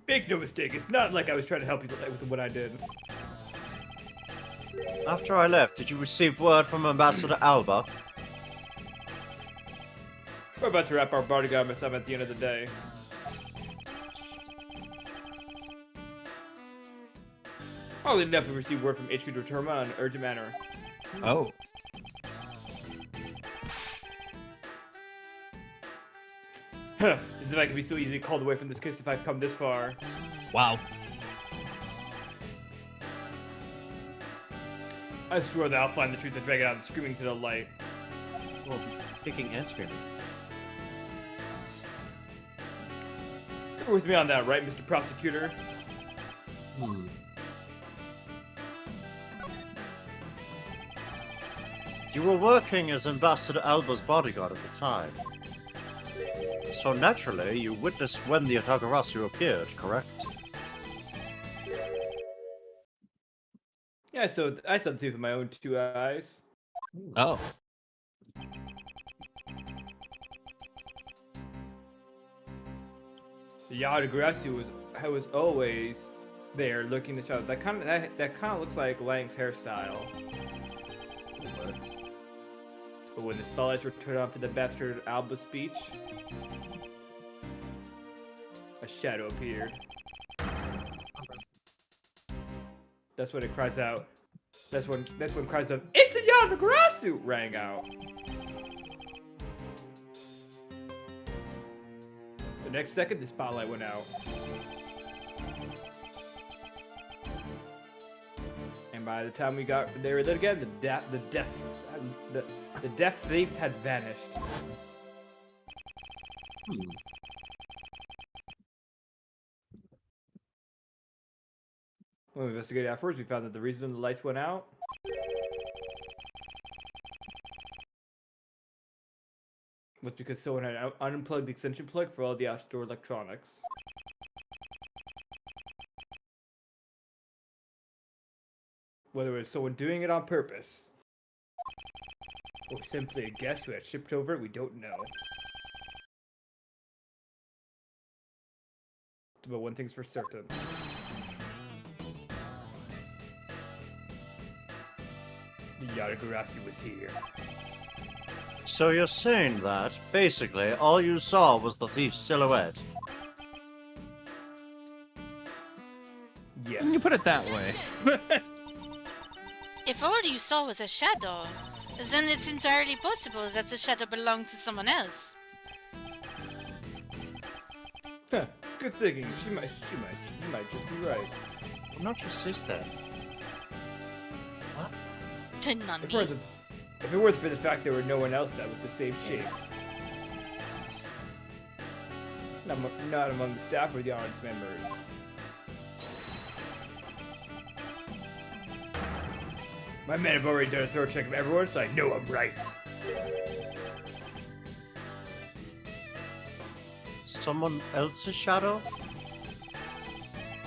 Make no mistake, it's not like I was trying to help you with what I did. After I left, did you receive word from Ambassador Alba? We're about to wrap our bodyguard mess up at the end of the day. Oddly enough, we received word from HQ to return on an urgent manner. Oh. Huh, as if I could be so easily called away from this case if I've come this far. Wow. I swear that I'll find the truth and drag it out and screaming to the light. Well, kicking and screaming. You're with me on that, right, Mr. Prosecutor? You were working as Ambassador Alba's bodyguard at the time. So naturally, you witnessed when the Atagarasu appeared, correct? Yeah, so I saw the truth with my own 2 eyes. Oh. The Yadagrasu was always there looking at each other. That kind of looks like Lang's hairstyle. But when the spotlights were turned on for the bastard Alba speech, a shadow appeared. That's when it cries out. That's when cries of "It's the Yadagrasu!" rang out. The next second, the spotlight went out. And by the time we got there again, the death thief had vanished. When we investigated afterwards, we found that the reason the lights went out was because someone had unplugged the extension plug for all the outdoor electronics. Whether it was someone doing it on purpose or simply a guest who had shipped over it, we don't know. But one thing's for certain. The Yadagarasi was here. So you're saying that, basically, all you saw was the thief's silhouette? Yes. When you put it that way. If all you saw was a shadow, then it's entirely possible that the shadow belonged to someone else. Huh, good thinking. You might just be right. I'm not your sister. Nandi. If it weren't for the fact there were no one else that was the same shape. Not among the staff or the audience members. My men have already done a thorough check of everyone, so I know I'm right. Someone else's shadow?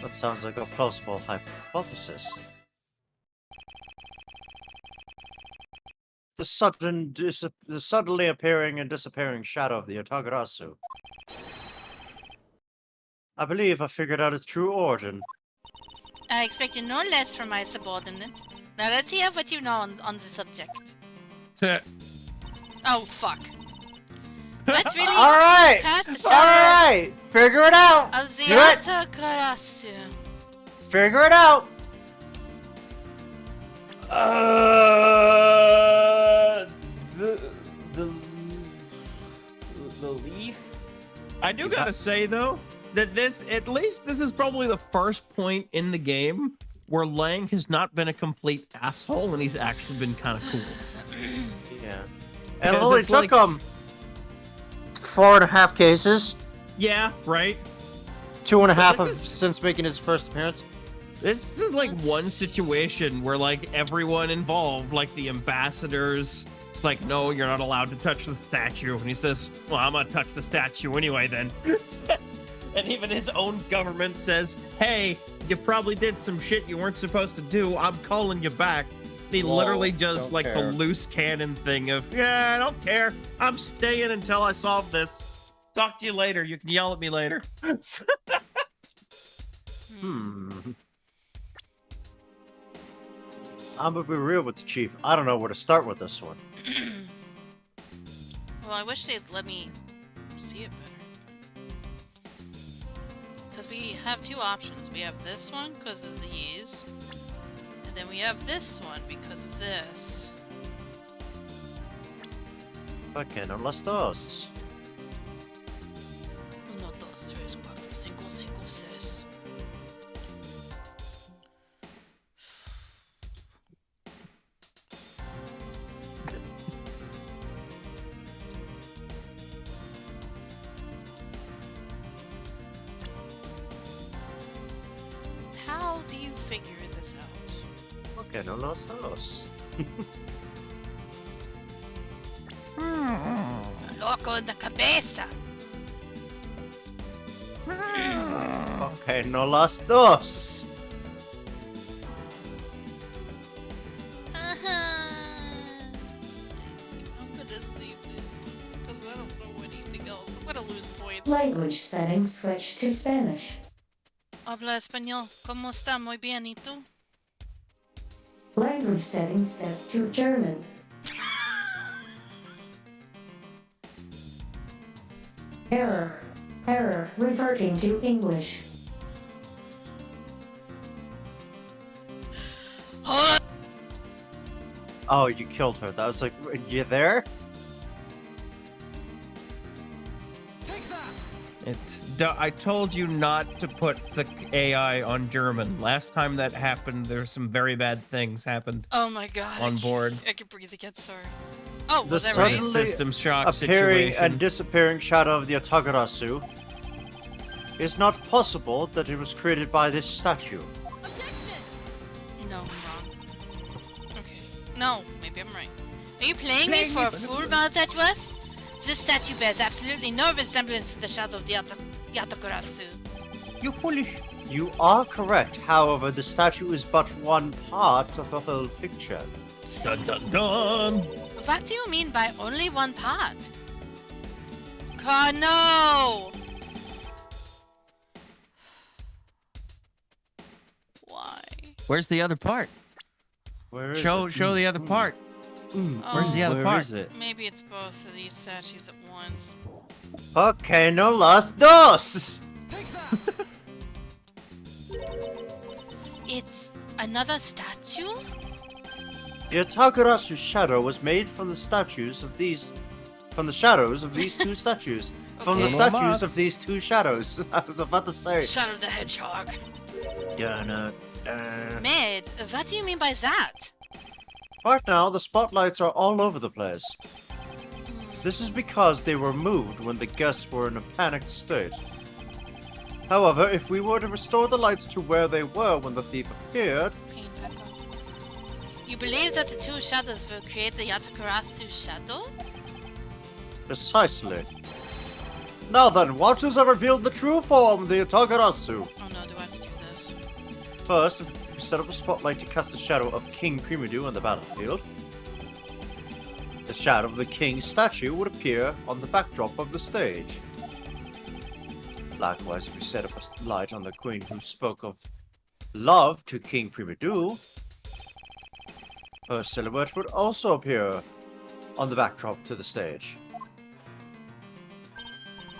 That sounds like a plausible hypothesis. The suddenly appearing and disappearing shadow of the Otagarasu. I believe I figured out its true origin. I expected no less from my subordinate. Now let's hear what you know on the subject. Oh, fuck. Let's really Alright! cast a shadow Alright! Figure it out! of the Do it! Atakarasu. Figure it out! The leaf. I do gotta say though that this, at least this is probably the first point in the game where Lang has not been a complete asshole and he's actually been kind of cool. Yeah. And it Because only it's took like- 4.5 cases. Yeah, right. 2.5 But of this is- since making his first appearance. This is like That's- one situation where like everyone involved, like the ambassadors, it's like, no, you're not allowed to touch the statue. And he says, well, I'm gonna touch the statue anyway then. And even his own government says, hey, you probably did some shit you weren't supposed to do. I'm calling you back. He Lol, literally does don't like care. the loose cannon thing of, yeah, I don't care. I'm staying until I solve this. Talk to you later. You can yell at me later. I'm gonna be real with the chief. I don't know where to start with this one. Well, I wish they'd let me see it better. Because we have two options. We have this one because of these. And then we have this one because of this. Okay, no las dos. 1, 2, 3, 4, 5, 5, 6. How do you figure this out? Okay, no las dos. Loco en la cabeza! Okay, no las dos. I'm gonna leave this because I don't know anything else. I'm gonna lose points. Language settings switch to Spanish. Habla español. ¿Cómo está? Muy bien. ¿Y tú? Language settings set to German. Error. Error. Reverting to English. Oh, you killed her. That was like, you there? I told you not to put the AI on German. Last time that happened, there's some very bad things happened Oh my god. on board. I can breathe again, sorry. Oh, The was that sun- right? A Suddenly system shock Appearing situation. and disappearing shadow of the Otagarasu. It's not possible that it was created by this statue. No, I'm wrong. Okay. No, maybe I'm right. Are you playing me for a fool, Mount Edgeworth? This statue bears absolutely no resemblance to the shadow of the Yatakurasu. You foolish. You are correct, however, the statue is but one part of the whole picture. Dun dun dun. What do you mean by only one part? God, no! Why? Where's the other part? Where is Show it? the other part. Where's the Oh, other Where part? is it? Maybe it's both of these statues at once. Okay, no las dos! It's another statue? The Otagarasu shadow was made from the statues of these... From the shadows of these two statues. From the Okay. statues of these two shadows. I was about to say. Shadow the Hedgehog. Yeah, no. Mid, what do you mean by that? Right now, the spotlights are all over the place. This is because they were moved when the guests were in a panicked state. However, if we were to restore the lights to where they were when the thief appeared, Pain Pekka. You believe that the two shadows will create the Yatakurasu shadow? precisely. Now then, watchers have revealed the true form of the Otagarasu. Oh no, do I have to do this? First, we set up a spotlight to cast the shadow of King Primidu on the battlefield. The shadow of the king's statue would appear on the backdrop of the stage. Likewise, if we set up a light on the queen who spoke of love to King Primidu, her silhouette would also appear on the backdrop to the stage.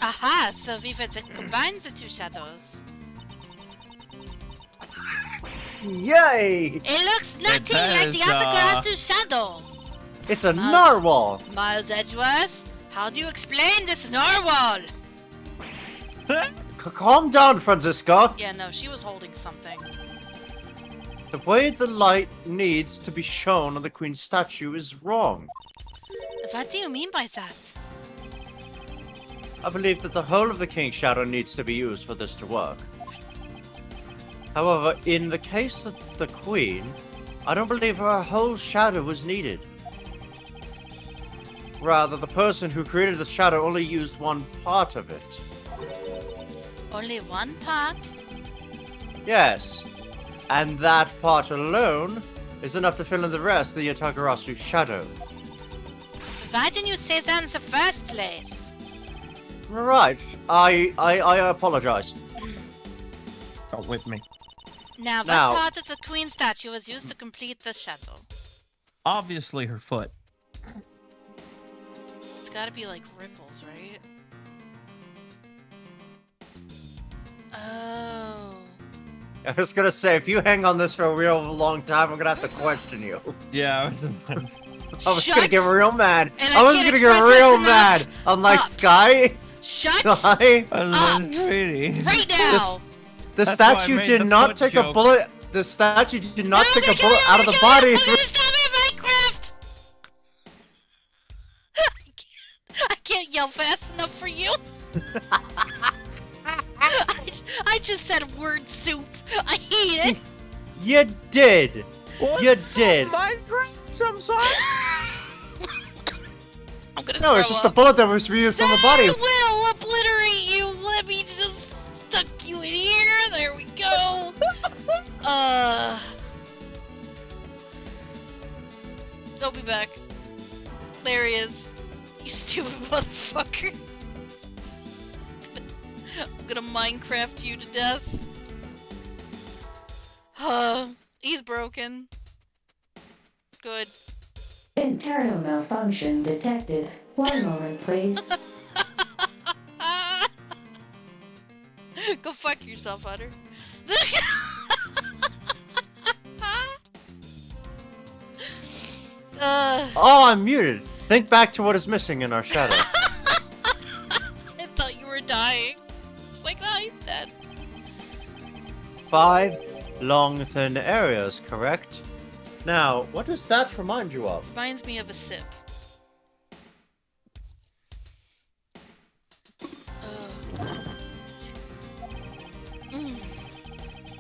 Aha, so we would combine the two shadows. Yay! It looks nothing that like the is, Atagarasu shadow. It's a Mouse. narwhal! Miles Edgeworth, how do you explain this narwhal? Calm down, Franziska! Yeah, no, she was holding something. The way the light needs to be shown on the Queen's statue is wrong. What do you mean by that? I believe that the whole of the King's shadow needs to be used for this to work. However, in the case of the Queen, I don't believe her whole shadow was needed. Rather, the person who created the shadow only used one part of it. Only one part? Yes, and that part alone is enough to fill in the rest of the Yatagarasu shadow. Why didn't you say that in the first place? Right, I apologize. Oh, with me. Now, what Now- part of the queen statue was used to complete the shadow? Obviously, her foot. It's gotta be like ripples, right? Oh. I was gonna say, if you hang on this for a real long time, I'm gonna have to question you. Yeah, I was. I was Shut! gonna get real mad. And I I was can't gonna get express this real enough. mad. Unlike Up. Sky, Shut Sky, Up. Sweetie. right now! the That's why I statue made did the not foot take a joke. bullet. The statue did not No, take a they bullet can't, out of they the can't. body. I'm gonna stop it, Minecraft! I can't yell fast enough for you. I just said word soup. I hate it. You did. What? You did. Minecraft, I'm sorry. I'm gonna No, it's throw just the up. bullet that was reused from the body. That will obliterate you. Let me just stuck you in here. There we go. Don't be back. There he is. You stupid motherfucker. I'm gonna Minecraft you to death. He's broken. Good. Internal malfunction detected. 1 moment, please. Go fuck yourself, Otter. Oh, I'm muted. Think back to what is missing in our shadow. I thought you were dying. It's like, oh, he's dead. 5 long, thin areas, correct? Now, what does that remind you of? Reminds me of a sip.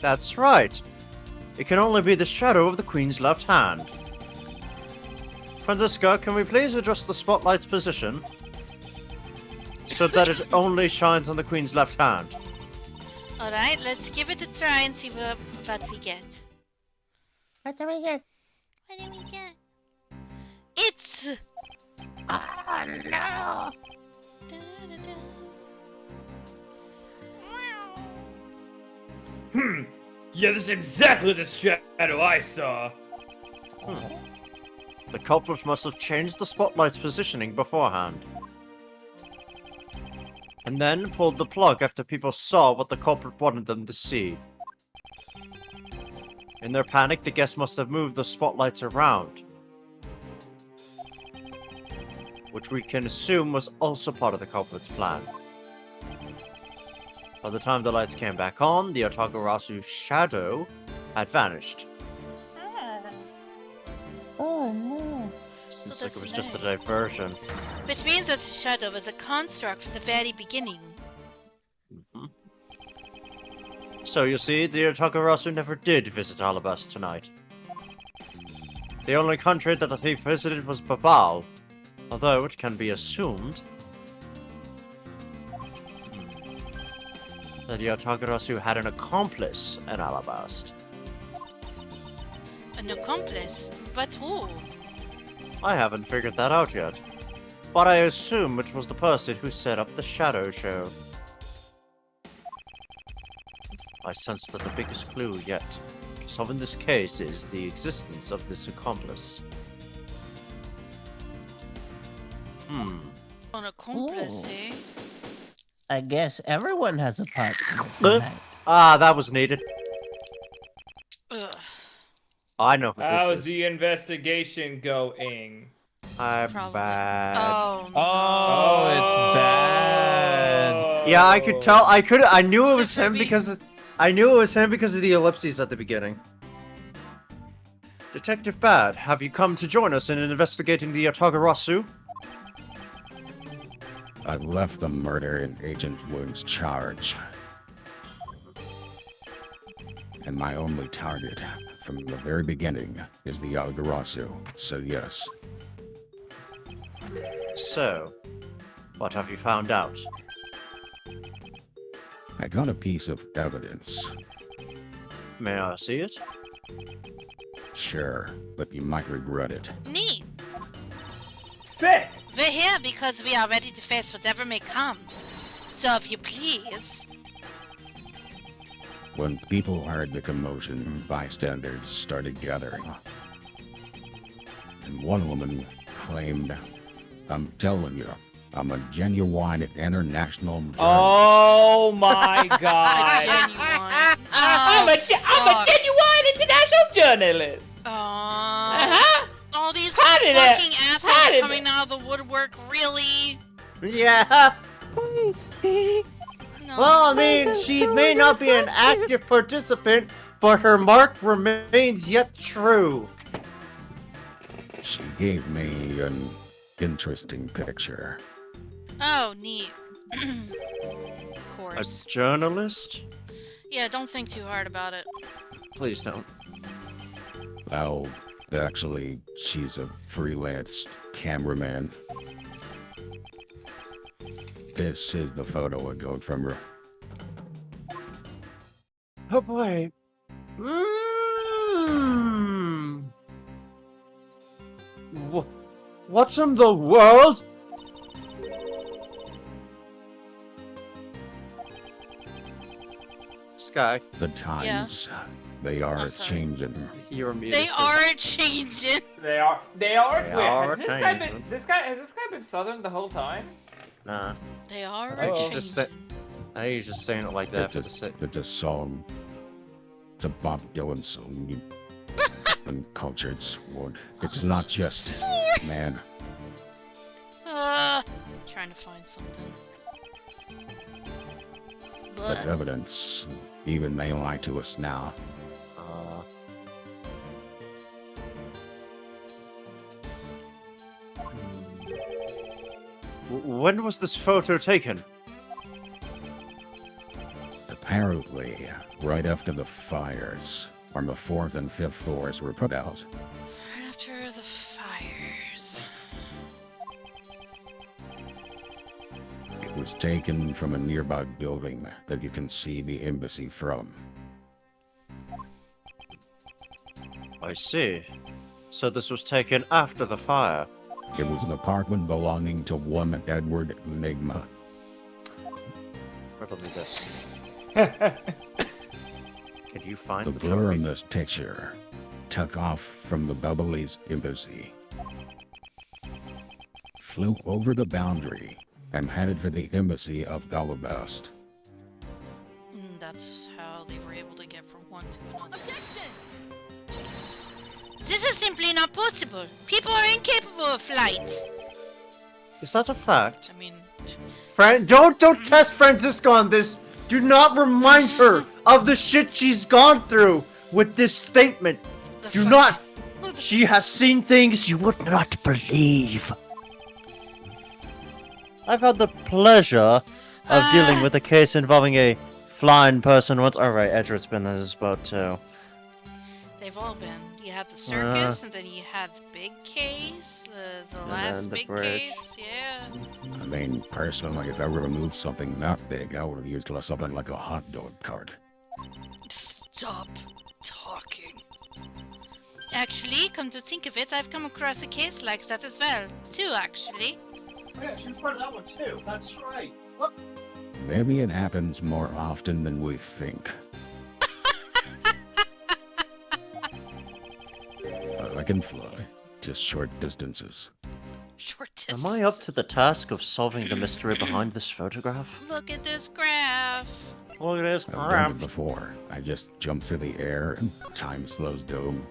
That's right. It can only be the shadow of the Queen's left hand. Franziska, can we please adjust the spotlight's position so that it only shines on the Queen's left hand? Alright, let's give it a try and see what we get. What do we get? What do we get? It's... Oh no! Yeah, this is exactly the shadow I saw. The culprit must have changed the spotlight's positioning beforehand. And then pulled the plug after people saw what the culprit wanted them to see. In their panic, the guests must have moved the spotlights around. Which we can assume was also part of the culprit's plan. By the time the lights came back on, the Otagarasu's shadow had vanished. Oh no! Seems So like it was that's just a right. diversion. Which means that the shadow was a construct from the very beginning. So you see, the Otakarasu never did visit Alabas tonight. The only country that the thief visited was Babal, although it can be assumed that the Otakarasu had an accomplice in Alabast. An accomplice? But who? I haven't figured that out yet, but I assume it was the person who set up the shadow show. I sense that the biggest clue yet to solve in this case is the existence of this accomplice. On accomplice, eh? I guess everyone has a part in it Uh, tonight. Ah, that was needed. Ugh. I know who How's this is. the investigation going? I'm Probably. bad. Oh, no. Oh, it's bad. Yeah, I could tell. I knew it was It's him Ruby. because I knew it was him because of the ellipses at the beginning. Detective Bad, have you come to join us in investigating the Atagarasu? I've left the murder in Agent Wood's charge. And my only target from the very beginning is the Alderasu, so yes. So, what have you found out? I got a piece of evidence. May I see it? Sure, but you might regret it. Neat. Sick! We're here because we are ready to face whatever may come. So if you please. When people heard the commotion, bystanders started gathering. And one woman claimed, I'm telling you, I'm a genuine international journalist. Oh my god. Genuine. I'm a genuine international journalist. Oh, all these How did that- fucking how assholes did coming out of the woodwork, really? Yeah. Please speak. No. Well, I mean, she may not be an active participant, but her mark remains yet true. She gave me an interesting picture. Oh, neat. Of A course. journalist? Yeah, don't think too hard about it. Please don't. Well, actually, she's a freelance cameraman. This is the photo I got from her. Oh boy. What in the world? Sky, The times, they are I'm sorry. changing. you're muted. They are changing. They are. Wait, are has this guy changing. has this guy been Southern the whole time? Nah. They are I think he's changing. just I think he's just saying it like that for the sake. It's a song. It's a Bob Dylan song. You uncultured sword. It's not just man. Trying to find something. But But evidence. Even they lie to us now. When was this photo taken? Apparently, right after the fires, when the 4th and 5th floors were put out. right after the fires. It was taken from a nearby building that you can see the embassy from. I see. So this was taken after the fire. It was an apartment belonging to one Edward Enigma. Riddle me this. Can you find The the blur in trophy? this picture took off from the Beverly's embassy, flew over the boundary, and headed for the embassy of Galabast. That's how they were able to get from one to another. This is simply not possible. People are incapable of flight. Is that a fact? I mean, Don't test Francisca on this. Do not remind her of the shit she's gone through with this statement. the Do fuck- not. Who the She has seen things you would not believe. I've had the pleasure of dealing with a case involving a flying person once. Alright, Edgeworth's been in this boat too. They've all been. You had the circus, and then you had the big case, the last then the big bridge. case. Yeah. I mean, personally, if I ever removed something that big, I would have used something like a hot dog cart. Stop talking. Actually, come to think of it, I've come across a case like that as well. Two, actually. Oh yeah, she was part of that one too. That's right. Maybe it happens more often than we think. I can fly, just short distances. Short distance. Am I up to the task of solving the mystery behind this photograph? Look at this graph. Look at this I've done crap. it before. I just jump through the air and time slows down.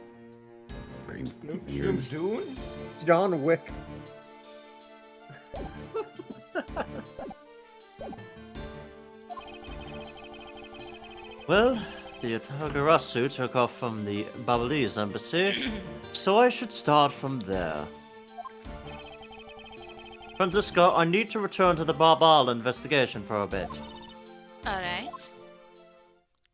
Years. It's John Wick. Well, the Atagarasu took off from the Babalese embassy, so I should start from there. Francisco, I need to return to the Barbal investigation for a bit. Alright.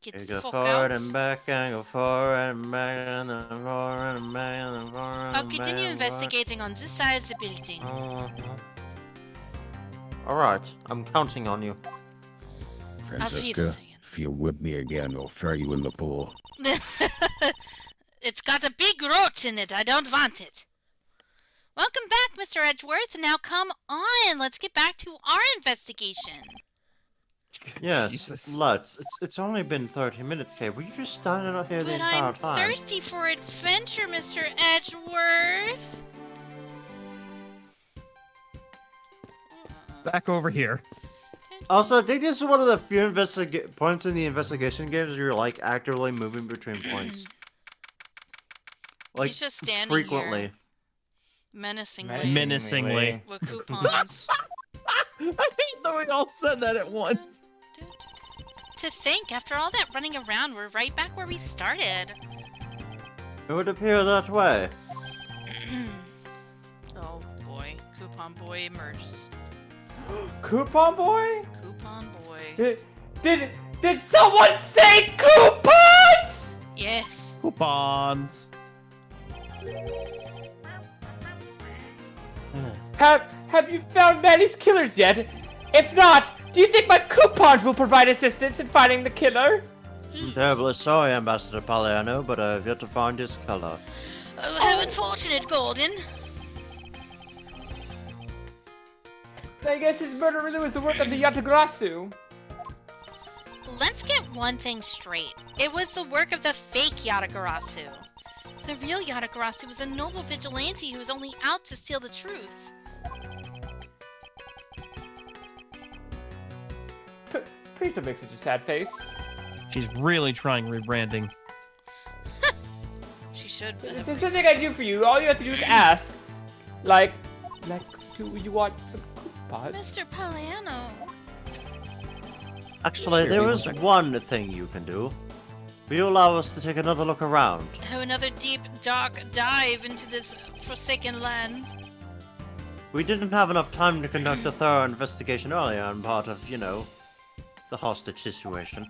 Gets You the go fuck forward out. and back and go forward and back and then forward and back and then forward I'll and continue back. investigating on this side of the building. Alright, I'm counting on you. Francisca, Wiedersehen. if you whip me again, I'll throw you in the pool. It's got a big roach in it. I don't want it. Welcome back, Mr. Edgeworth. Now come on. Let's get back to our investigation. Yes, Jesus. let's. It's only been 30 minutes, Kate. Were you just standing up here the But entire I'm time? thirsty for adventure, Mr. Edgeworth. Back over here. Also, I think this is one of the few points in the investigation games where you're like actively moving between points. Like He's just standing frequently. here. Menacingly. Menacingly. With coupons. I hate that we all said that at once. To think, after all that running around, we're right back where we started. It would appear that way. Oh boy, Coupon Boy emerges. Coupon boy? Coupon Boy. Did someone say coupons? Yes. Coupons. Have you found Manny's killers yet? If not, do you think my coupons will provide assistance in finding the killer? I'm terribly sorry, Ambassador Paliano, but I've yet to find his color. Oh, how unfortunate, Gordon. I guess his murder really was the work of the Yatagrasu. Let's get one thing straight. It was the work of the fake Yatagarasu. The real Yatagarasu was a noble vigilante who was only out to steal the truth. Please don't make such a sad face. She's really trying rebranding. She should If have. there's anything I do for you, all you have to do is ask. Like, do you want some coupons? Mr. Paliano. Actually, Here, there wait is one second. one thing you can do. Will you allow us to take another look around? Oh, another deep, dark dive into this forsaken land. We didn't have enough time to conduct a thorough investigation earlier on part of, you know, the hostage situation.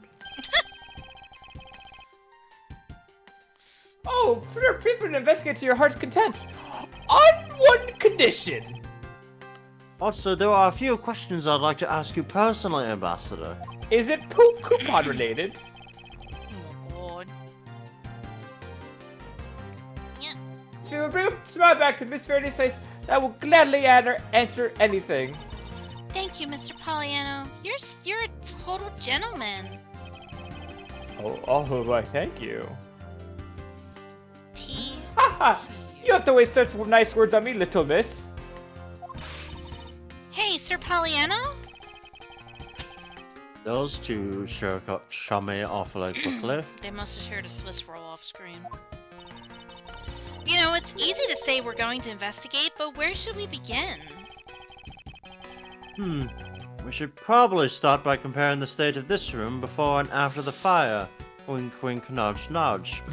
Oh, sure, please investigate to your heart's content. On one condition. Also, there are a few questions I'd like to ask you personally, Ambassador. Is it coupon related? Oh, God. Yeah. If you will bring a smile back to Miss Fairney's face, I will gladly answer anything. Thank you, Mr. Paliano. You're a total gentleman. Oh, why, thank you. T. Haha! You have to waste such nice words on me, little miss. Hey, Sir Paliano? Those two sure got chummy awfully quickly. They must have shared a Swiss roll off screen. You know, it's easy to say we're going to investigate, but where should we begin? We should probably start by comparing the state of this room before and after the fire. Wink, wink, nudge, nudge.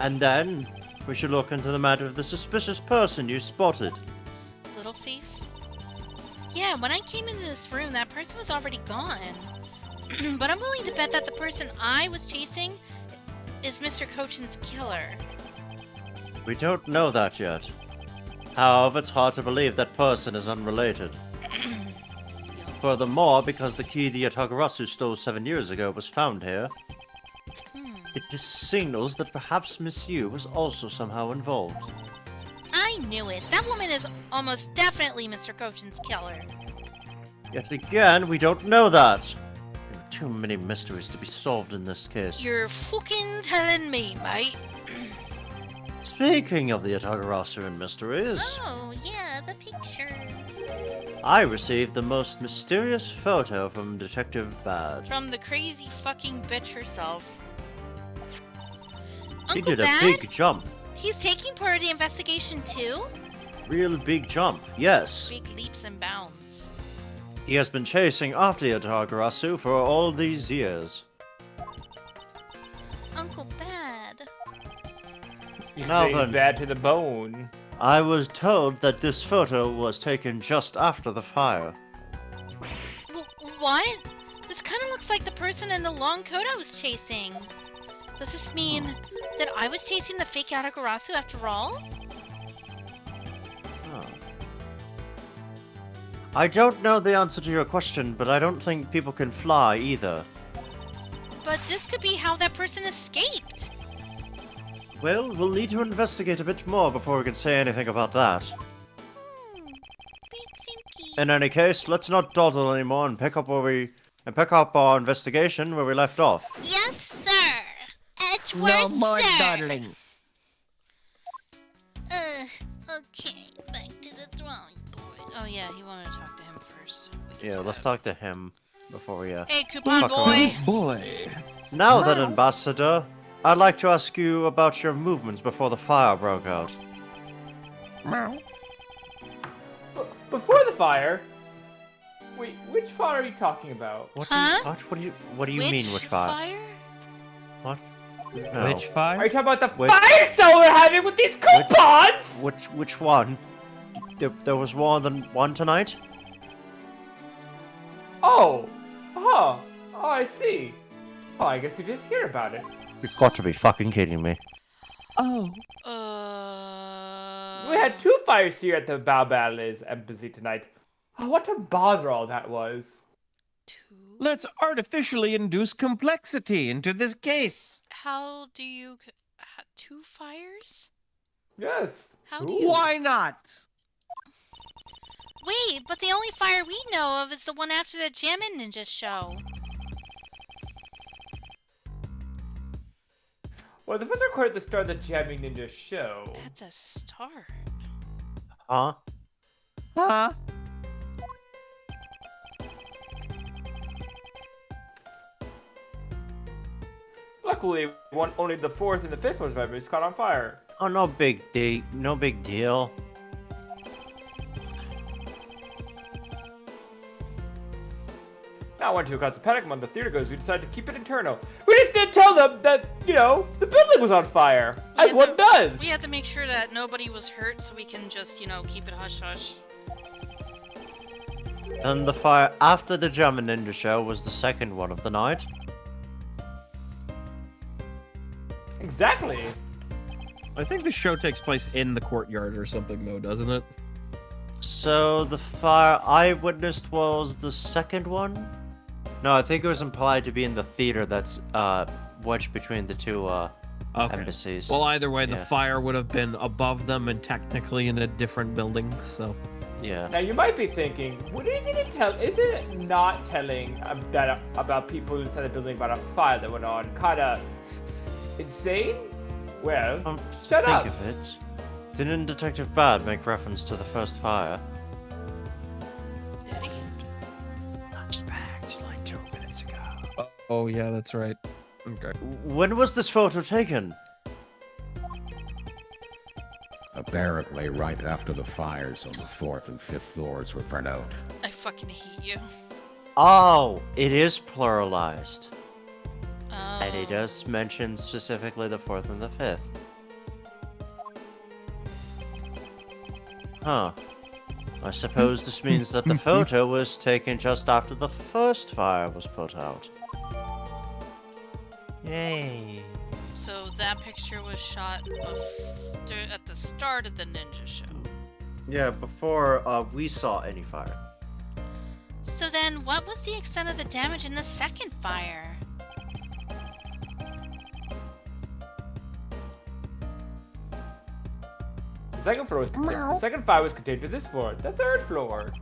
And then, we should look into the matter of the suspicious person you spotted. Little thief? Yeah, when I came into this room, that person was already gone. But I'm willing to bet that the person I was chasing is Mr. Cochin's killer. We don't know that yet. However, it's hard to believe that person is unrelated. Furthermore, because the key the Yatagarasu stole 7 years ago was found here, it just signals that perhaps Miss Yu was also somehow involved. I knew it. That woman is almost definitely Mr. Cochin's killer. Yet again, we don't know that. There are too many mysteries to be solved in this case. You're fucking telling me, mate. Speaking of the Atagarasu and mysteries, Oh, yeah, the picture. I received the most mysterious photo from Detective Bad. From the crazy fucking bitch herself. He Uncle did a Bad? big jump. He's taking part of the investigation too? Real big jump, yes. Big leaps and bounds. He has been chasing after the Atagarasu for all these years. Uncle Bad. He's Now saying then. bad to the bone. I was told that this photo was taken just after the fire. What? This kind of looks like the person in the long coat I was chasing. Does this mean that I was chasing the fake Atagarasu after all? I don't know the answer to your question, but I don't think people can fly either. But this could be how that person escaped. Well, we'll need to investigate a bit more before we can say anything about that. Big thinky. In any case, let's not dawdle anymore and pick up our investigation where we left off. Yes, sir. Edgeworth, No more sir. dawdling. Okay, back to the drawing board. Oh yeah, you wanted to talk to him first. We can Yeah, do let's that. talk to him before we Hey, coupon Fuck boy. Boy. Now then, Ambassador, I'd like to ask you about your movements before the fire broke out. Before the fire? Wait, which fire are you talking about? What? Huh? What do you mean, which fire? What? No. Which fire? Are you talking about the Wait. fire sale we're having with these coupons? Which one? There was more than one tonight? Oh, I see. Oh, I guess you didn't hear about it. You've got to be fucking kidding me. Oh. We had 2 fires here at the Balbala's embassy tonight. Oh, what a bother all that was. Let's artificially induce complexity into this case. How do you... 2 fires? Yes. How do Ooh. you... Why not? Wait, but the only fire we know of is the one after the Jammin' Ninja show. Well, the first recorded at the start of the Jamming Ninja show. At the start? Huh? Huh? Luckily, only the 4th and the 5th ones was caught on fire. Oh, no big deal. Now, when to cause a panic among the theater goers, we decided to keep it internal. We just didn't tell them that, the building was on fire, as one does. We had to make sure that nobody was hurt so we can just, keep it hush-hush. And the fire after the German Ninja show was the second one of the night. Exactly. I think the show takes place in the courtyard or something, though, doesn't it? So the fire I witnessed was the second one? No, I think it was implied to be in the theater that's wedged between the two embassies. Well, either way, the Yeah. fire would have been above them and technically in a different building, so... Yeah. Now, you might be thinking, is it not telling about people inside the building about a fire that went on kind of insane? Well, shut think up. of it. Didn't Detective Bad make reference to the first fire? Did he? That's back like 2 minutes ago. Oh, yeah, that's right. Okay. When was this photo taken? Apparently, right after the fires on the 4th and 5th floors were burnt out. I fucking hate you. Oh, it is pluralized. Oh. And it does mention specifically the 4th and the 5th. Huh. I suppose this means that the photo was taken just after the first fire was put out. Yay. So that picture was shot at the start of the ninja show. Yeah, before we saw any fire. So then, what was the extent of the damage in the second fire? The second floor was the second fire was contained to this floor, the 3rd floor.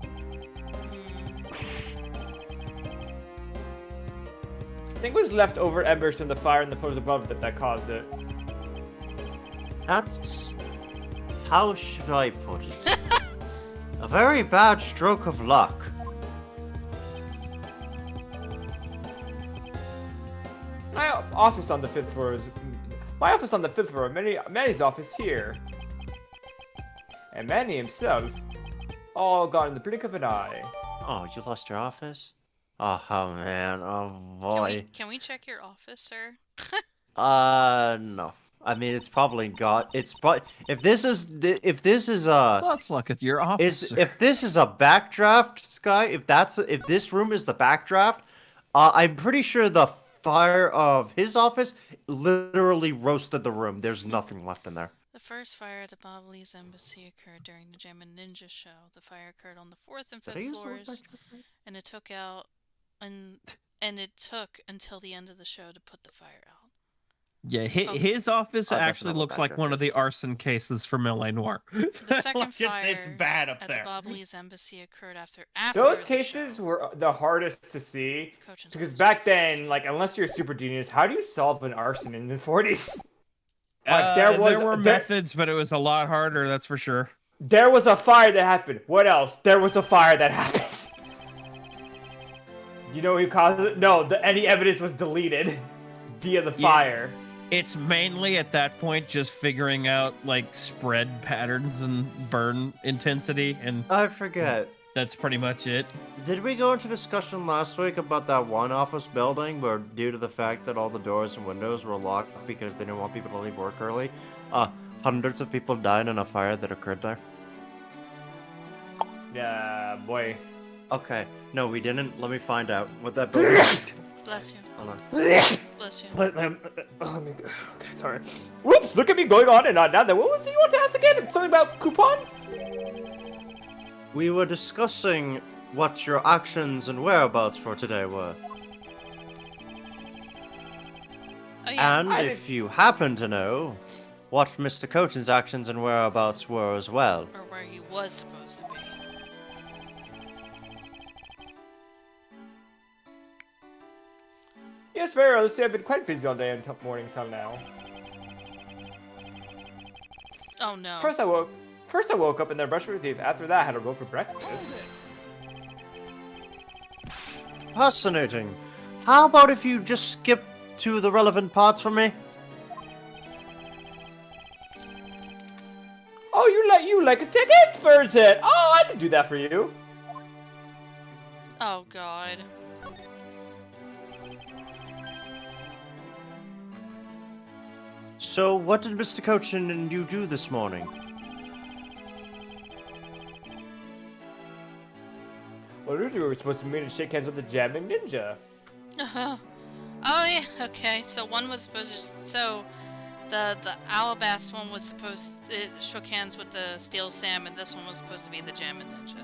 I think it was leftover embers from the fire in the floors above that caused it. That's... how should I put it? A very bad stroke of luck. My office on the 5th floor is... My office on the 5th floor, Manny's office here. And Manny himself, all gone in the blink of an eye. Oh, you lost your office? Oh, man. Oh, boy. Can we check your office, sir? No. I mean, it's probably got. If this is Let's look at your office. if this is a backdraft, Sky. If this room is the backdraft, I'm pretty sure the fire of his office literally roasted the room. There's nothing left in there. The first fire at the Bob Lee's embassy occurred during the Gem and Ninja show. The fire occurred on the 4th and 5th floors, and it took until the end of the show to put the fire out. Yeah, his office Oh, that's actually not what looks like backdraft one of is. the arson cases from L.A. Noir. The second Like, fire it's bad up at there. the Bob Lee's embassy occurred after Those the cases show. were the hardest to see. Coach and Because Coach. back then, like, unless you're a super genius, how do you solve an arson in the 40s? Like, there were methods, but it was a lot harder, that's for sure. There was a fire that happened. What else? There was a fire that happened. Do you know who caused it? No, any evidence was deleted via the Yeah. fire. It's mainly at that point just figuring out like spread patterns and burn intensity, and I forget. that's pretty much it. Did we go into discussion last week about that one office building where, due to the fact that all the doors and windows were locked because they didn't want people to leave work early, hundreds of people died in a fire that occurred there? Yeah, boy. Okay, no, we didn't. Let me find out what that building is. Bless you. Hold on. Bless you. Let me go. Okay, sorry. Whoops, look at me going on and on now. What was it you want to ask again? Something about coupons? We were discussing what your actions and whereabouts for today were. Oh yeah. And I if you happen to know what Mr. Coachen's actions and whereabouts were as well. Or where he was supposed to be. Yes, very well. Let's say I've been quite busy all day until morning till now. Oh no. First I woke up and then brushed my teeth. After that, I had to go for breakfast. Fascinating. How about if you just skip to the relevant parts for me? Oh, you like a ticket person? Oh, I can do that for you. Oh god. So, what did Mr. Coachin and you do this morning? Well, originally we were supposed to meet and shake hands with the jamming ninja. Uh-huh. Oh yeah, okay. So one was supposed to the Alabast one was supposed to shook hands with the Steel Sam, and this one was supposed to be the Jam and Ninja.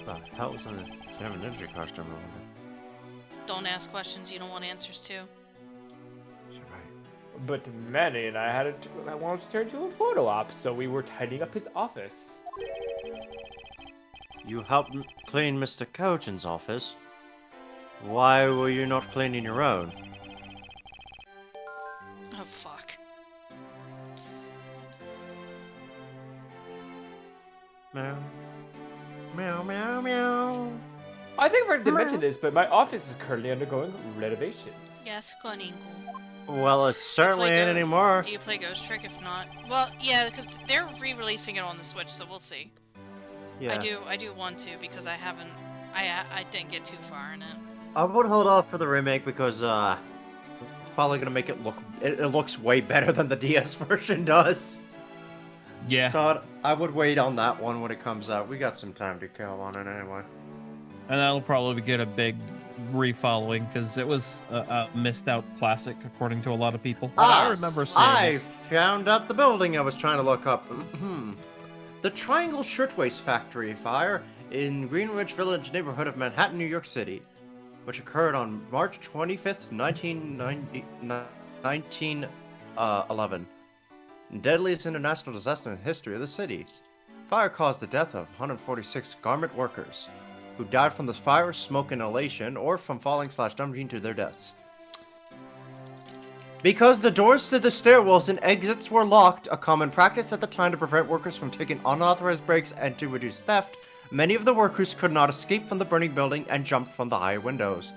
The hell was in the Jam Ninja costume? Don't ask questions you don't want answers to. But Manny and I wanted to turn to a photo op, so we were tidying up his office. You helped clean Mr. Coachin's office. Why were you not cleaning your own? Oh fuck. Meow. Meow, meow, meow. I think I forgot to mention this, but my office is currently undergoing renovations. Yes, Koningo. Well, it certainly Play ain't Go- anymore. Do you play Ghost Trick? If not, well, yeah, because they're re-releasing it on the Switch, so we'll see. Yeah. I do want to because I didn't get too far in it. I would hold off for the remake because it's probably gonna make it look. It looks way better than the DS version does. Yeah. So I would wait on that one when it comes out. We got some time to kill on it anyway. And that'll probably get a big refollowing because it was a missed out classic according to a lot of people. But I remember seeing I it. found out the building I was trying to look up. The Triangle Shirtwaist Factory fire in Greenwich Village neighborhood of Manhattan, New York City, which occurred on March 25th, 1911. Deadliest international disaster in the history of the city. Fire caused the death of 146 garment workers, who died from the fire, smoke, inhalation, or from falling/jumping to their deaths. Because the doors to the stairwells and exits were locked, a common practice at the time to prevent workers from taking unauthorized breaks and to reduce theft, many of the workers could not escape from the burning building and jumped from the high windows.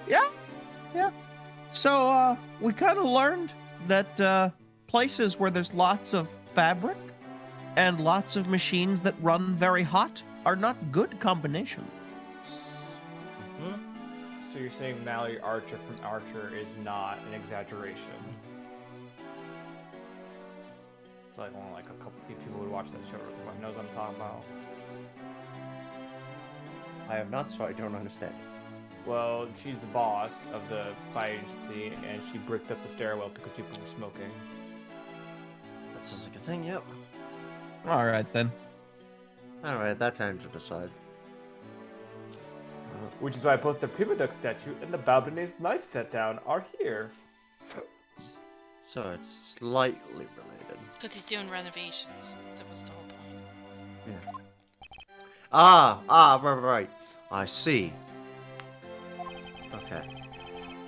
Yeah. So, we kind of learned that places where there's lots of fabric and lots of machines that run very hot are not good combinations. So you're saying Mallory Archer from Archer is not an exaggeration? It's like only like a couple people would watch that show who knows what I'm talking about. I have not, so I don't understand. Well, she's the boss of the spy agency, and she bricked up the stairwell because people were smoking. That sounds like a thing, yep. All right, then. Alright, that tangent aside. Which is why both the Prima Duck statue and the Balbinese Nice set down are here. So it's slightly related. Because he's doing renovations. That was the whole point. Yeah. Right. I see. Okay.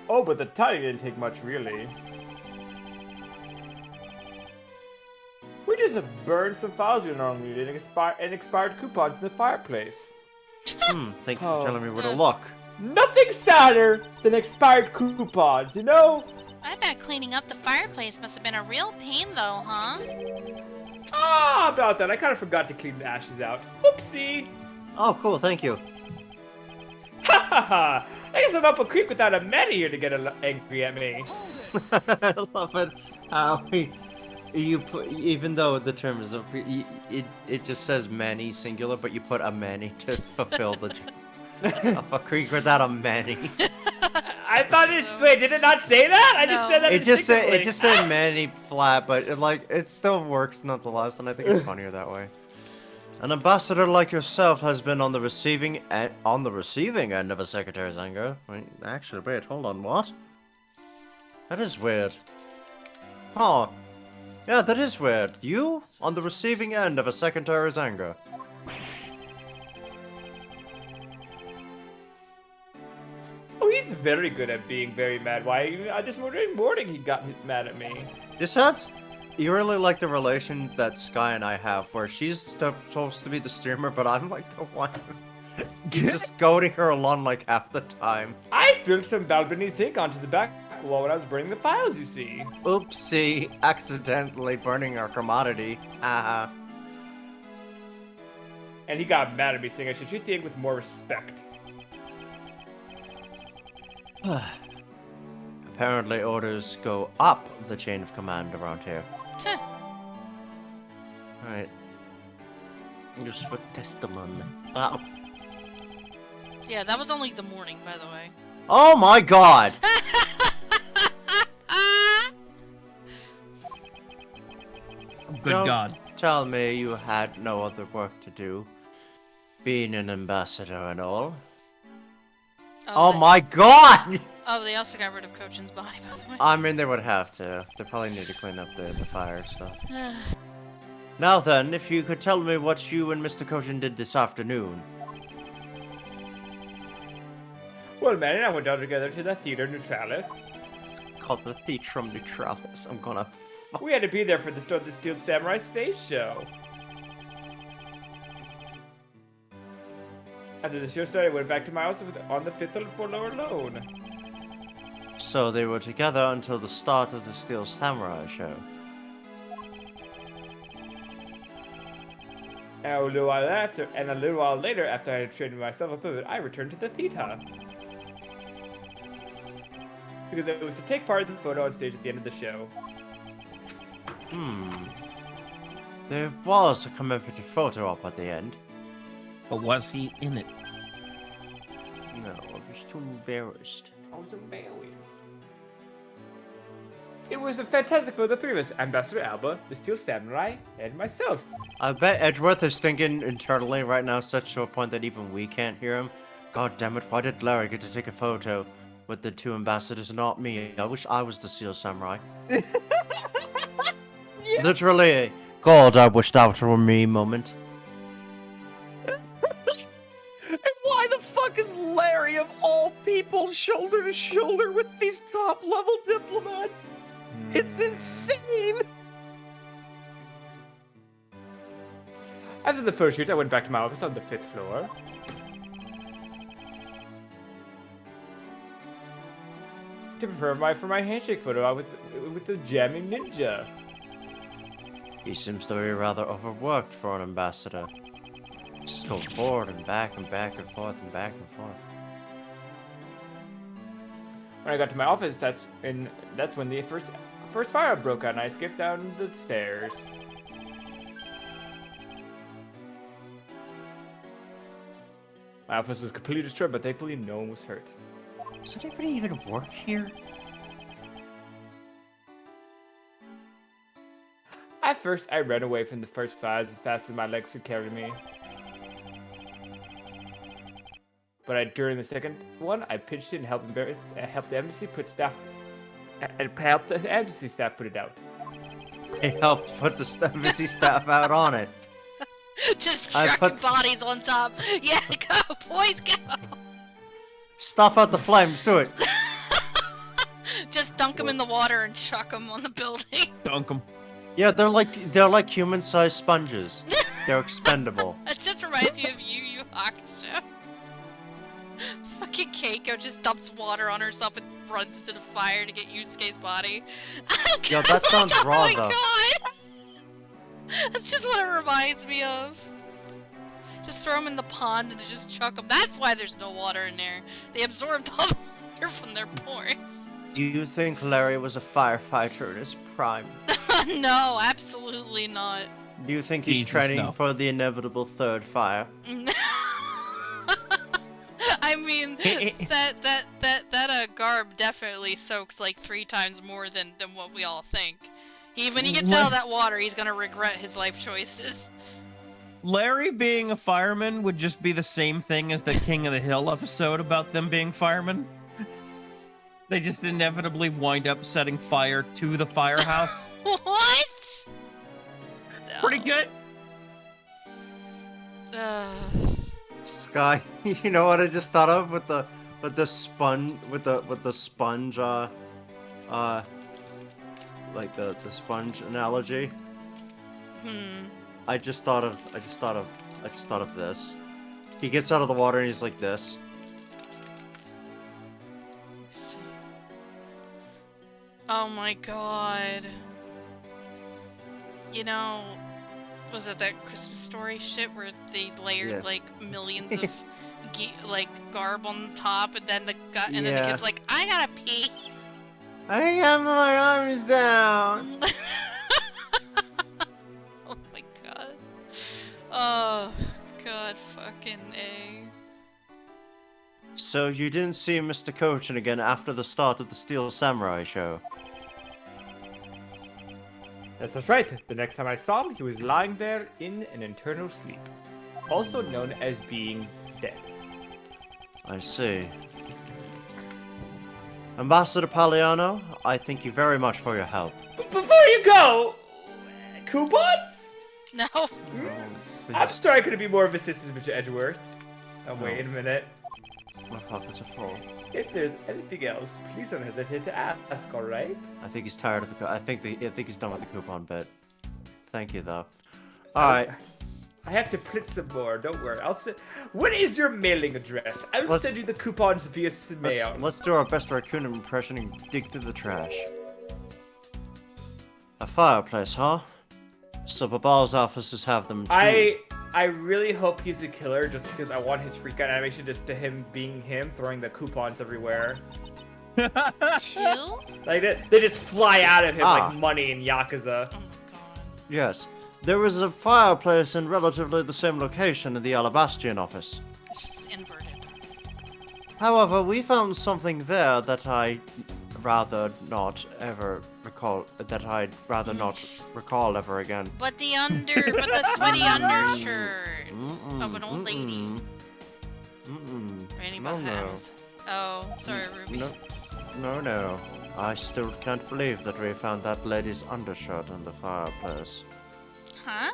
Oh, but the tiny didn't take much, really. We just have burned some files we normally did and expired coupons in the fireplace. Thank you for telling me where to look. Nothing sadder than expired coupons, you know? I bet cleaning up the fireplace must have been a real pain, though, huh? Ah, about that. I kind of forgot to clean the ashes out. Oopsie! Oh, cool, thank you. Ha ha ha! I guess I'm up a creek without a man here to get angry at me. I love it how you put, even though the term is it just says many singular, but you put a many to fulfill the up a creek without a many. I thought wait, did it not say that? I just said that. It just said many flat, but it still works nonetheless, and I think it's funnier that way. An ambassador like yourself has been on the receiving end of a secretary's anger. Wait, hold on, what? That is weird. Oh, yeah, that is weird. You on the receiving end of a secretary's anger. Oh, he's very good at being very mad. Why? This morning he got mad at me. This sounds eerily like the relation that Sky and I have, where she's supposed to be the streamer, but I'm like the one just goading her along like half the time. I spilled some Balbinese ink onto the back wall when I was burning the files, you see. Oopsie, accidentally burning our commodity. And he got mad at me, saying I should treat the ink with more respect. Apparently orders go up the chain of command around here. Alright. Just for testimony. Yeah, that was only the morning, by the way. Oh my god! Good Don't God. Tell me you had no other work to do. Being an ambassador and all. Oh my god! Oh, they also got rid of Cochin's body, by the way. I mean, they would have to. They probably need to clean up the fire stuff. Now then, if you could tell me what you and Mr. Cochin did this afternoon. Well, man and I went down together to the Theater Neutralis. It's called the Theatrum Neutralis. I'm gonna We had to be there for the start of the Steel Samurai stage show. After the show started, I went back to my house on the 5th floor alone. So they were together until the start of the Steel Samurai show. And a little while later, after I had trained myself up a bit, I returned to the theater. Because it was to take part in the photo on stage at the end of the show. There was a commemorative photo up at the end. But was he in it? No, I was too embarrassed. I was embarrassed. It was a fantastic for the three of us, Ambassador Alba, the Steel Samurai, and myself. I bet Edgeworth is thinking internally right now, such to a point that even we can't hear him. God damn it, why did Larry get to take a photo with the two ambassadors and not me? I wish I was the Steel Samurai. Yeah. Literally, God, I wish that were me moment. And why the fuck is Larry of all all people shoulder to shoulder with these top-level diplomats. It's insane. After the first shoot, I went back to my office on the 5th floor. To prepare for my handshake photo with the jamming ninja. He seems to be rather overworked for an ambassador. Just go forward and back and back and forth and back and forth. When I got to my office, that's when the first fire broke out, and I skipped down the stairs. My office was completely destroyed, but thankfully no one was hurt. Does anybody even work here? At first, I ran away from the first fires as fast as my legs could carry me. But during the second one, I pitched in and helped the embassy put it out. He helped put the embassy staff out on it. Just I chucking put- bodies on top. Yeah, go, boys, go. Stuff out the flames, do it. Just dunk them in the water and chuck them on the building. Dunk 'em. Yeah, they're like human-sized sponges. They're expendable. It just reminds me of Yu Hakusho. Fucking Keiko just dumps water on herself and runs into the fire to get Yusuke's body. Yo, that sounds Oh raw my though. god! That's just what it reminds me of. Just throw them in the pond and just chuck them. That's why there's no water in there. They absorbed all the water from their pores. Do you think Larry was a firefighter in his prime? No, absolutely not. Do you think he's Jesus, training no. for the inevitable third fire? I mean, that garb definitely soaked like 3 times more than what we all think. When he gets out of that water, he's gonna regret his life choices. Larry being a fireman would just be the same thing as the King of the Hill episode about them being firemen. They just inevitably wind up setting fire to the firehouse. What? Pretty good. Sky, you know what I just thought of with the sponge like the sponge analogy. I just thought of this. He gets out of the water and he's like this. Let's see. Oh my god. You know, was it that Christmas Story shit where they layered Yeah. like millions of garb on top, and then then the Yeah. kid's like, I gotta pee. I got my arms down. Oh my god. Oh god, fucking A. So you didn't see Mr. Cochin again after the start of the Steel Samurai show? Yes, that's right. The next time I saw him, he was lying there in an eternal sleep, also known as being dead. I see. Ambassador Paliano, I thank you very much for your help. But before you go, coupons? No. I'm sorry I couldn't be more of assistance, Mr. Edgeworth. Oh, wait a minute. My pockets are full. If there's anything else, please don't hesitate to ask, alright? I think he's tired of the. I think he's done with the coupon bit. Thank you though. All right. I have to print some more, don't worry. I'll send. What is your mailing address? I will Let's- send you the coupons via mail. Let's do our best raccoon impression and dig through the trash. A fireplace, huh? So Babal's offices have them too. I really hope he's a killer just because I want his freak out animation just to him being him throwing the coupons everywhere. 2? Like they just fly out of him Ah. like money in Yakuza. Oh my god. Yes. There was a fireplace in relatively the same location in the Alabastian office. It's just inverted. However, we found something there that I'd rather not recall ever again. But the sweaty undershirt of an old lady. Randy No, about no. hands. Oh, sorry, Ruby. No. I still can't believe that we found that lady's undershirt in the fireplace. Huh?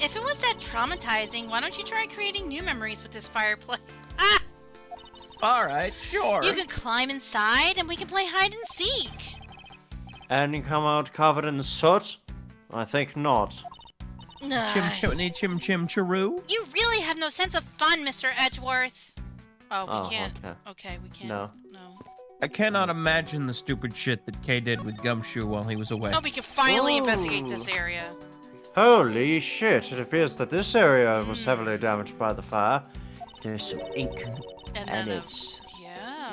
If it was that traumatizing, why don't you try creating new memories with this fireplace? Ah! All right, sure. You can climb inside and we can play hide and seek. And you come out covered in soot? I think not. Nah. Chim chiroo. You really have no sense of fun, Mr. Edgeworth. Oh, Oh, we can't. okay. Okay, we can't. No. No. I cannot imagine the stupid shit that Kay did with Gumshoe while he was away. Oh, we can finally Ooh. investigate this area. Holy shit, it appears that this area was heavily damaged by the fire. There's some ink, And and then, it's... yeah.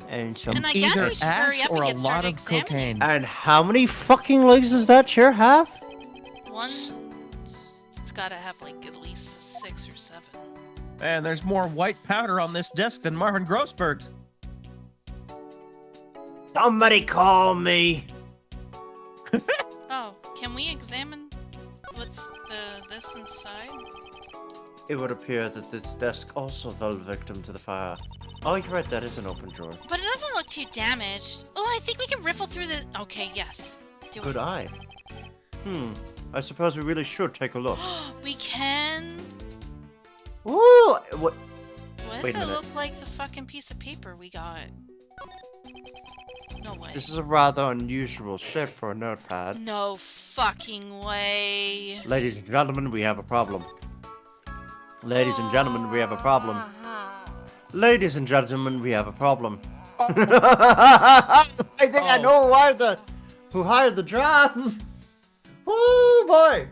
And some... And I guess Either we should hurry ash up or and a get lot started of examining. cocaine. And how many fucking legs does that chair have? One. It's gotta have like at least 6 or 7. And there's more white powder on this desk than Marvin Grossberg's. Somebody call me! Oh, can we examine what's this inside? It would appear that this desk also fell victim to the fire. Oh, you're right, that is an open drawer. But it doesn't look too damaged. Oh, I think we can riffle through the. Okay, yes. Do Good it. eye. I suppose we really should take a look. We can. Ooh! What? What Wait does a it minute. look like? The fucking piece of paper we got. No way. This is a rather unusual shape for a notepad. No fucking way. Ladies and gentlemen, we have a problem. Ladies and gentlemen, we have a problem. Ladies and gentlemen, we have a problem. I think I know who hired the job. Oh boy!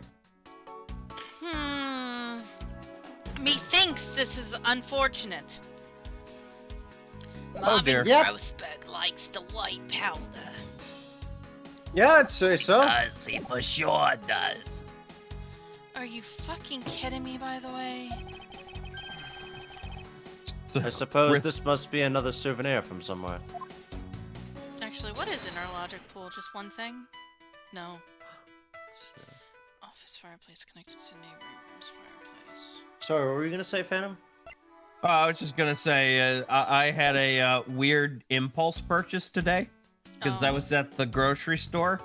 Methinks this is unfortunate. Oh, Marvin dear. Yep. Grossberg likes the white powder. Yeah, I'd say so. Does he for sure does. Are you fucking kidding me, by the way? I suppose this must be another souvenir from somewhere. Actually, what is in our logic pool? Just one thing? No. Office fireplace connected to neighboring room's fireplace. Sorry, what were you gonna say, Phantom? I was just gonna say I had a weird impulse purchase today because I Oh. was at the grocery store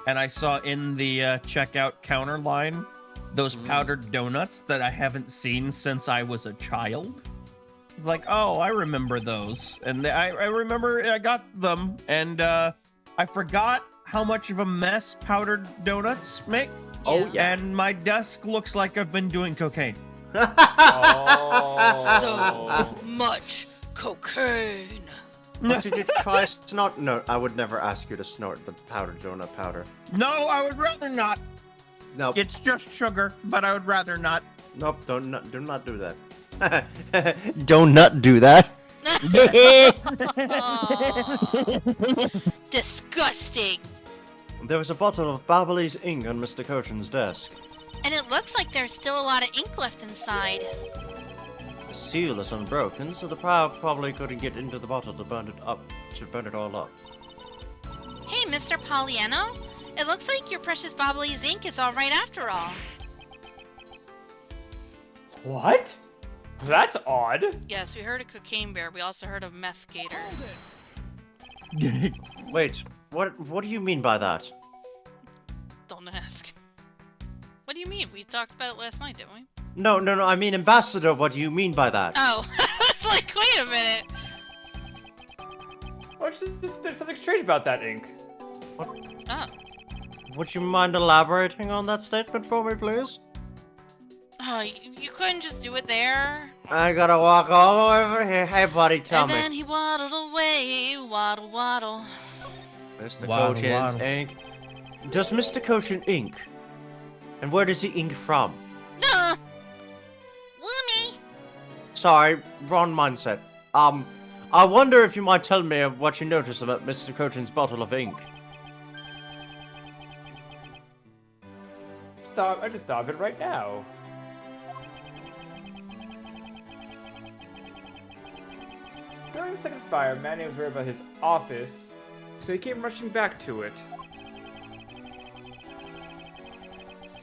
and I saw in the checkout counter line those powdered donuts that I haven't seen since I was a child. It's like, oh, I remember those, and I remember I got them, and I forgot how much of a mess powdered donuts make. Oh, yeah. And my desk looks like I've been doing cocaine. So much cocaine. What, did you try snort? No, I would never ask you to snort the powdered donut powder. No, I would rather not. Nope. It's just sugar, but I would rather not. Nope, do not do that. Do not do that. Aw. Disgusting. There was a bottle of Barbalese ink on Mr. Cochin's desk. And it looks like there's still a lot of ink left inside. The seal is unbroken, so the power probably couldn't get into the bottle to burn it all up. Hey, Mr. Poliano. It looks like your precious Bobbly's ink is all right after all. What? That's odd. Yes, we heard of Cocaine Bear. We also heard of Meth Gator. Wait, what do you mean by that? Don't ask. What do you mean? We talked about it last night, didn't we? No, I mean Ambassador, what do you mean by that? Oh, I was like, wait a minute. There's something strange about that ink. Oh. Would you mind elaborating on that statement for me, please? Oh, you couldn't just do it there. I gotta walk all the way over here. Hey, buddy, tell And me. then he waddled away, waddle, waddle. Mr. Waddle, Cochin's waddle. ink. Does Mr. Cochin ink? And where does he ink from? No. Woomy. Sorry, wrong mindset. I wonder if you might tell me what you noticed about Mr. Cochin's bottle of ink. I just thought of it right now. During the second fire, Manny was worried about his office, so he came rushing back to it.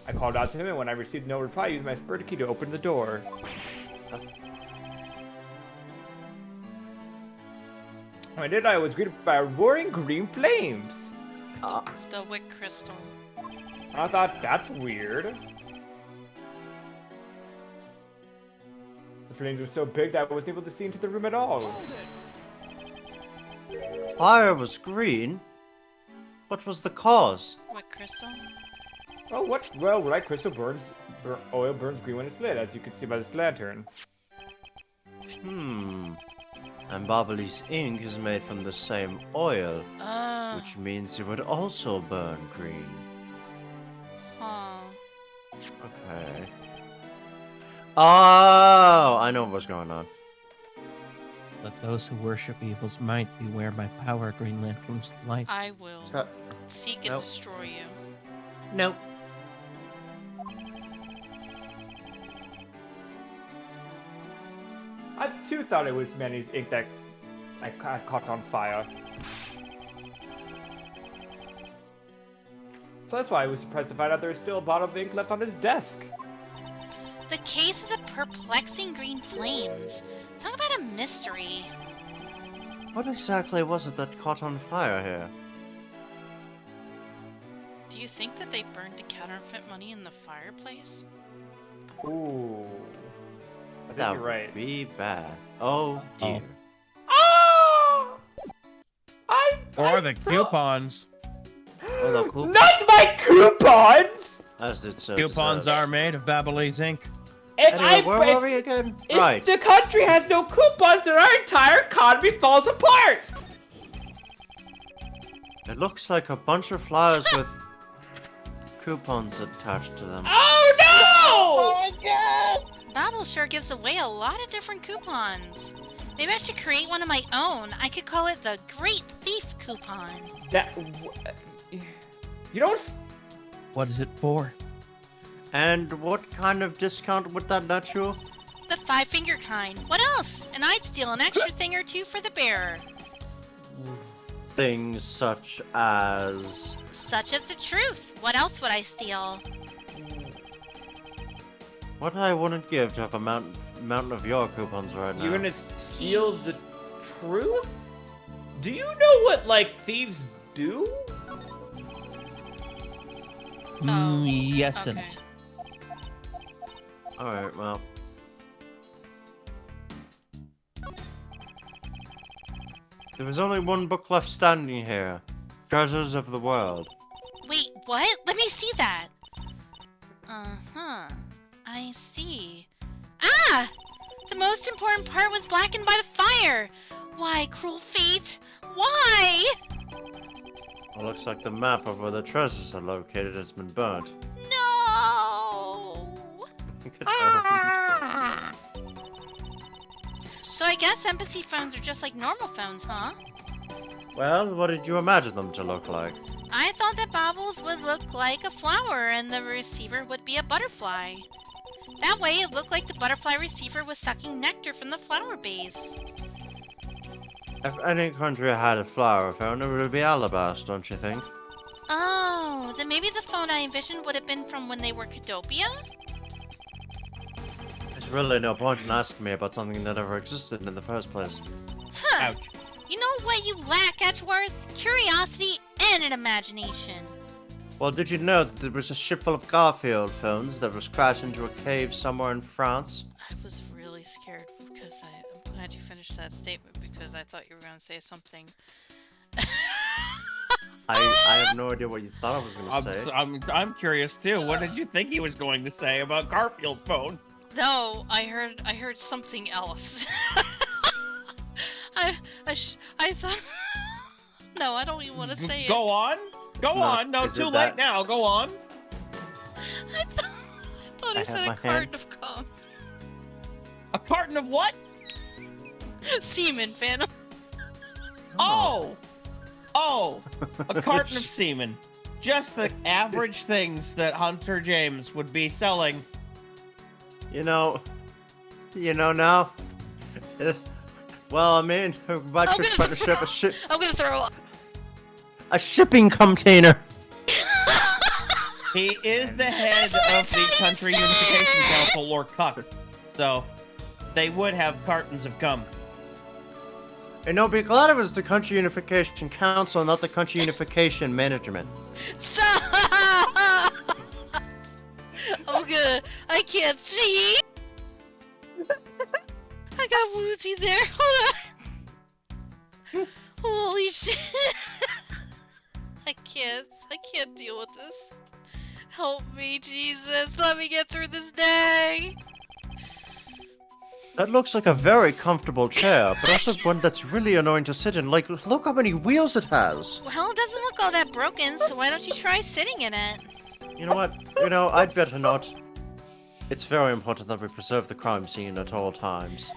I called out to him, and when I received no reply, I used my spurred key to open the door. When I did, I was greeted by roaring green flames. The wick crystal. I thought, that's weird. The flames were so big that I wasn't able to see into the room at all. Fire was green? What was the cause? What, crystal? Oh, what? Well, right crystal oil burns green when it's lit, as you can see by this lantern. And Bobbly's ink is made from the same oil, which means it would also burn green. Huh. Okay. Oh, I know what's going on. Let those who worship evil's might beware my power, Green Lantern's light. I will seek and Nope. destroy you. Nope. I too thought it was Manny's ink that I caught on fire. So that's why I was surprised to find out there was still a bottle of ink left on his desk. The case of the perplexing green flames. Talk about a mystery. What exactly was it that caught on fire here? Do you think that they burned the counterfeit money in the fireplace? Ooh. I think That you're right. would be bad. Oh dear. Oh! Or the coupons. Oh, the coupons. Not my coupons! As it so Coupons deserves. are made of Babyliss ink. If Anyway, where were we again? if Right. the country has no coupons, then our entire economy falls apart! It looks like a bunch of flowers with coupons attached to them. Oh no! Babel sure gives away a lot of different coupons. Maybe I should create one of my own. I could call it the Great Thief Coupon. You don't. What is it for? And what kind of discount would that net you? The 5-finger kind. What else? And I'd steal an extra thing or two for the bearer. Things such as... Such as the truth. What else would I steal? What I wouldn't give to have a mountain of your coupons right now. You're gonna steal the truth? Do you know what, like, thieves do? Yesn't. okay. Alright, well. There was only one book left standing here. Treasures of the World. Wait, what? Let me see that. Uh-huh. I see. Ah! The most important part was blackened by the fire. Why, cruel fate? Why? It looks like the map of where the treasures are located has been burnt. No! Ah! So I guess embassy phones are just like normal phones, huh? Well, what did you imagine them to look like? I thought that baubles would look like a flower and the receiver would be a butterfly. That way it looked like the butterfly receiver was sucking nectar from the flower base. If any country had a flower phone, it would be Alabasta, don't you think? Oh, then maybe the phone I envisioned would have been from when they were Cadopia? There's really no point in asking me about something that never existed in the first place. Huh. Ouch. You know what you lack, Edgeworth? Curiosity and an imagination. Well, did you know that there was a ship full of Garfield phones that was crashed into a cave somewhere in France? I was really scared because I'm glad you finished that statement because I thought you were going to say something. I have no idea what you thought I was going to say. I'm curious too. What did you think he was going to say about Garfield phone? No, I heard something else. I thought. No, I don't even want to say it. Go on. Go not- on. No, is it too late that- now. Go on. I thought I he have said my a carton hand. of cum. A carton of what? Semen, Phantom. Oh. Oh. A carton of semen. Just the average things that Hunter James would be selling. You know now? Well, I mean, about your partnership, I'm gonna throw up. a shipping container. He is the head That's what I of the thought you Country said! Unification Council, or CUC. So, they would have cartons of cum. And no, be glad it was the Country Unification Council, not the Country Unification Management. Stop! I can't see. I got woozy there. Hold on. Holy shit. I can't deal with this. Help me, Jesus. Let me get through this day. That looks like a very comfortable chair, but also one that's really annoying to sit in. Like, look how many wheels it has. Well, it doesn't look all that broken, so why don't you try sitting in it? You know what? I'd better not. It's very important that we preserve the crime scene at all times.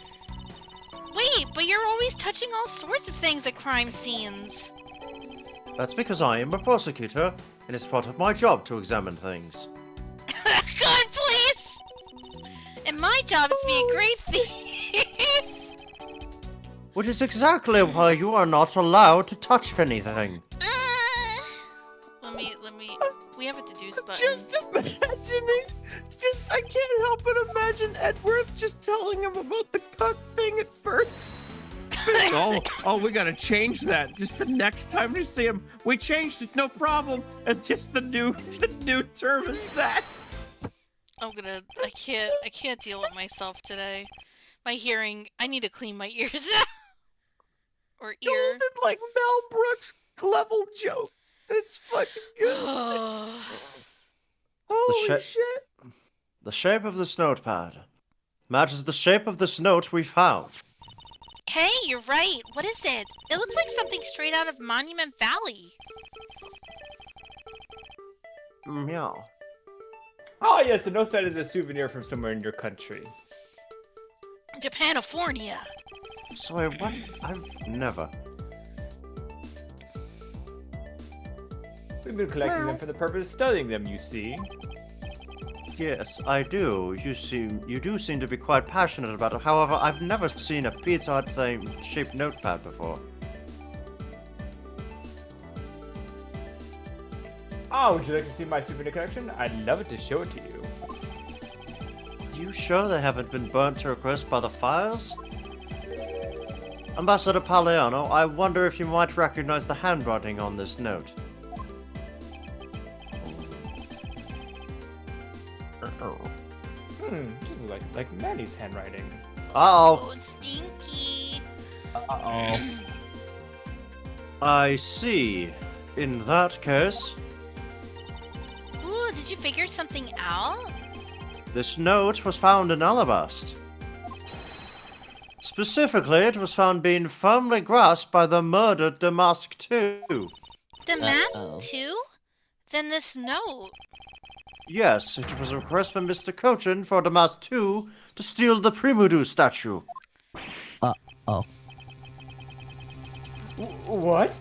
Wait, but you're always touching all sorts of things at crime scenes. That's because I am a prosecutor, and it's part of my job to examine things. God, please! And my job is to be a great thief! Which is exactly why you are not allowed to touch anything. Let me... We have a deduce button. Just imagining, I can't help but imagine Edgeworth just telling him about the cuck thing at first. oh, we gotta change that. Just the next time we see him, we changed it, no problem. It's just the new term is that. I can't deal with myself today. My hearing, I need to clean my ears out. Or ear. Golden, like Mel Brooks level joke. It's fucking good. Holy shit. The shape of this notepad matches the shape of this note we found. Hey, you're right. What is it? It looks like something straight out of Monument Valley. Meow. Oh yes, the notepad is a souvenir from somewhere in your country. Japanifornia. Sorry, what? I've never. We've been collecting them for the purpose of studying them, you see. Yes, I do. You do seem to be quite passionate about it. However, I've never seen a Pizza Hut shaped notepad before. Oh, would you like to see my souvenir collection? I'd love to show it to you. You sure they haven't been burnt to a crisp by the fires? Ambassador Paliano, I wonder if you might recognize the handwriting on this note. Just like Manny's handwriting. Uh-oh. Oh, it's stinky. Uh-oh. I see. In that case, Ooh, did you figure something out? this note was found in Alabast. Specifically, it was found being firmly grasped by the murdered Damask II. Damask too? Then this note. Yes, it was a request from Mr. Cochin for Damask II to steal the Primudu statue. Uh-oh. What?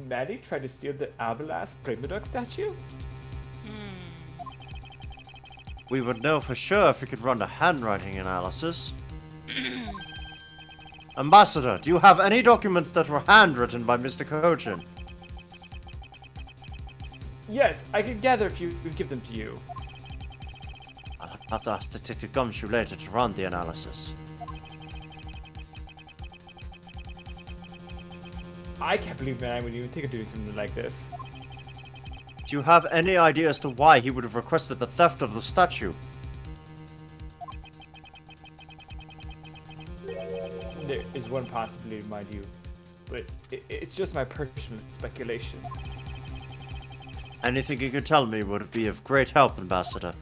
Manny tried to steal the Abelas Primadux statue? We would know for sure if we could run a handwriting analysis. Ambassador, do you have any documents that were handwritten by Mr. Cochin? Yes, I can gather if you give them to you. I'll have to ask Detective Gumshoe later to run the analysis. I can't believe Manny would even think of doing something like this. Do you have any idea as to why he would have requested the theft of the statue? There is one possibility, mind you, but it's just my personal speculation. Anything you could tell me would be of great help, Ambassador.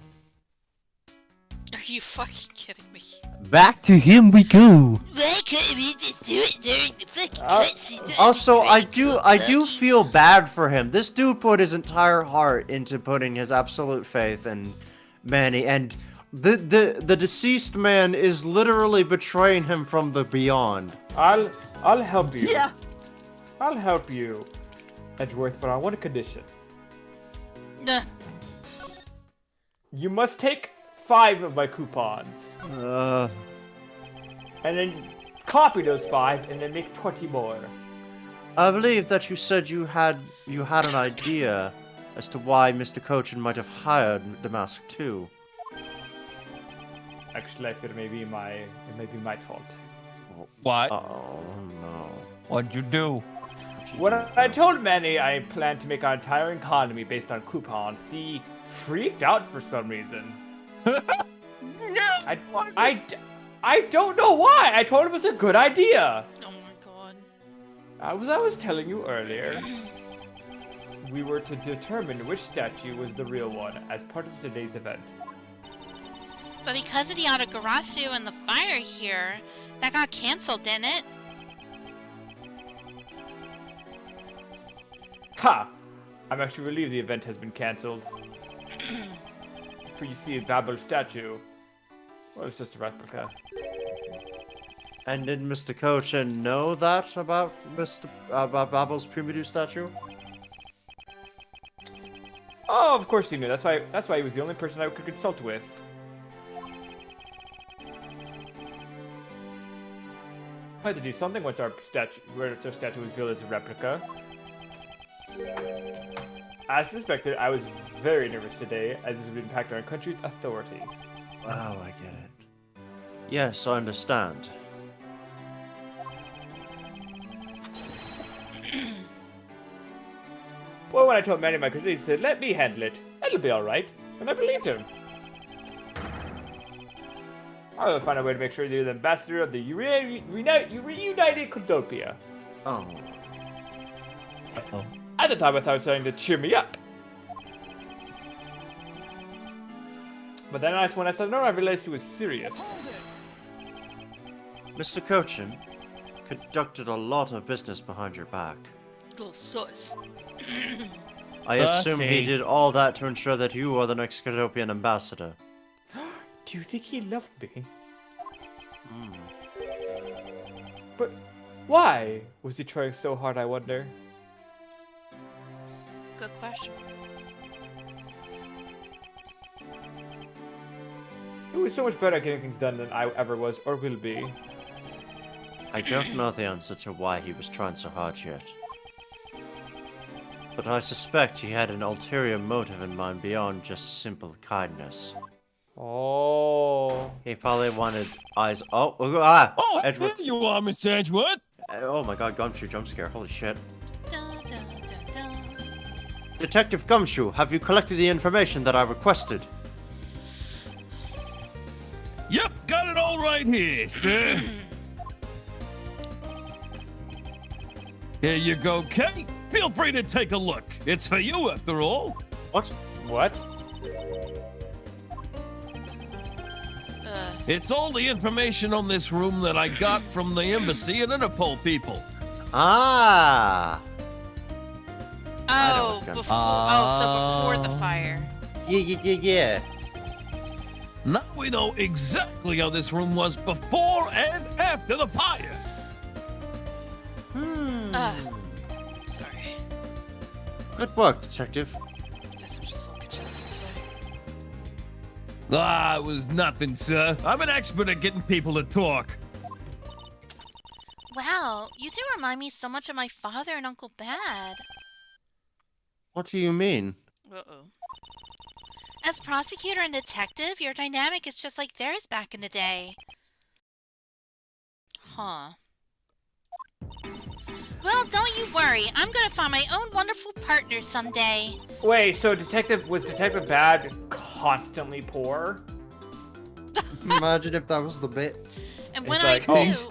Are you fucking kidding me? Back to him we go. Why couldn't we just do it during the fucking cutscene? Also, I do feel bad for him. This dude put his entire heart into putting his absolute faith in Manny, and the deceased man is literally betraying him from the beyond. I'll help you. Yeah. I'll help you, Edgeworth, but on one condition. Nah. You must take 5 of my coupons, Uh, and then copy those 5, and then make 20 more. I believe that you said you had an idea as to why Mr. Cochin might have hired Damask II. Actually, I feel it may be my fault. What? Oh no. What'd you do? When I told Manny I planned to make our entire economy based on coupons, he freaked out for some reason. I don't know why. I told him it was a good idea. Oh my god. As I was telling you earlier, we were to determine which statue was the real one as part of today's event. But because of the Atagarasu and the fire here, that got canceled, didn't it? Ha! I'm actually relieved the event has been cancelled. For you see a Babel statue. Well, it's just a replica. And did Mr. Kochin know that about Babel's Primitive statue? Oh, of course he knew. That's why he was the only person I could consult with. I had to do something once our statue was revealed as a replica. As suspected, I was very nervous today, as this would impact our country's authority. Oh, I get it. Yes, I understand. Well, when I told Manny my cousin, he said, "Let me handle it. It'll be all right," and I believed him. I will find a way to make sure you're the ambassador of the reunited Codopia. Oh. Uh-oh. At the time, I thought it was starting to cheer me up. But then when I said no, I realized he was serious. Mr. Kochin conducted a lot of business behind your back. Little sus. I assume he Pussy. did all that to ensure that you are the next Codopian ambassador. Do you think he loved me? Hmm. But why was he trying so hard, I wonder? Good question. He was so much better at getting things done than I ever was or will be. I don't know the answer to why he was trying so hard yet. But I suspect he had an ulterior motive in mind beyond just simple kindness. Oh. He probably wanted eyes. Oh, Oh, Edgeworth. there you are, Miss Edgeworth. Oh my god, Gumshoe jump scare. Holy shit. Dun, dun, dun, dun. Detective Gumshoe, have you collected the information that I requested? Yep, got it all right here, sir. Here you go, Kate. Feel free to take a look. It's for you, after all. What? What? It's all the information on this room that I got from the embassy and Interpol people. Ah! I know Oh, what's going on. so before the fire. Yeah. Now we know exactly how this room was before and after the fire. Sorry. Good work, Detective. Guess I'm just a little congested today. Ah, it was nothing, sir. I'm an expert at getting people to talk. Wow, you two remind me so much of my father and Uncle Bad. What do you mean? Uh-oh. As prosecutor and detective, your dynamic is just like theirs back in the day. Huh. Well, don't you worry. I'm gonna find my own wonderful partner someday. Wait, so was Detective Bad constantly poor? Imagine if that was the bit. And when It's I like, do...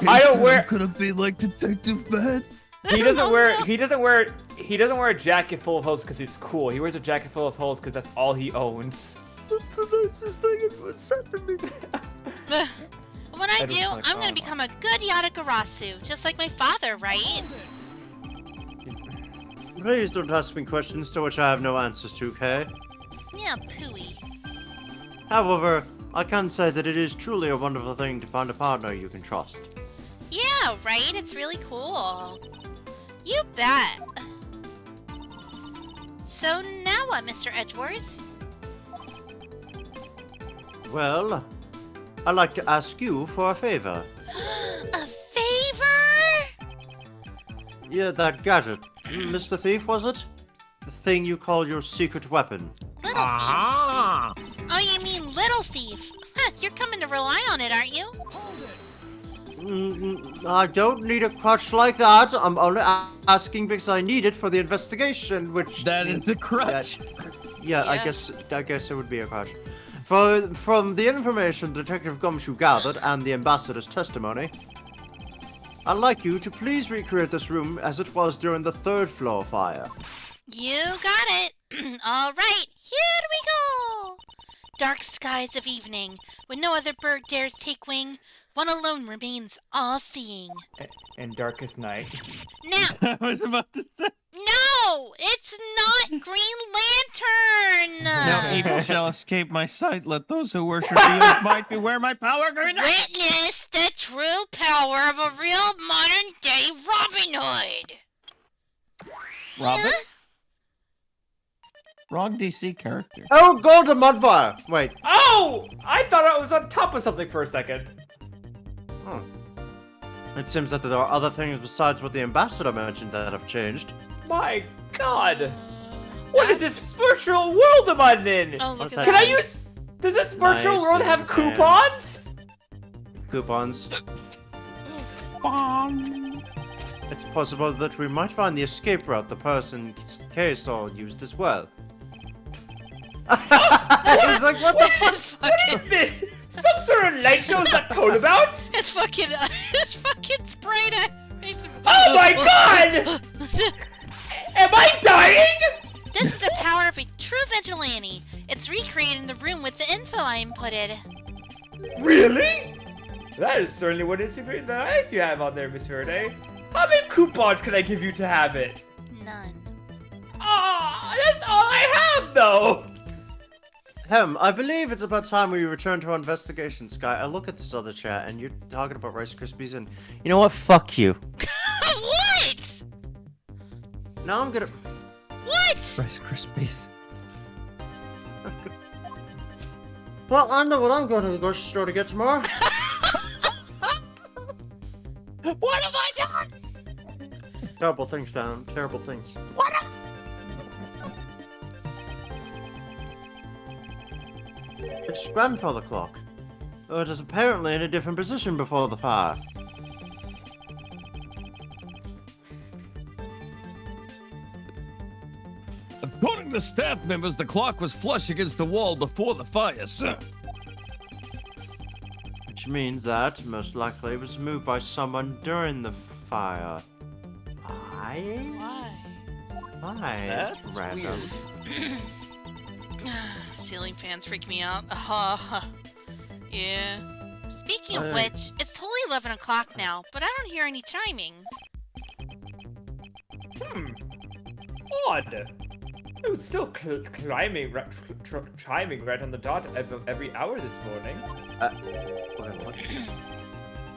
I don't wear. Could it be like Detective Bad? He doesn't Oh, wear. no. He doesn't wear a jacket full of holes because he's cool. He wears a jacket full of holes because that's all he owns. That's the nicest thing anyone said to me. When I Edward's do, like, I'm "Oh, gonna become a good Yatagarasu, just like my father, right? Please don't ask me questions to which I have no answers to, Kay. Yeah, pooey. However, I can say that it is truly a wonderful thing to find a partner you can trust. Yeah, right? It's really cool. You bet. So now what, Mr. Edgeworth? Well, I'd like to ask you for a favor. A favor? Yeah, that gadget. Mr. Thief, was it? The thing you call your secret weapon. Little Ah! thief? Oh, you mean little thief? Huh, you're coming to rely on it, aren't you? I don't need a crutch like that. I'm only asking because I need it for the investigation, which That is a crutch. Yeah, Yeah. I guess it would be a crutch. From the information Detective Gumshoe gathered and the ambassador's testimony, I'd like you to please recreate this room as it was during the third floor fire. You got it. All right, here we go. Dark skies of evening, when no other bird dares take wing, one alone remains all-seeing. And darkest night. Now, I was about to say. no, it's not Green Lantern. No evil shall escape my sight. Let those who worship evil's might beware my power. Green Lantern. Witness the true power of a real modern-day Robin Hood. Robin? Wrong DC character. Oh, Golden Mudfire! Wait. Oh! I thought I was on top of something for a second. It seems that there are other things besides what the ambassador mentioned that have changed. My god! What is this virtual world I'm in? Oh, look What's at that? Can I that. use... Does this virtual Nice world have and coupons? Coupons. It's possible that we might find the escape route the person K saw used as well. He's like, what the fuck? It's fucking, This? Some sort of light show is that told about? it's fucking sprayed at. Oh my god! Am I dying? This is the power of a true vigilante. It's recreating the room with the info I inputted. Really? That is certainly one of the nice you have on there, Miss Verde. How many coupons can I give you to have it? None. Ah, that's all I have, though. I believe it's about time we return to our investigation, Sky. I look at this other chat and you're talking about Rice Krispies and you know what? Fuck you. What? Now I'm gonna... What? Rice Krispies. Well, I know what I'm going to the grocery store to get tomorrow. What have I done? Terrible things, Dan. Terrible things. It's grandfather clock. Oh, it is apparently in a different position before the fire. According to staff members, the clock was flush against the wall before the fire, sir. Which means that, most likely, it was moved by someone during the fire. Why? Why? That's random. Ceiling fans freak me out. Yeah. Speaking of Alright. which, it's totally 11 o'clock now, but I don't hear any chiming. Odd. It was still chiming right on the dot every hour this morning. What?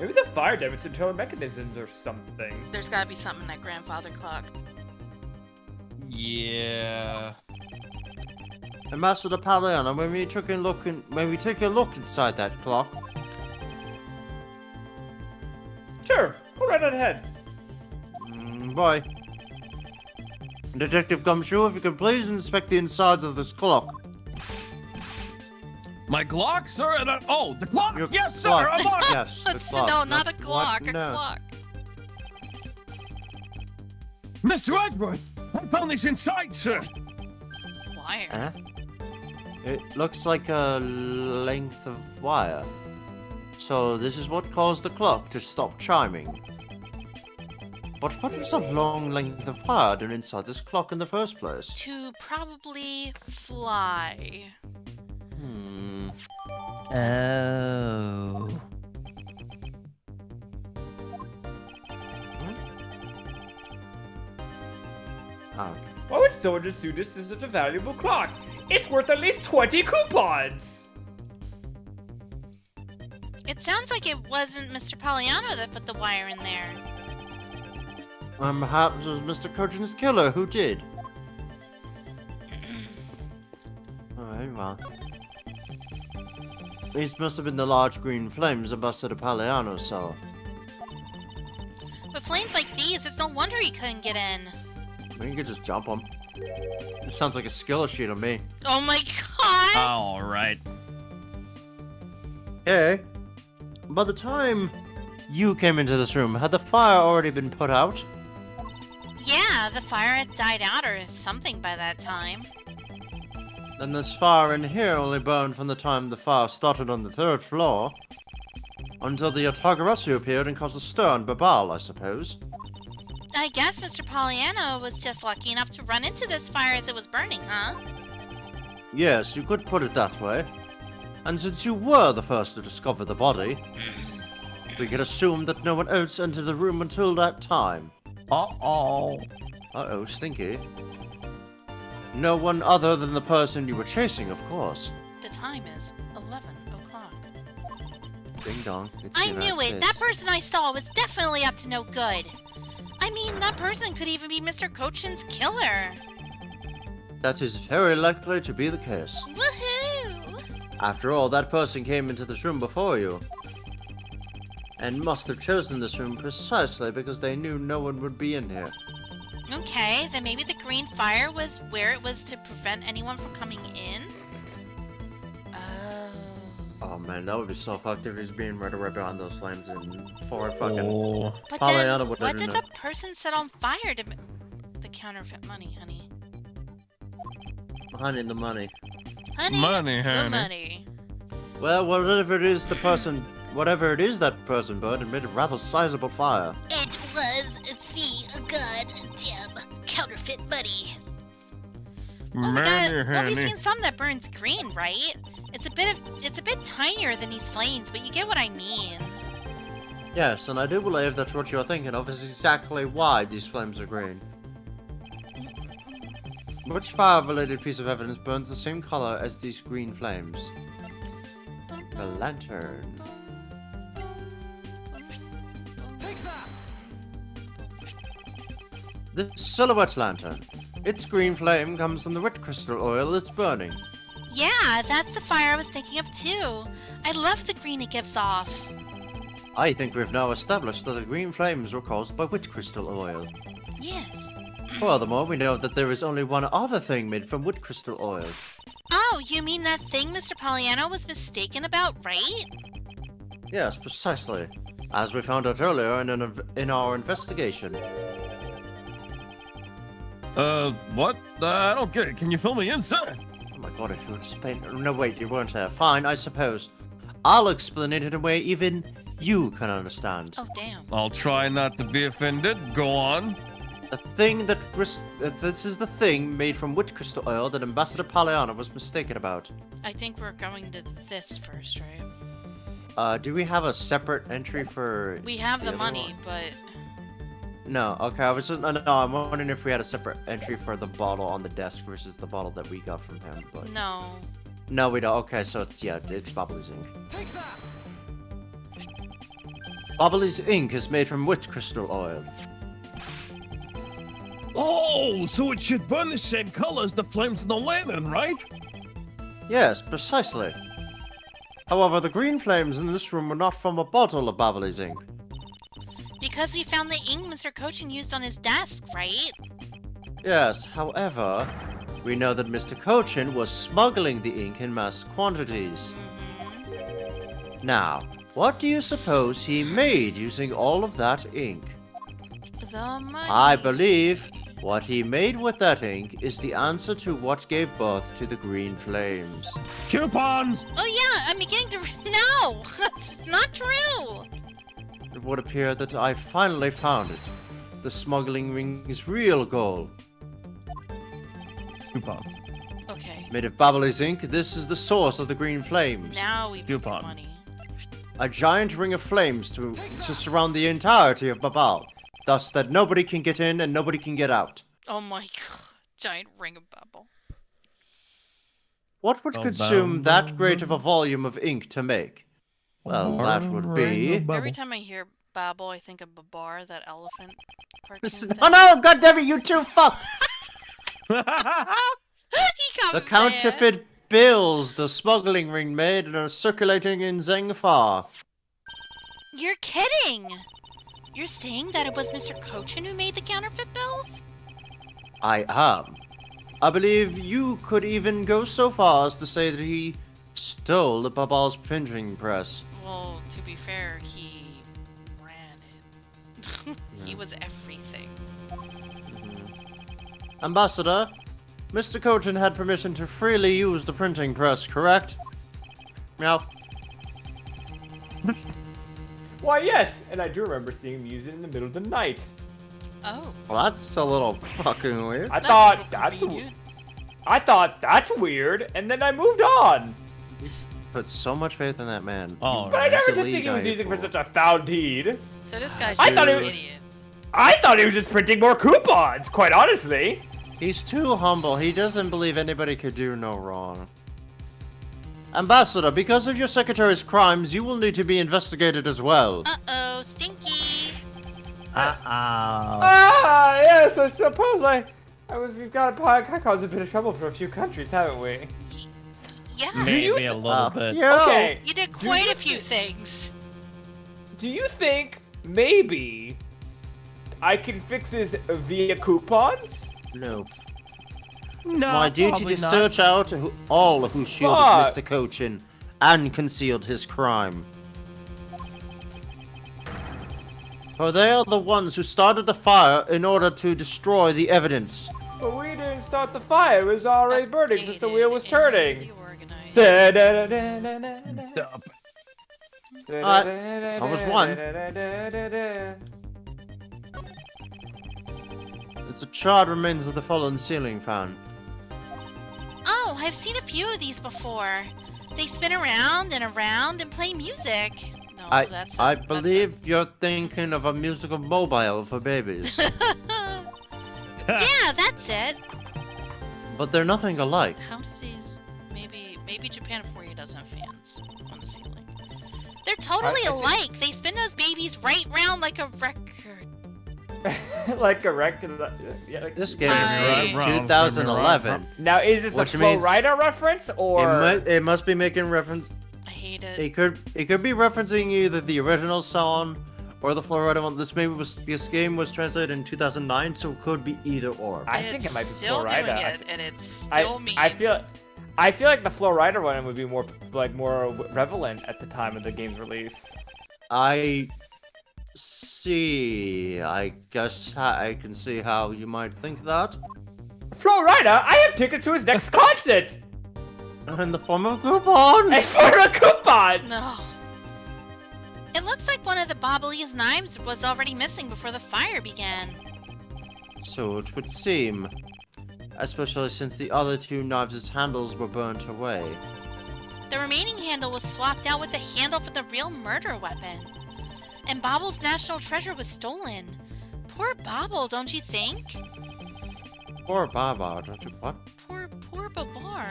Maybe the fire damaged internal mechanisms or something. There's gotta be something in that grandfather clock. Yeah. Ambassador Paliano, when we take a look inside that clock, Sure, go right on ahead. Bye. Detective Gumshoe, if you could please inspect the insides of this clock. My clock, sir? Oh, the clock! Your Yes, sir! clock. I'm on! Yes, the clock. No, not a clock, what? a No. clock. Mr. Edgeworth, I found this inside, sir! Wire. Huh? It looks like a length of wire. So this is what caused the clock to stop chiming. But what was a long length of wire doing inside this clock in the first place? To probably fly. Oh. Ah, Why would someone just do this as such a valuable clock? It's worth at least 20 coupons! It sounds like it wasn't Mr. Poliano that put the wire in there. perhaps it was Mr. Cogent's killer who did. Alright, well. These must have been the large green flames Ambassador Paliano saw. With flames like these, it's no wonder he couldn't get in. We could just jump them. It sounds like a skill sheet on me. Oh my god! All right. Hey, by the time you came into this room, had the fire already been put out? Yeah, the fire had died out or something by that time. And this fire in here only burned from the time the fire started on the 3rd floor. Until the Yatagarasu appeared and caused a stir on Babal, I suppose. I guess Mr. Pollyanna was just lucky enough to run into this fire as it was burning, huh? Yes, you could put it that way. And since you were the first to discover the body, we can assume that no one else entered the room until that time. Uh-oh. Uh-oh, Stinky. No one other than the person you were chasing, of course. The time is 11 o'clock. Ding dong. It's I the knew United it! That States. person I saw was definitely up to no good. I mean, that person could even be Mr. Cochin's killer. That is very likely to be the case. Woohoo! After all, that person came into this room before you. And must have chosen this room precisely because they knew no one would be in here. Okay, then maybe the green fire was where it was to prevent anyone from coming in? Oh. Oh man, that would be so fucked if he's being right behind those flames and for fucking... Oh. But Pollyanna then, would what never did know. the person set on fire to... The counterfeit money, honey. Honey, the money. Honey, Money, the honey. money. Well, whatever it is that person burned, it made a rather sizable fire. It was the goddamn counterfeit money. Oh my god, Money, well, we've honey. seen some that burns green, right? It's a bit tinier than these flames, but you get what I mean. Yes, and I do believe that what you're thinking of is exactly why these flames are green. Which fire-related piece of evidence burns the same color as these green flames? The lantern. The silhouette lantern. Its green flame comes from the wet crystal oil it's burning. Yeah, that's the fire I was thinking of too. I love the green it gives off. I think we've now established that the green flames were caused by witch crystal oil. Yes. Furthermore, we know that there is only one other thing made from wood crystal oil. Oh, you mean that thing Mr. Pollyanna was mistaken about, right? Yes, precisely. As we found out earlier in our investigation. What? I don't get it. Can you fill me in, sir? Oh my god, if you would explain... No, wait, you weren't there. Fine, I suppose. I'll explain it in a way even you can understand. Oh, damn. I'll try not to be offended. Go on. The thing that... this is the thing made from witch crystal oil that Ambassador Pollyanna was mistaken about. I think we're going to this first, right? Do we have a separate entry for... We have the other money, one? but... No, okay, I was just... No, I'm wondering if we had a separate entry for the bottle on the desk versus the bottle that we got from him, but... No. No, we don't. Okay, so it's Bubbly's ink. Bubbly's ink is made from witch crystal oil. Oh, so it should burn the same color as the flames in the lantern, right? Yes, precisely. However, the green flames in this room were not from a bottle of Bubbly's ink. Because we found the ink Mr. Cochin used on his desk, right? Yes, however, we know that Mr. Cochin was smuggling the ink in mass quantities. Now, what do you suppose he made using all of that ink? The money. I believe what he made with that ink is the answer to what gave birth to the green flames. Coupons! Oh yeah, I'm beginning to... No! That's not true! It would appear that I finally found it. The smuggling ring's real goal. Coupons. Okay. Made of Bubbly's ink, this is the source of the green flames. Now we get Coupon. money. A giant ring of flames to surround the entirety of Babal, thus that nobody can get in and nobody can get out. Oh my god. Giant ring of bubble. What would consume that great of a volume of ink to make? Well, that would be... Every time I hear babble, I think of Babar, that elephant cartoon thing. Oh no, goddammit, you two fuck! He got The mad. counterfeit bills the smuggling ring made and are circulating in Zengfar. You're kidding! You're saying that it was Mr. Cochin who made the counterfeit bills? I am. I believe you could even go so far as to say that he stole the Babal's printing press. Well, to be fair, he ran it. He was everything. Ambassador, Mr. Cochin had permission to freely use the printing press, correct? Meow. Why, yes, and I do remember seeing him use it in the middle of the night. Oh. Well, that's a little fucking weird. I That's thought a little that's convenient. I thought that's weird, and then I moved on. Put so much faith in that man. Oh, But I never did Silly think he was guy using for fool. such a foul deed. So this guy's I just thought an it was- idiot. I thought he was just printing more coupons, quite honestly. He's too humble. He doesn't believe anybody could do no wrong. Ambassador, because of your secretary's crimes, you will need to be investigated as well. Uh-oh, Stinky. Uh-oh. Ah, yes, I suppose we've got caused a bit of trouble for a few countries, haven't we? Yeah. Maybe a little bit. Yeah. Okay. You did quite a few things. Do you think maybe I can fix this via coupons? No. No, My duty probably to not. search out all who shielded Fuck. Mr. Cochin and concealed his crime. For they are the ones who started the fire in order to destroy the evidence. But we didn't start the fire. It was already burning since the wheel was Updated turning. and reorganized. Da, da, da, da, da, da, da. Stop. I was one. It's a charred remains of the fallen ceiling fan. Oh, I've seen a few of these before. They spin around and play music. No, I that's believe you're thinking of a musical mobile for babies, Yeah, that's it. but they're nothing alike. How do these? Maybe Japan 4 doesn't have fans on the ceiling. They're totally I think- alike. They spin those babies right round like a record. Like a record. Yeah, like, This game I- is 2011. now, is this Which a Flow means- Rider reference or? It must be making reference. I hate it. It could be referencing either the original song or the Florida one. This game was translated in 2009, so it could be either or. I think It's it might be still Flow Rider. doing it, and it's still mean. I feel like the Flow Rider one would be more relevant at the time of the game's release. I see. I guess I can see how you might think that. Flow Rider, I have tickets to his next concert. In the form of coupons. It's for a coupon. No. It looks like one of the Bobbly's knives was already missing before the fire began. So it would seem. Especially since the other two knives' handles were burnt away. The remaining handle was swapped out with the handle for the real murder weapon. And Bobble's national treasure was stolen. Poor Bobble, don't you think? Or Baba, don't you what? Poor Babar.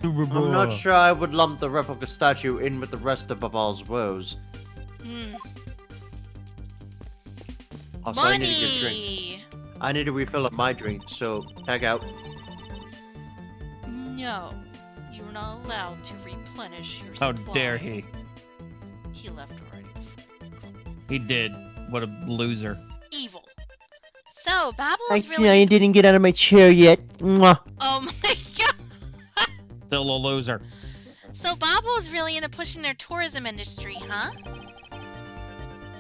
I'm not sure I would lump the replica statue in with the rest of Babal's woes. Hmm. Also, I need to get a drink. Money! I need to refill up my drink, so tag out. No. You're not allowed to replenish your How supply. dare he? He left already. He did. What a loser. Evil. So, Bobble is really... I didn't get out of my chair yet. Mwah. Oh my god! Still a loser. So Bobble is really into pushing their tourism industry, huh?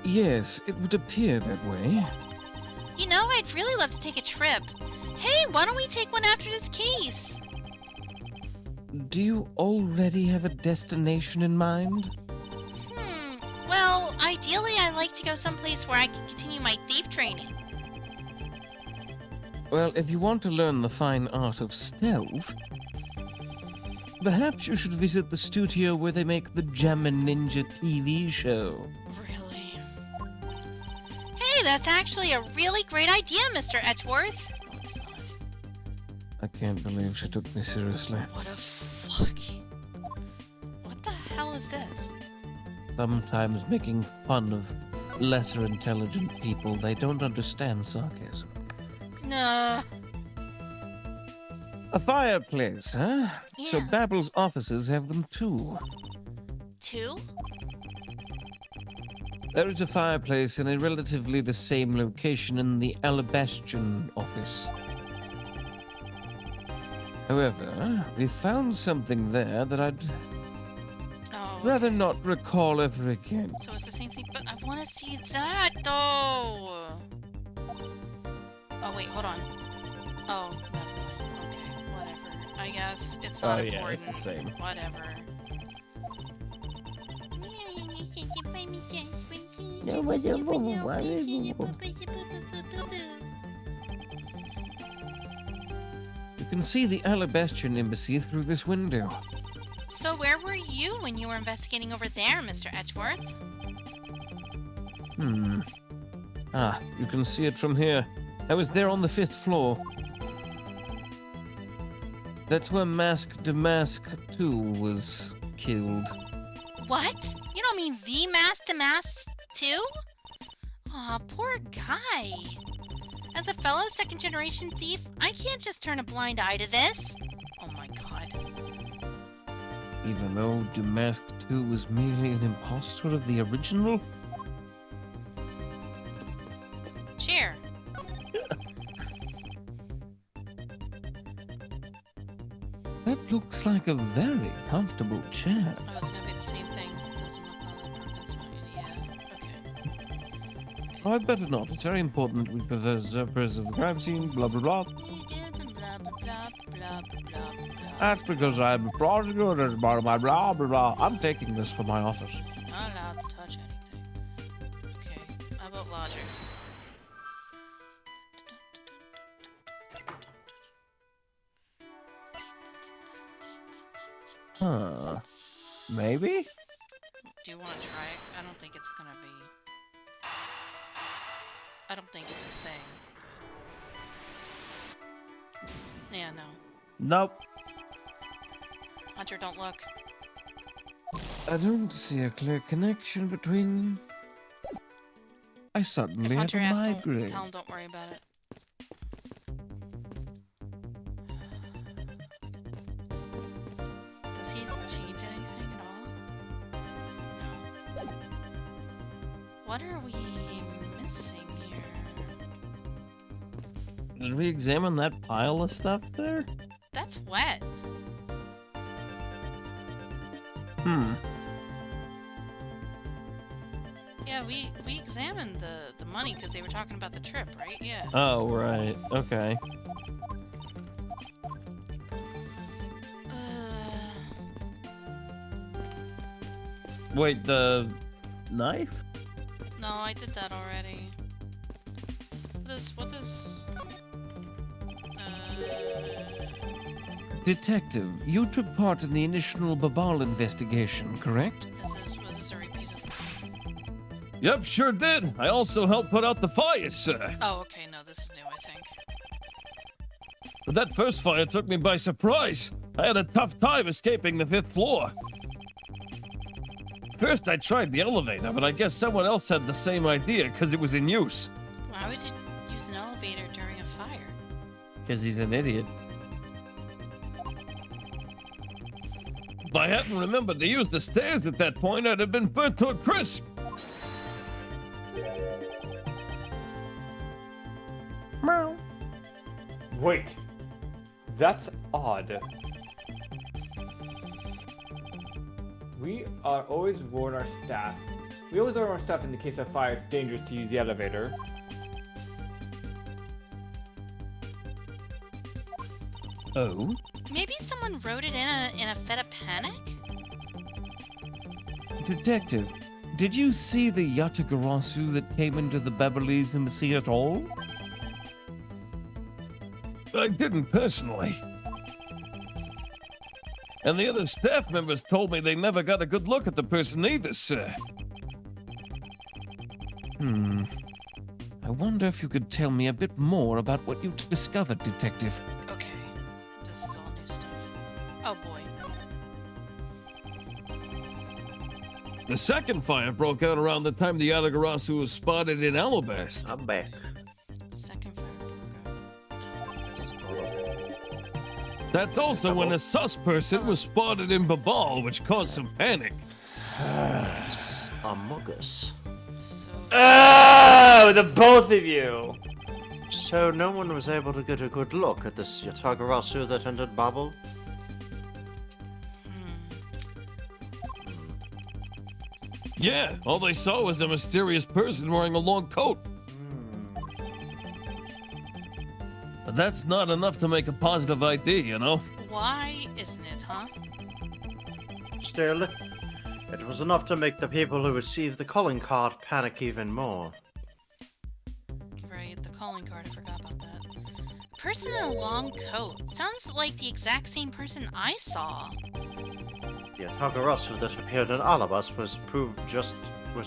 Yes, it would appear that way. You know, I'd really love to take a trip. Hey, why don't we take one after this case? Do you already have a destination in mind? Well, ideally I'd like to go someplace where I can continue my thief training. Well, if you want to learn the fine art of stealth, perhaps you should visit the studio where they make the Jammin' Ninja TV show. Really? Hey, that's actually a really great idea, Mr. Edgeworth. No, it's not. I can't believe she took me seriously. What a fuck. What the hell is this? Sometimes making fun of lesser intelligent people, they don't understand sarcasm. Nah. A fireplace, huh? So Yeah. Babble's offices have them too. 2? There is a fireplace in a relatively the same location in the Alabastian office. However, we found something there that I'd Oh. rather not recall ever again. So it's the same thing, but I want to see that though. Oh wait, hold on. Oh, never mind. Okay, whatever. I guess it's Oh not yeah, important. it's the same. Whatever. You can see the Alabastrian embassy through this window. So where were you when you were investigating over there, Mr. Edgeworth? Ah, you can see it from here. I was there on the 5th floor. That's where Mask Damask 2 was killed. What? You don't mean the Mask too? Aw, poor guy. As a fellow second-generation thief, I can't just turn a blind eye to this. Oh my god. Even though Damask 2 was merely an impostor of the original? Cheer. That looks like a very comfortable chair. Oh, it's gonna be the same thing. It doesn't look all that broken, so yeah. Okay. Oh, I better not. It's very important we preserve the crime scene, blah blah blah. Blah, blah, blah, blah, blah, blah. That's because I'm a prosecutor, blah blah blah blah blah. I'm taking this for my office. Not allowed to touch anything. Okay, how about logic? Huh. Maybe? Do you want to try it? I don't think it's gonna be... I don't think it's a thing. Yeah, no. Nope. Hunter, don't look. I don't see a clear connection between them. I If suddenly have Hunter a asks, migraine. tell him don't worry about it. Does he change anything at all? No. What are we missing here? Did we examine that pile of stuff there? That's wet. Yeah, we examined the money because they were talking about the trip, right? Yeah. Oh, right. Okay. Wait, the knife? No, I did that already. What is... Detective, you took part in the initial Babal investigation, correct? Was this a repeat of... Yep, sure did. I also helped put out the fire, sir. Oh, okay, no, this is new, I think. But that first fire took me by surprise. I had a tough time escaping the 5th floor. First, I tried the elevator, but I guess someone else had the same idea because it was in use. Why would you use an elevator during a fire? Because he's an idiot. If I hadn't remembered to use the stairs at that point, I'd have been burnt to a crisp. Wait, that's odd. We always warn our staff. We always warn our staff in the case of fire it's dangerous to use the elevator. Oh? Maybe someone wrote it in a fit of panic? Detective, did you see the Yatagarasu that came into the Beverly's embassy at all? I didn't personally. And the other staff members told me they never got a good look at the person either, sir. I wonder if you could tell me a bit more about what you discovered, Detective. Okay, this is all new stuff. Oh boy. The second fire broke out around the time the Yatagarasu was spotted in Alabast. I'm back. Second fire broke out. That's also when a sus person was spotted in Babal, which caused some panic. Among Us. So, Oh, the both of you! So no one was able to get a good look at this Yatagarasu that entered Babel? Yeah, all they saw was a mysterious person wearing a long coat. But that's not enough to make a positive ID, you know? Why isn't it, huh? Still, it was enough to make the people who received the calling card panic even more. Right, the calling card, I forgot about that. Person in a long coat. Sounds like the exact same person I saw. The Atagarasu that appeared in all of us was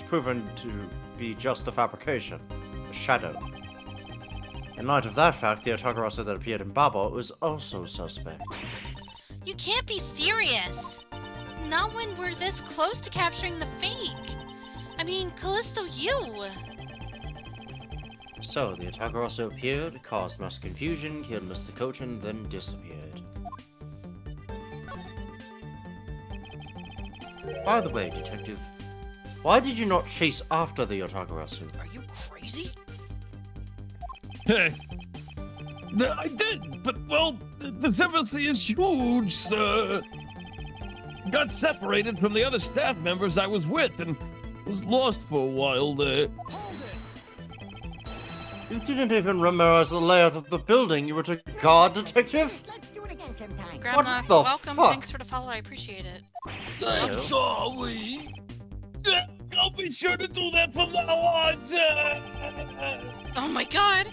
proven to be just a fabrication, a shadow. In light of that fact, the Atagarasu that appeared in Baba was also suspect. You can't be serious! Not when we're this close to capturing the fake! I mean, Callisto, you! So, the Atagarasu appeared, caused mass confusion, killed Mr. Cochin, then disappeared. By the way, Detective, why did you not chase after the Atagarasu? Are you crazy? Hey. I did, but, well, this embassy is huge, sir. Got separated from the other staff members I was with and was lost for a while there. You didn't even memorize the layout of the building. You were a guard detective? Grabknock, the welcome. fuck? Thanks for the follow. I appreciate it. I'm sorry. I'll be sure to do that from now on, sir. Oh my god!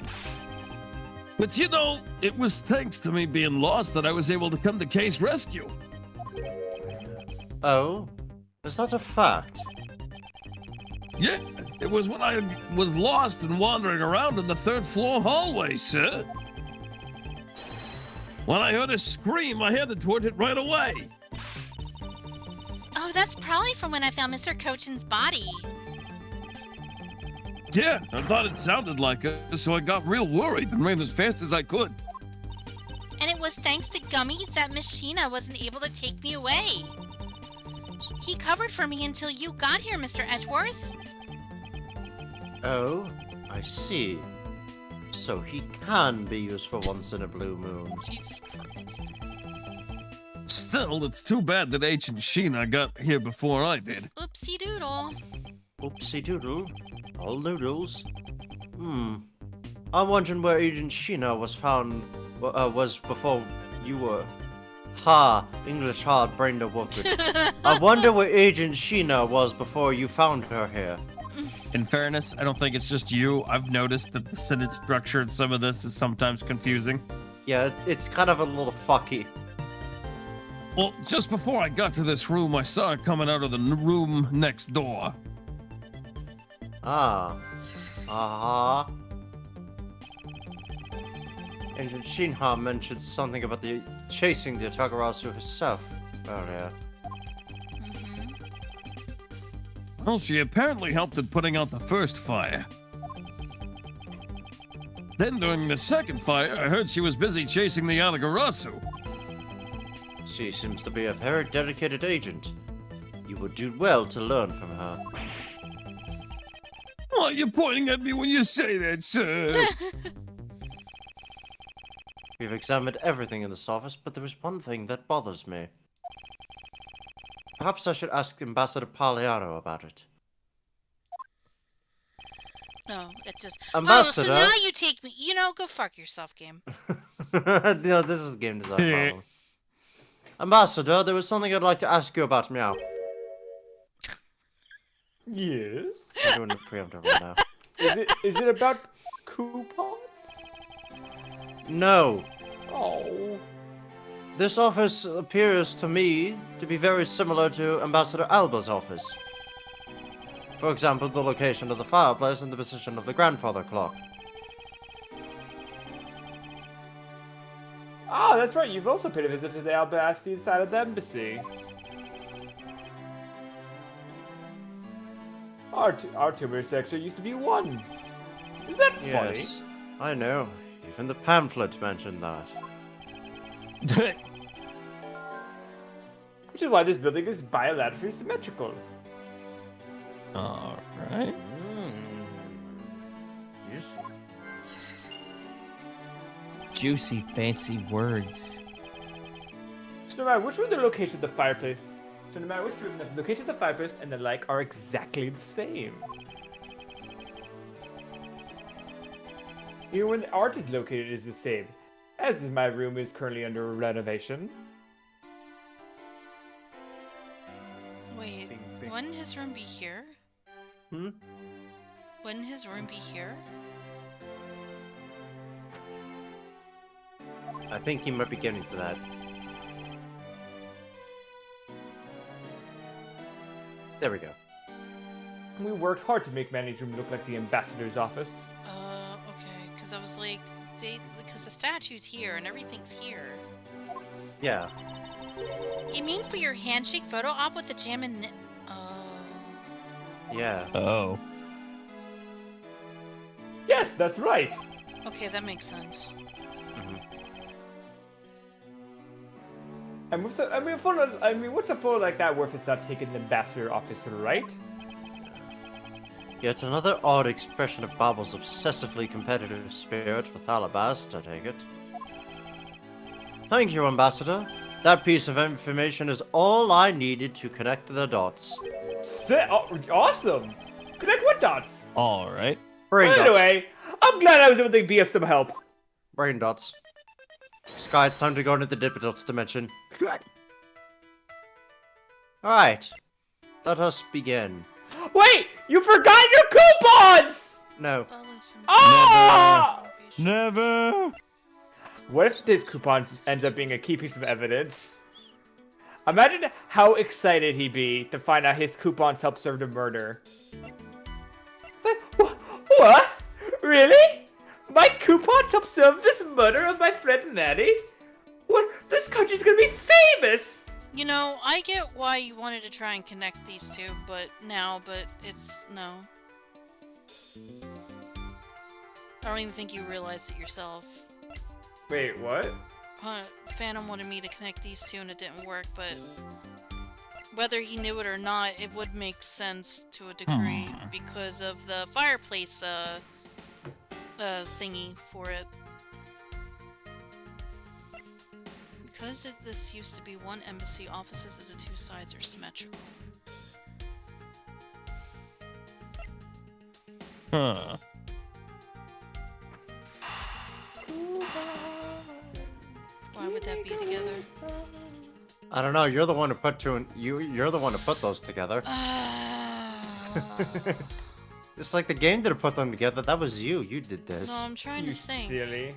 But you know, it was thanks to me being lost that I was able to come to case rescue. Oh? Is that a fact? Yeah, it was when I was lost and wandering around in the third floor hallway, sir. When I heard a scream, I headed towards it right away. Oh, that's probably from when I found Mr. Cochin's body. Yeah, I thought it sounded like it, so I got real worried and ran as fast as I could. And it was thanks to Gummy that Miss Sheena wasn't able to take me away. He covered for me until you got here, Mr. Edgeworth. Oh, I see. So he can be used for once in a blue moon. Jesus Christ. Still, it's too bad that H and Sheena got here before I did. Oopsie doodle. Oopsie doodle. All noodles. I'm wondering where Agent Sheena was found, was before you were. Ha! English hard, brain no working. I wonder where Agent Sheena was before you found her here. In fairness, I don't think it's just you. I've noticed that the sentence structure in some of this is sometimes confusing. Yeah, it's kind of a little fucky. Well, just before I got to this room, I saw it coming out of the room next door. Ah. Uh-huh. Agent Shinha mentioned something about chasing the Atagarasu herself earlier. Well, she apparently helped in putting out the first fire. Then during the second fire, I heard she was busy chasing the Atagarasu. She seems to be a very dedicated agent. You would do well to learn from her. Why are you pointing at me when you say that, sir? We've examined everything in this office, but there is one thing that bothers me. Perhaps I should ask Ambassador Pagliano about it. No, it's just. Ambassador? Oh, so now you take me. You know, go fuck yourself, game. No, this is game design problem. Ambassador, there was something I'd like to ask you about Meow. Yes. I'm doing a preemptive right now. Is it about coupons? No. Oh. This office appears to me to be very similar to Ambassador Alba's office. For example, the location of the fireplace and the position of the grandfather clock. Ah, that's right. You've also paid a visit to the Albasti side of the embassy. Our tumor section used to be one. Is that funny? Yes, I know. Even the pamphlet mentioned that. Which is why this building is bilaterally symmetrical. All right. Yes. Juicy, fancy words. So no matter which room the location of the fireplace, the location of the fireplace and the like are exactly the same. Even when the art is located is the same. as my room is currently under renovation. Wait, Bing, bing. wouldn't his room be here? Hmm? Wouldn't his room be here? I think he might be getting to that. There we go. We worked hard to make Manny's room look like the ambassador's office. Okay, because I was like, because the statue's here and everything's here. Yeah. You mean for your handshake photo op with the jam and... Yeah. Oh. Yes, that's right. Okay, that makes sense. And what's a photo like that worth it's not taking the ambassador office, right? Yet another odd expression of Babble's obsessively competitive spirit with Alabasta, I take it. Thank you, Ambassador. That piece of information is all I needed to connect the dots. Awesome. Connect what dots? All right. Brain dots. Anyway, I'm glad I was able to be of some help. Brain dots. Sky, it's time to go into the Dippitots dimension. Alright. Let us begin. Wait, you forgot your coupons! No. Ah! Never. What if this coupon ends up being a key piece of evidence? Imagine how excited he'd be to find out his coupons helped serve the murder. It's like, what? Really? My coupons helped serve this murder of my friend Maddie? What? This country's gonna be famous! You know, I get why you wanted to try and connect these two, but it's no. I don't even think you realized it yourself. Wait, what? Phantom wanted me to connect these two and it didn't work, but whether he knew it or not, it would make sense to a degree because of the fireplace thingy for it. Because this used to be one embassy, offices of the two sides are symmetrical. Huh. Why would that be together? I don't know, you're the one who put you're the one who put those together. It's like the game didn't put them together, that was you. You did this. No, I'm trying to think. Silly.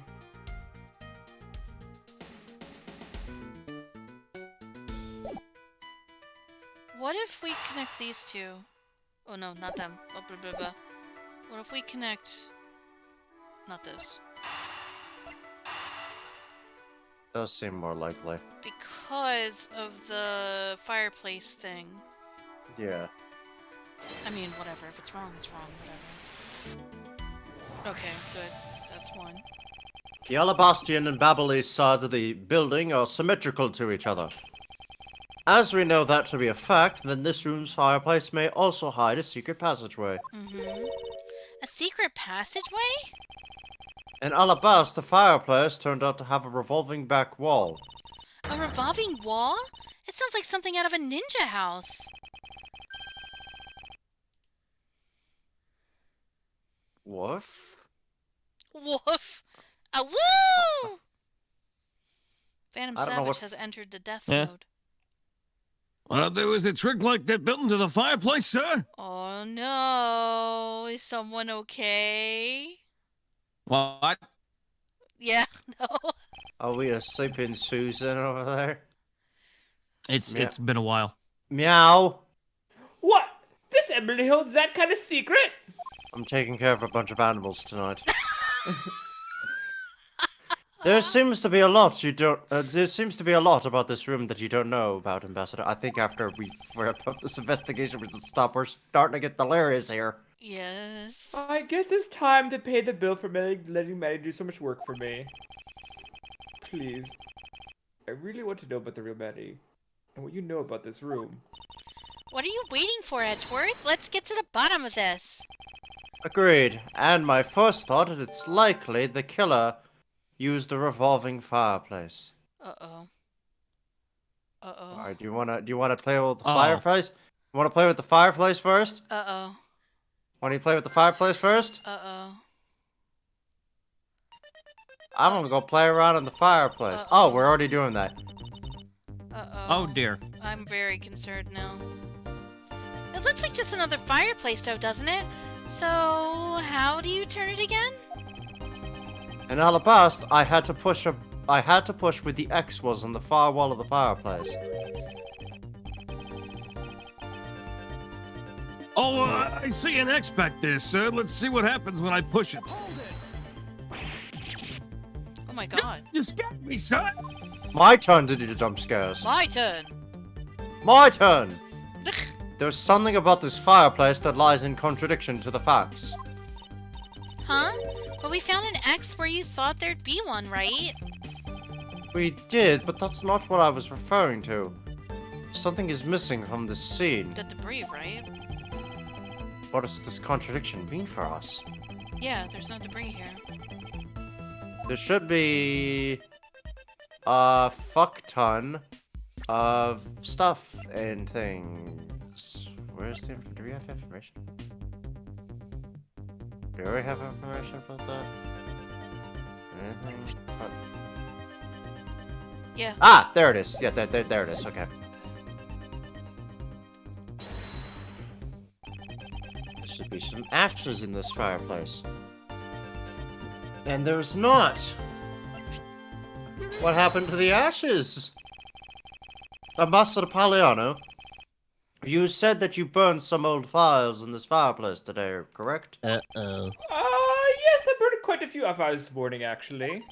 What if we connect these two? Oh no, not them. Oh, blah, blah, blah. What if we connect... Not this. Does seem more likely. Because of the fireplace thing. Yeah. I mean, whatever. If it's wrong, it's wrong. Whatever. Okay, good. That's one. The Alabastian and Babylese sides of the building are symmetrical to each other. As we know that to be a fact, then this room's fireplace may also hide a secret passageway. Mm-hmm. A secret passageway? In Alabasta, the fireplace turned out to have a revolving back wall. A revolving wall? It sounds like something out of a ninja house. Woof? Woof! A woo! Phantom I don't know Savage what- has entered the death Yeah. mode. There was a trick like that built into the fireplace, sir. Oh no! Is someone okay? What? Yeah, no. Are we asleep in Susan over there? It's been a while. Meow! What? This Emily holds that kind of secret? I'm taking care of a bunch of animals tonight. There seems to be a lot about this room that you don't know about, Ambassador. I think after we wrap up this investigation, we're we're starting to get delirious here. Yes. I guess it's time to pay the bill for letting Maddie do so much work for me. Please. I really want to know about the real Maddie. And what you know about this room. What are you waiting for, Edgeworth? Let's get to the bottom of this. Agreed. And my first thought is it's likely the killer used a revolving fireplace. Uh-oh. Uh-oh. Alright, do you wanna play with the fireplace? You wanna play with the fireplace first? Uh-oh. Wanna play with the fireplace first? Uh-oh. I'm gonna go play around in the fireplace. Oh, we're already doing that. Uh-oh. Oh dear. I'm very concerned now. It looks like just another fireplace, though, doesn't it? So, how do you turn it again? In the past, I had to push where the X was on the far wall of the fireplace. Oh, I see an X back there, sir. Let's see what happens when I push it. Oh my god. You scared me, sir. My turn to do the jump scares. My turn. My turn! There's something about this fireplace that lies in contradiction to the facts. Huh? But we found an X where you thought there'd be one, right? We did, but that's not what I was referring to. Something is missing from this scene. The debris, right? What does this contradiction mean for us? Yeah, there's no debris here. There should be a fuck ton of stuff and things. Where's the info? Do we have information? Do we have information about that? Anything? Yeah. Ah, there it is. Yeah, there it is. Okay. There should be some ashes in this fireplace. And there's not. What happened to the ashes? Ambassador Paliano, you said that you burned some old files in this fireplace today, correct? Uh-oh. Yes, I burned quite a few files this morning, actually.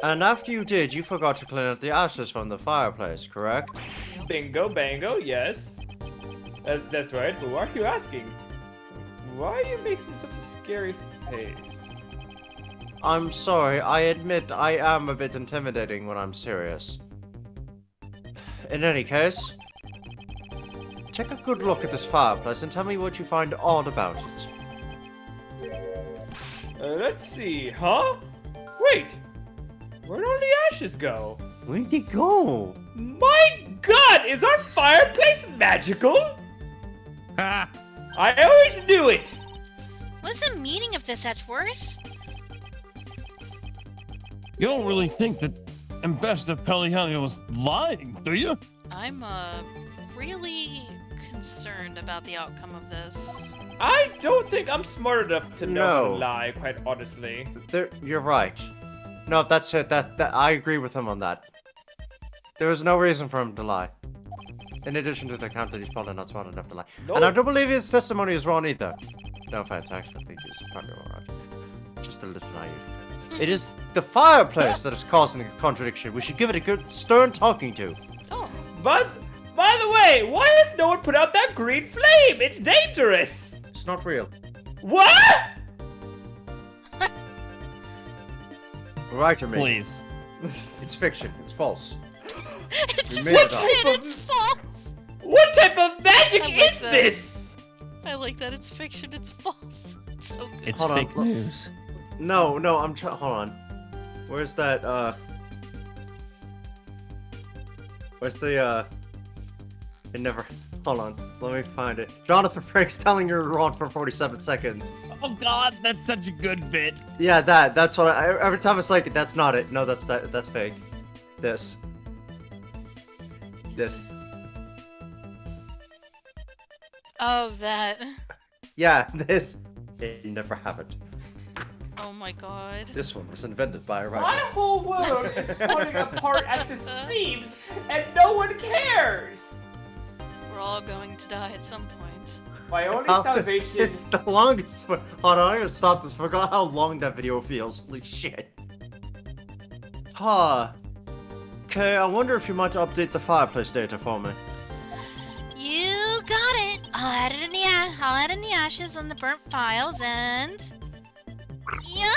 And after you did, you forgot to clean up the ashes from the fireplace, correct? Bingo, bango, yes. That's right, but why are you asking? Why are you making such a scary face? I'm sorry, I admit I am a bit intimidating when I'm serious. In any case, take a good look at this fireplace and tell me what you find odd about it. Let's see, huh? Wait! Where'd all the ashes go? Where'd they go? My god, is our fireplace magical? Ha! I always knew it! What's the meaning of this, Edgeworth? You don't really think that Ambassador Paliano was lying, do you? I'm, really concerned about the outcome of this. I don't think I'm smart enough to know how to No. lie, quite honestly. You're right. No, that's it. That I agree with him on that. There was no reason for him to lie. In addition to the count that he's probably not smart enough to lie. And I don't believe his testimony is wrong either. No offense, I actually think he's probably alright. Just a little naive. It is the fireplace that is causing the contradiction. We should give it a good stern talking to. Oh, But, by the way, why has no one put out that green flame? It's dangerous! It's not real. What? Right to me. Please. It's fiction. It's false. It's We made it up. fiction, it's false! What type of magic I like is that. this? I like that it's fiction, it's false. It's so good. It's Hold on, fake look. news. No, I'm trying. Hold on. Where's that? Where's the? It never. Hold on. Let me find it. Jonathan Frank's telling you're wrong for 47 seconds. Oh God, that's such a good bit. Yeah, that's what every time it's like, that's not it. No, that's fake. This. Oh, that. Yeah, this. It never happened. Oh my god. This one was invented by a My writer. whole world is falling apart at the seams, and no one cares! We're all going to die at some point. My only How- salvation... It's the longest. Hold on, I'm gonna stop this. Forgot how long that video feels. Holy shit. Huh. Okay, I wonder if you might update the fireplace data for me. You got it. I'll add in the ashes on the burnt files and... Yeah?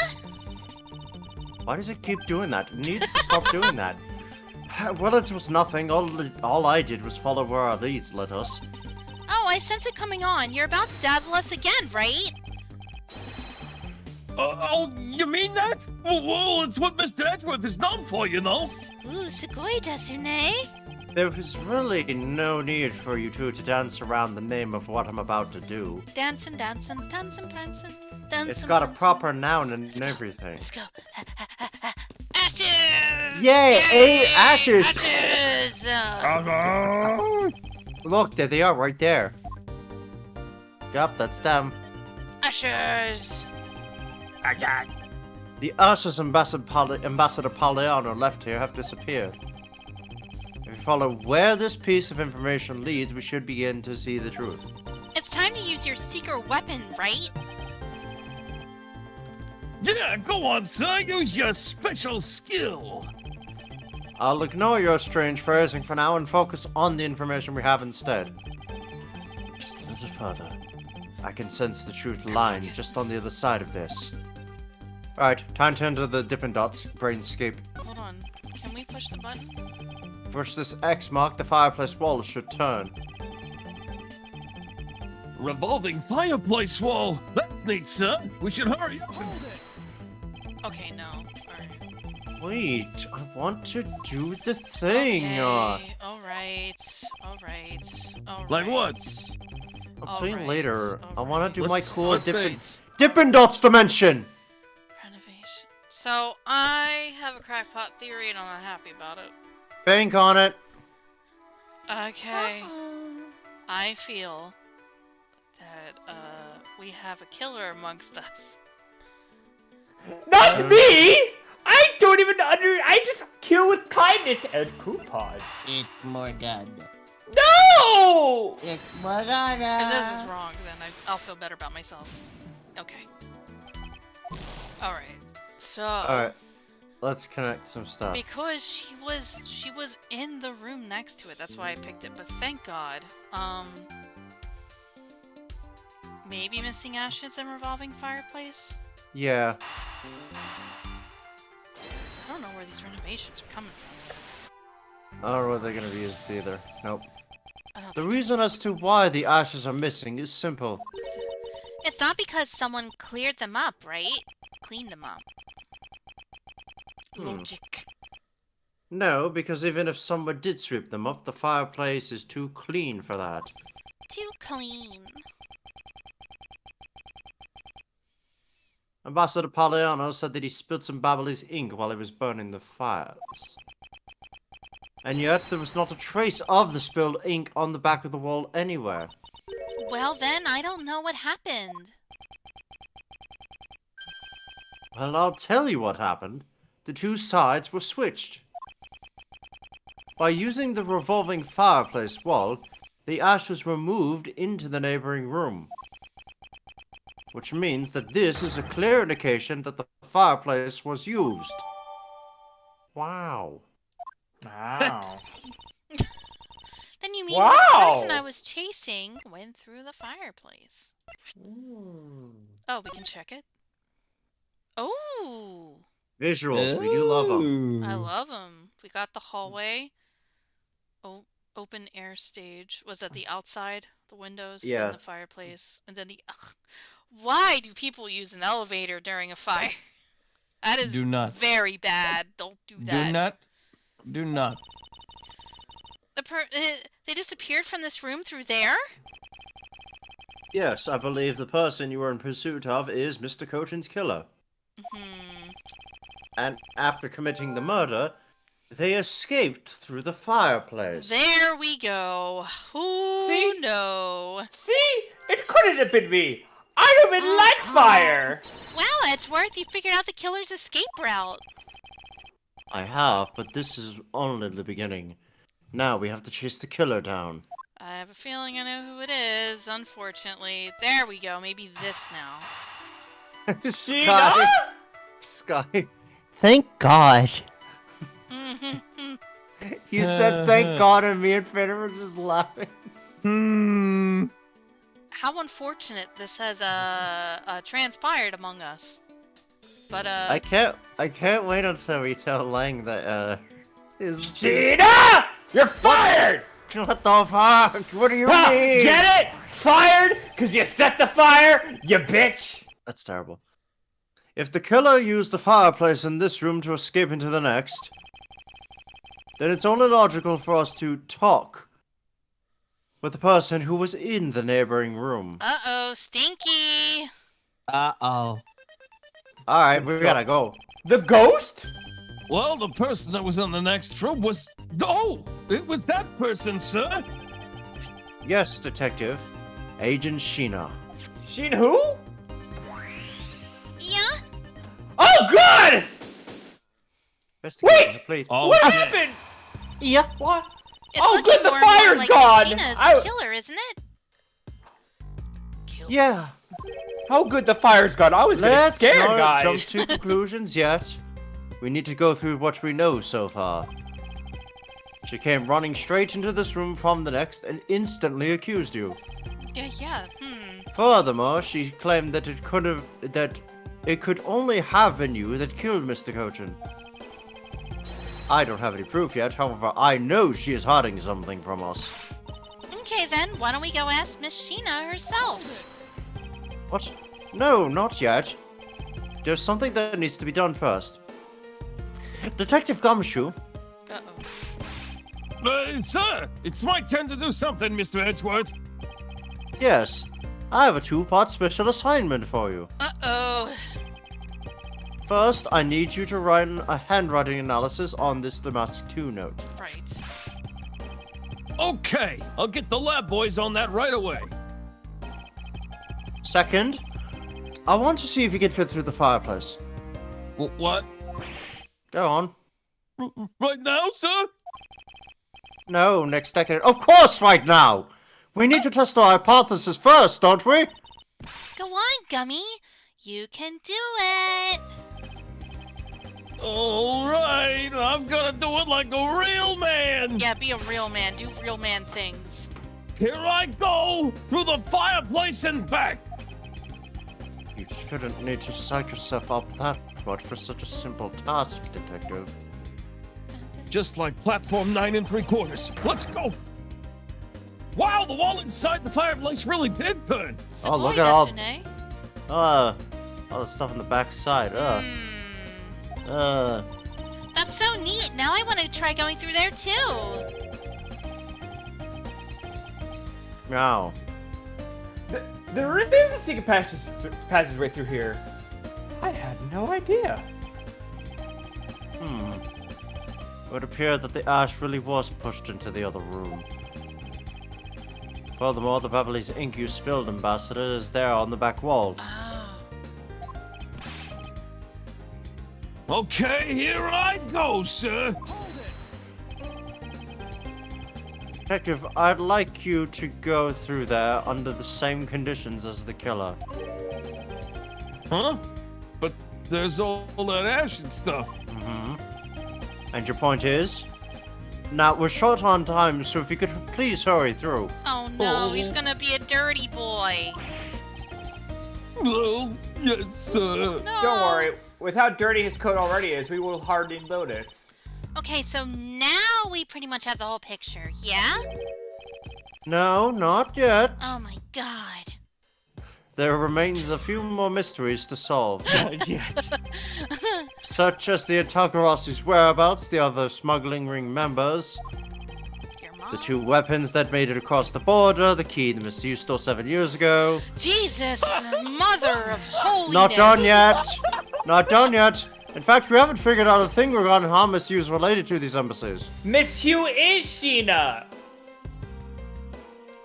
Why does it keep doing that? It needs to stop doing that. Well, it was nothing. All I did was follow where our leads led us. Oh, I sense it coming on. You're about to dazzle us again, right? Oh, you mean that? Well, it's what Mr. Edgeworth is known for, you know. Ooh, sugoi Desune. There was really no need for you two to dance around the name of what I'm about to do. Dancing, prancing. It's got a proper noun and everything. Let's go. Yay, 8 ashes! Ashes! Look, there they are, right there. Yup, that's them. Ashes! The ashes Ambassador Paliano left here have disappeared. If we follow where this piece of information leads, we should begin to see the truth. It's time to use your secret weapon, right? Yeah, go on, sir. Use your special skill. I'll ignore your strange phrasing for now and focus on the information we have instead. Just a little further. I can sense the truth lying just on the other side of this. Alright, time to enter the Dippin' Dots brainscape. Hold on. Can we push the button? Push this X mark, the fireplace wall should turn. Revolving fireplace wall. That's neat, sir. We should hurry up. Okay, no. Alright. Wait, I want to do the thing. Okay. Alright. Alright. Alright. Like what? I'll tell you Alright, later. I want alright. to do my cool What Dippin' Dots dimension. Renovation. So, I have a crackpot theory and I'm not happy about it. Bank on it. Okay. I feel that, we have a killer amongst us. Not me! I don't even I just kill with kindness and coupon. It's Morgana. No! It's Morgana. If this is wrong, then I'll feel better about myself. Okay. Alright. So... Alright. Let's connect some stuff. Because she was in the room next to it. That's why I picked it. But thank God. Maybe missing ashes and revolving fireplace? Yeah. I don't know where these renovations are coming from. I don't know what they're gonna be used either. Nope. I don't The think reason as to why the ashes are missing is simple. It's not because someone cleared them up, right? Cleaned them up. logic. No, because even if someone did sweep them up, the fireplace is too clean for that. Too clean. Ambassador Paliano said that he spilled some Babbly's ink while he was burning the fires. And yet, there was not a trace of the spilled ink on the back of the wall anywhere. Well then, I don't know what happened. Well, I'll tell you what happened. The two sides were switched. By using the revolving fireplace wall, the ashes were moved into the neighboring room. Which means that this is a clear indication that the fireplace was used. Wow. Wow. Then you mean Wow. the person I was chasing went through the fireplace? Oh, we can check it. Oh, Visuals, we do love them. I love them. We got the hallway. Oh, open air stage. Was that the outside? The windows Yeah. and the fireplace, and then the. Ugh. Why do people use an elevator during a fire? That is Do not. very bad. Don't do that. Do not. Do not. They disappeared from this room through there? Yes, I believe the person you were in pursuit of is Mr. Cochin's killer. Hmm. And after committing the murder, they escaped through the fireplace. There we go. Who See? know? See? It couldn't have been me. I don't even like fire. Wow, Edgeworth, you figured out the killer's escape route. I have, but this is only the beginning. Now we have to chase the killer down. I have a feeling I know who it is, unfortunately. There we go. Maybe this now. Gina? Sky. Thank God. Mhm. You said thank God and me and Finn were just laughing. How unfortunate this has transpired among us. But I can't wait until we tell Lang that is Gina! You're fired! What the fuck? What do you Ha! mean? Get it? Fired? Cause you set the fire, you bitch! That's terrible. If the killer used the fireplace in this room to escape into the next, then it's only logical for us to talk with the person who was in the neighboring room. uh-oh, Stinky. Uh-oh. Alright, we gotta go. The ghost? Well, the person that was in the next room was... Oh! It was that person, sir! Yes, Detective. Agent Sheena. Sheen who? Yeah? Oh, God! Investigation Wait! complete. Oh, What shit. happened? Yeah. What? It's Oh, looking good, the more and more fire's like gone! Sheena is I- the killer, isn't it? Yeah. How good the fire's gone. I was getting Let's scared, not guys. jump to conclusions yet. We need to go through what we know so far. She came running straight into this room from the next and instantly accused you. Yeah. Furthermore, she claimed that it could only have been you that killed Mr. Cochin. I don't have any proof yet, however, I know she is hiding something from us. Okay then, why don't we go ask Miss Sheena herself? What? No, not yet. There's something that needs to be done first. Detective Gumshoe, Uh-oh. Sir, it's my turn to do something, Mr. Edgeworth. yes, I have a two-part special assignment for you. Uh-oh. First, I need you to write a handwriting analysis on this The Mask 2 note. Right. Okay, I'll get the lab boys on that right away. Second, I want to see if you can fit through the fireplace. What? Go on. Right now, sir? No, next decade. Of course, right now! We need to test our hypothesis first, don't we? Go on, Gummy. You can do it. All right, I'm gonna do it like a real man. Yeah, be a real man. Do real man things. Here I go, through the fireplace and back. You shouldn't need to psych yourself up that much for such a simple task, Detective. Just like platform 9 3/4. Let's go. Wow, the wall inside the fireplace really did turn. Oh, look Savoy at all- yesterday. All the stuff on the back side. That's so neat. Now I want to try going through there too. Now. There is a secret passageway through here. I had no idea. It would appear that the ash really was pushed into the other room. Furthermore, the Beverly's ink you spilled, Ambassador, is there on the back wall. Oh. Okay, here I go, sir. Detective, I'd like you to go through there under the same conditions as the killer. Huh? But there's all that ash and stuff. And your point is? Now, we're short on time, so if you could please hurry through. Oh no, he's gonna be a dirty boy. Well, yes, sir. No. Don't worry. With how dirty his coat already is, we will hardly notice. Okay, so now we pretty much have the whole picture, yeah? No, not yet. Oh my god. There remains a few more mysteries to solve. Not yet. Such as the Atakarasu's whereabouts, the other smuggling ring members, Your mom? the 2 weapons that made it across the border, the key the Miss U stole 7 years ago. Jesus, mother of holiness. Not done yet! Not done yet! In fact, we haven't figured out a thing regarding how Miss U is related to these embassies. Miss Hugh is Sheena!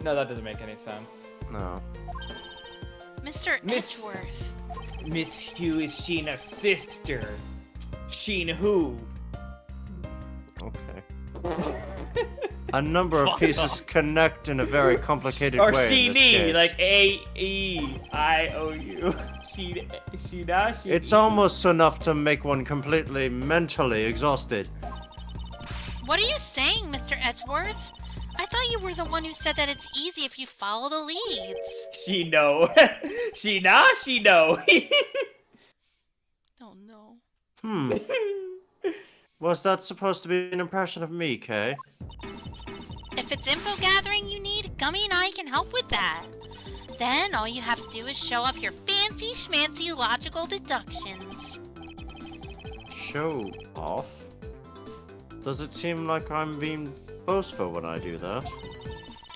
No, that doesn't make any sense. No. Mr. Miss- Edgeworth. Miss Hugh is Sheena's sister. Sheen who? Okay. A number of pieces connect in a very complicated Or way in this Sheenie, case. like A-E-I-O-U. Sheena? It's almost enough to make one completely mentally exhausted. What are you saying, Mr. Edgeworth? I thought you were the one who said that it's easy if you follow the leads. She know. Sheena? She know. Oh no. Was that supposed to be an impression of me, Kay? If it's info gathering you need, Gummy and I can help with that. Then all you have to do is show off your fancy schmancy logical deductions. Show off? Does it seem like I'm being boastful when I do that?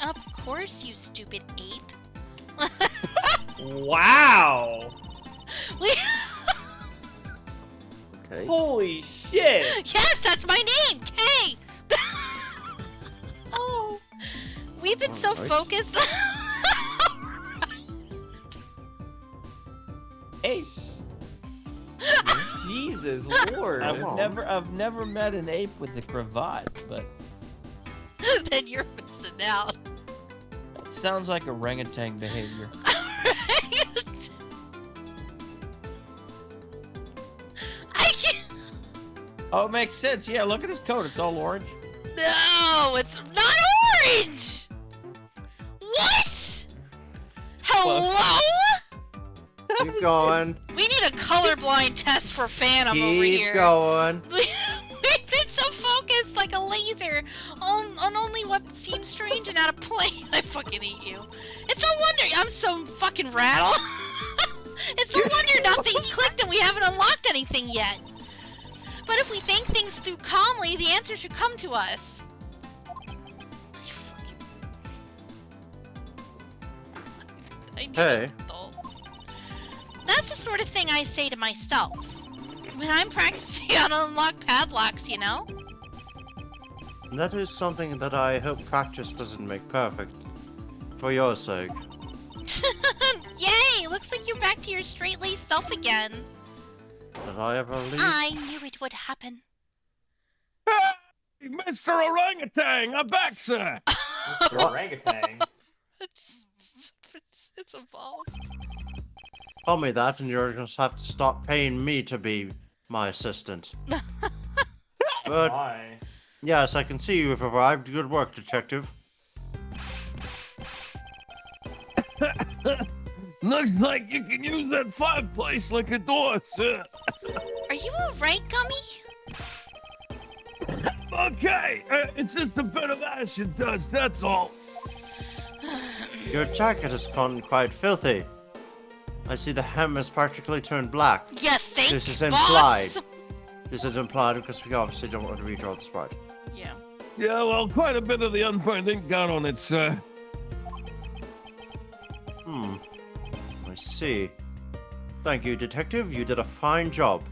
Of course, you stupid ape. Wow. We Okay. Holy shit! Yes, that's my name, Kay. Oh, we've been so Alright. focused. Ape. Jesus Lord. I've never met an ape with a cravat, but Then you're missing out. it sounds like orangutan behavior. I can't. Oh, it makes sense. Yeah, look at his coat. It's all orange. No, it's not orange. What? Hello? Keep going. We need a colorblind test for Phantom over Keep here. going. We've been so focused like a laser on only what seems strange and out of place. I fucking hate you. It's no wonder I'm so fucking rattled. It's no wonder nothing's clicked and we haven't unlocked anything yet. But if we think things through calmly, the answer should come to us. I need Hey. an adult. That's the sort of thing I say to myself when I'm practicing on unlocked padlocks, you know? That is something that I hope practice doesn't make perfect. For your sake. Yay! Looks like you're back to your straight-laced self again. Did I ever leave? I knew it would happen. Hey, Mr. Orangutan, I'm back, sir. Mr. Orangutan. It's evolved. Tell me that, and you're gonna have to stop paying me to be my assistant. But Why? yes, I can see you've arrived. Good work, detective. Looks like you can use that fireplace like a door, sir. Are you alright, Gummy? Okay, it's just a bit of ash and dust, that's all. Your jacket has gone quite filthy. I see the hem has practically turned black. You think, This is boss? implied. This is implied because we obviously don't want to redraw the sprite. Yeah. Yeah, well, quite a bit of the unburned ink got on it, sir. I see. Thank you, detective. You did a fine job.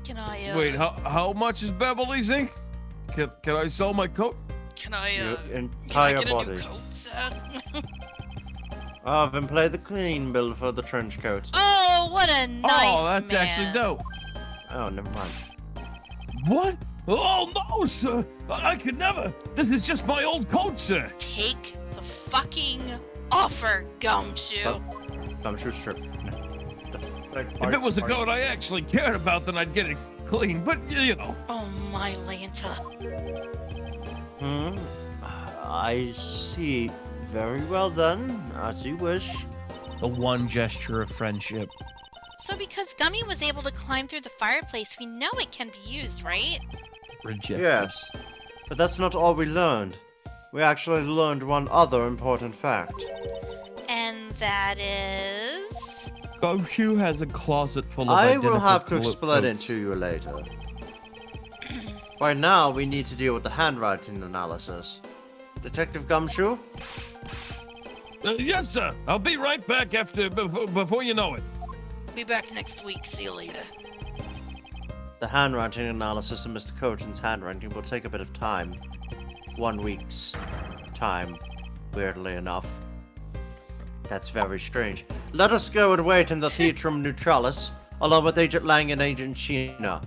Can I, Wait, how much is Beverly's ink? Can I sell my coat? Can I, Your can I entire get a body. new coat, sir? I've been playing the clean bill for the trench coat. Oh, what a nice Oh, that's man. actually dope. Oh, never mind. What? Oh, no, sir. I could never. This is just my old coat, sir. Take the fucking offer, Gumshoe. Gumshoe strip. That's If it was a coat I actually cared about, then I'd get it clean. But, you know. Oh, my Lanta. I see. Very well done. As you wish. The one gesture of friendship. So because Gummy was able to climb through the fireplace, we know it can be used, right? Rejected. Yes. But that's not all we learned. We actually learned one other important fact. And that is... Goshu has a closet full of I will have to identical explain it coats. to you later. Right now, we need to deal with the handwriting analysis. Detective Gumshoe? Yes, sir. I'll be right back before you know it. Be back next week. See you later. The handwriting analysis of Mr. Coton's handwriting will take a bit of time. 1 week's time, weirdly enough. That's very strange. Let us go and wait in the Theatrum Neutralis, along with Agent Lang and Agent Sheena.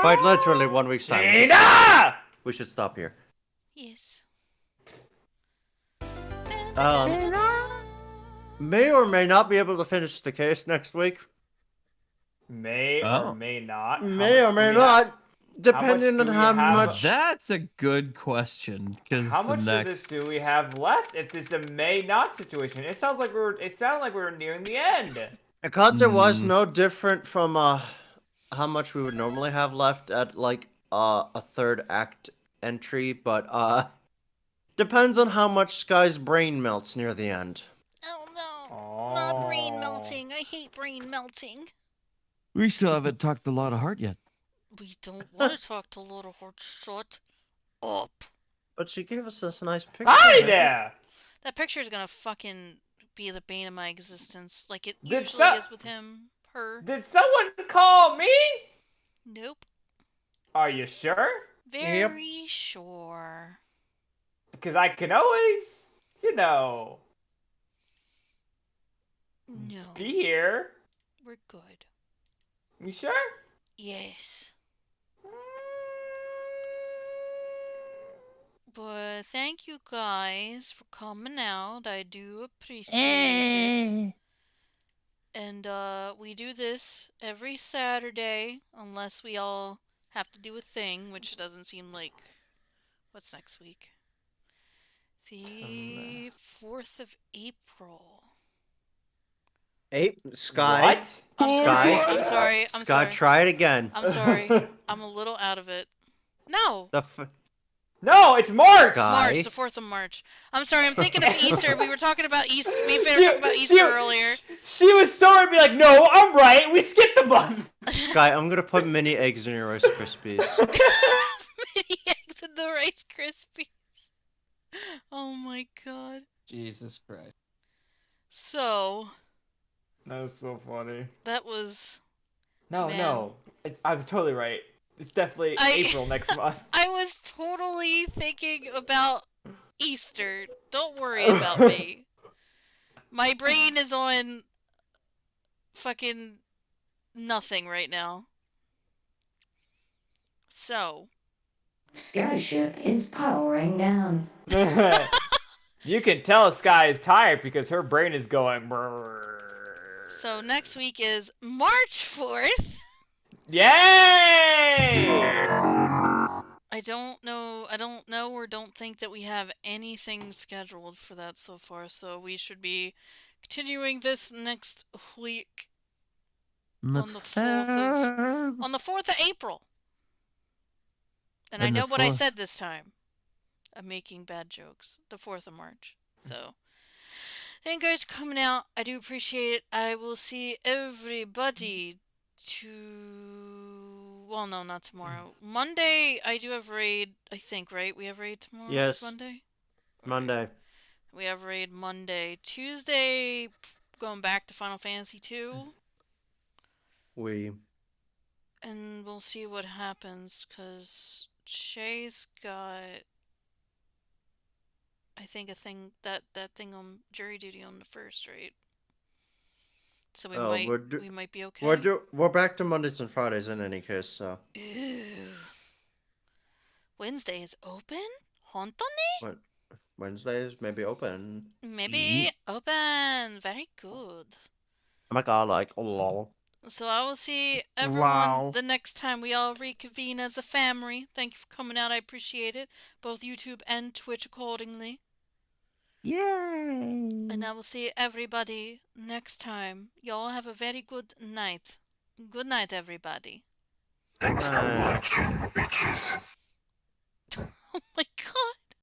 Quite literally 1 week's time. Sheena! We should stop here. Yes. May or may not be able to finish the case next week. May Oh. or may not. May or may not, depending do on we how have- much. That's a good question. Because How the much of next... this do we have left? If it's a may not situation, it sounds like we're nearing the end. Because it was no different from how much we would normally have left at like a third act entry, but depends on how much Sky's brain melts near the end. Oh no. Not brain melting. I hate brain melting. We still haven't talked a lot of heart yet. We don't want to talk to Little Heart. Shut up. But she gave us this nice picture. Hi man. there! That picture is gonna fucking be the bane of my existence, like it Good usually stuff. is with him. Her. Did someone call me? Nope. Are you sure? Very sure. Because I can always, you know, No. be here. We're good. You sure? Yes. But thank you guys for coming out. I do appreciate it. And we do this every Saturday, unless we all have to do a thing, which doesn't seem like. What's next week? The 4th of April. Sky. What? I'm Sky. sorry. I'm sorry. I'm Sky, sorry. try it again. I'm sorry. I'm a little out of it. No. No, it's March. Sky. March, the 4th of March. I'm sorry, I'm thinking of Easter. We were talking about Easter. Me and Faye were talking about Easter earlier. She was sorry to be like, no, I'm right. We skipped the month. Sky, I'm gonna put mini eggs in your Rice Krispies. Mini eggs in the Rice Krispies. Oh my god. Jesus Christ. So. That was so funny. That was. No, Man. no. I was totally right. It's definitely April next month. I was totally thinking about Easter. Don't worry about me. My brain is on fucking nothing right now. So. Skyship is powering down. You can tell Sky is tired because her brain is going. So next week is March 4th. Yay! I don't know or don't think that we have anything scheduled for that so far, so we should be continuing this next week on the 4th of April. And I know what I said this time. I'm making bad jokes. The 4th of March. So, thank you guys for coming out. I do appreciate it. I will see everybody well, no, not tomorrow. Monday, I do have raid, I think, right? We have raid tomorrow? Yes. Monday? Monday. We have raid Monday. Tuesday, going back to Final Fantasy 2. And we'll see what happens, because Shay's got, I think, that thing on jury duty on the 1st, right? So we might be okay. We're back to Mondays and Fridays in any case, so. Ew. Wednesday is open? Hontoni? Wednesdays maybe open. Maybe open. Very good. Oh my god, like, lol. So I will see everyone the next time we all reconvene as a family. Thank you for coming out. I appreciate it. Both YouTube and Twitch accordingly. Yay! And I will see everybody next time. Y'all have a very good night. Good night, everybody. Thanks for watching, bitches. Oh my god.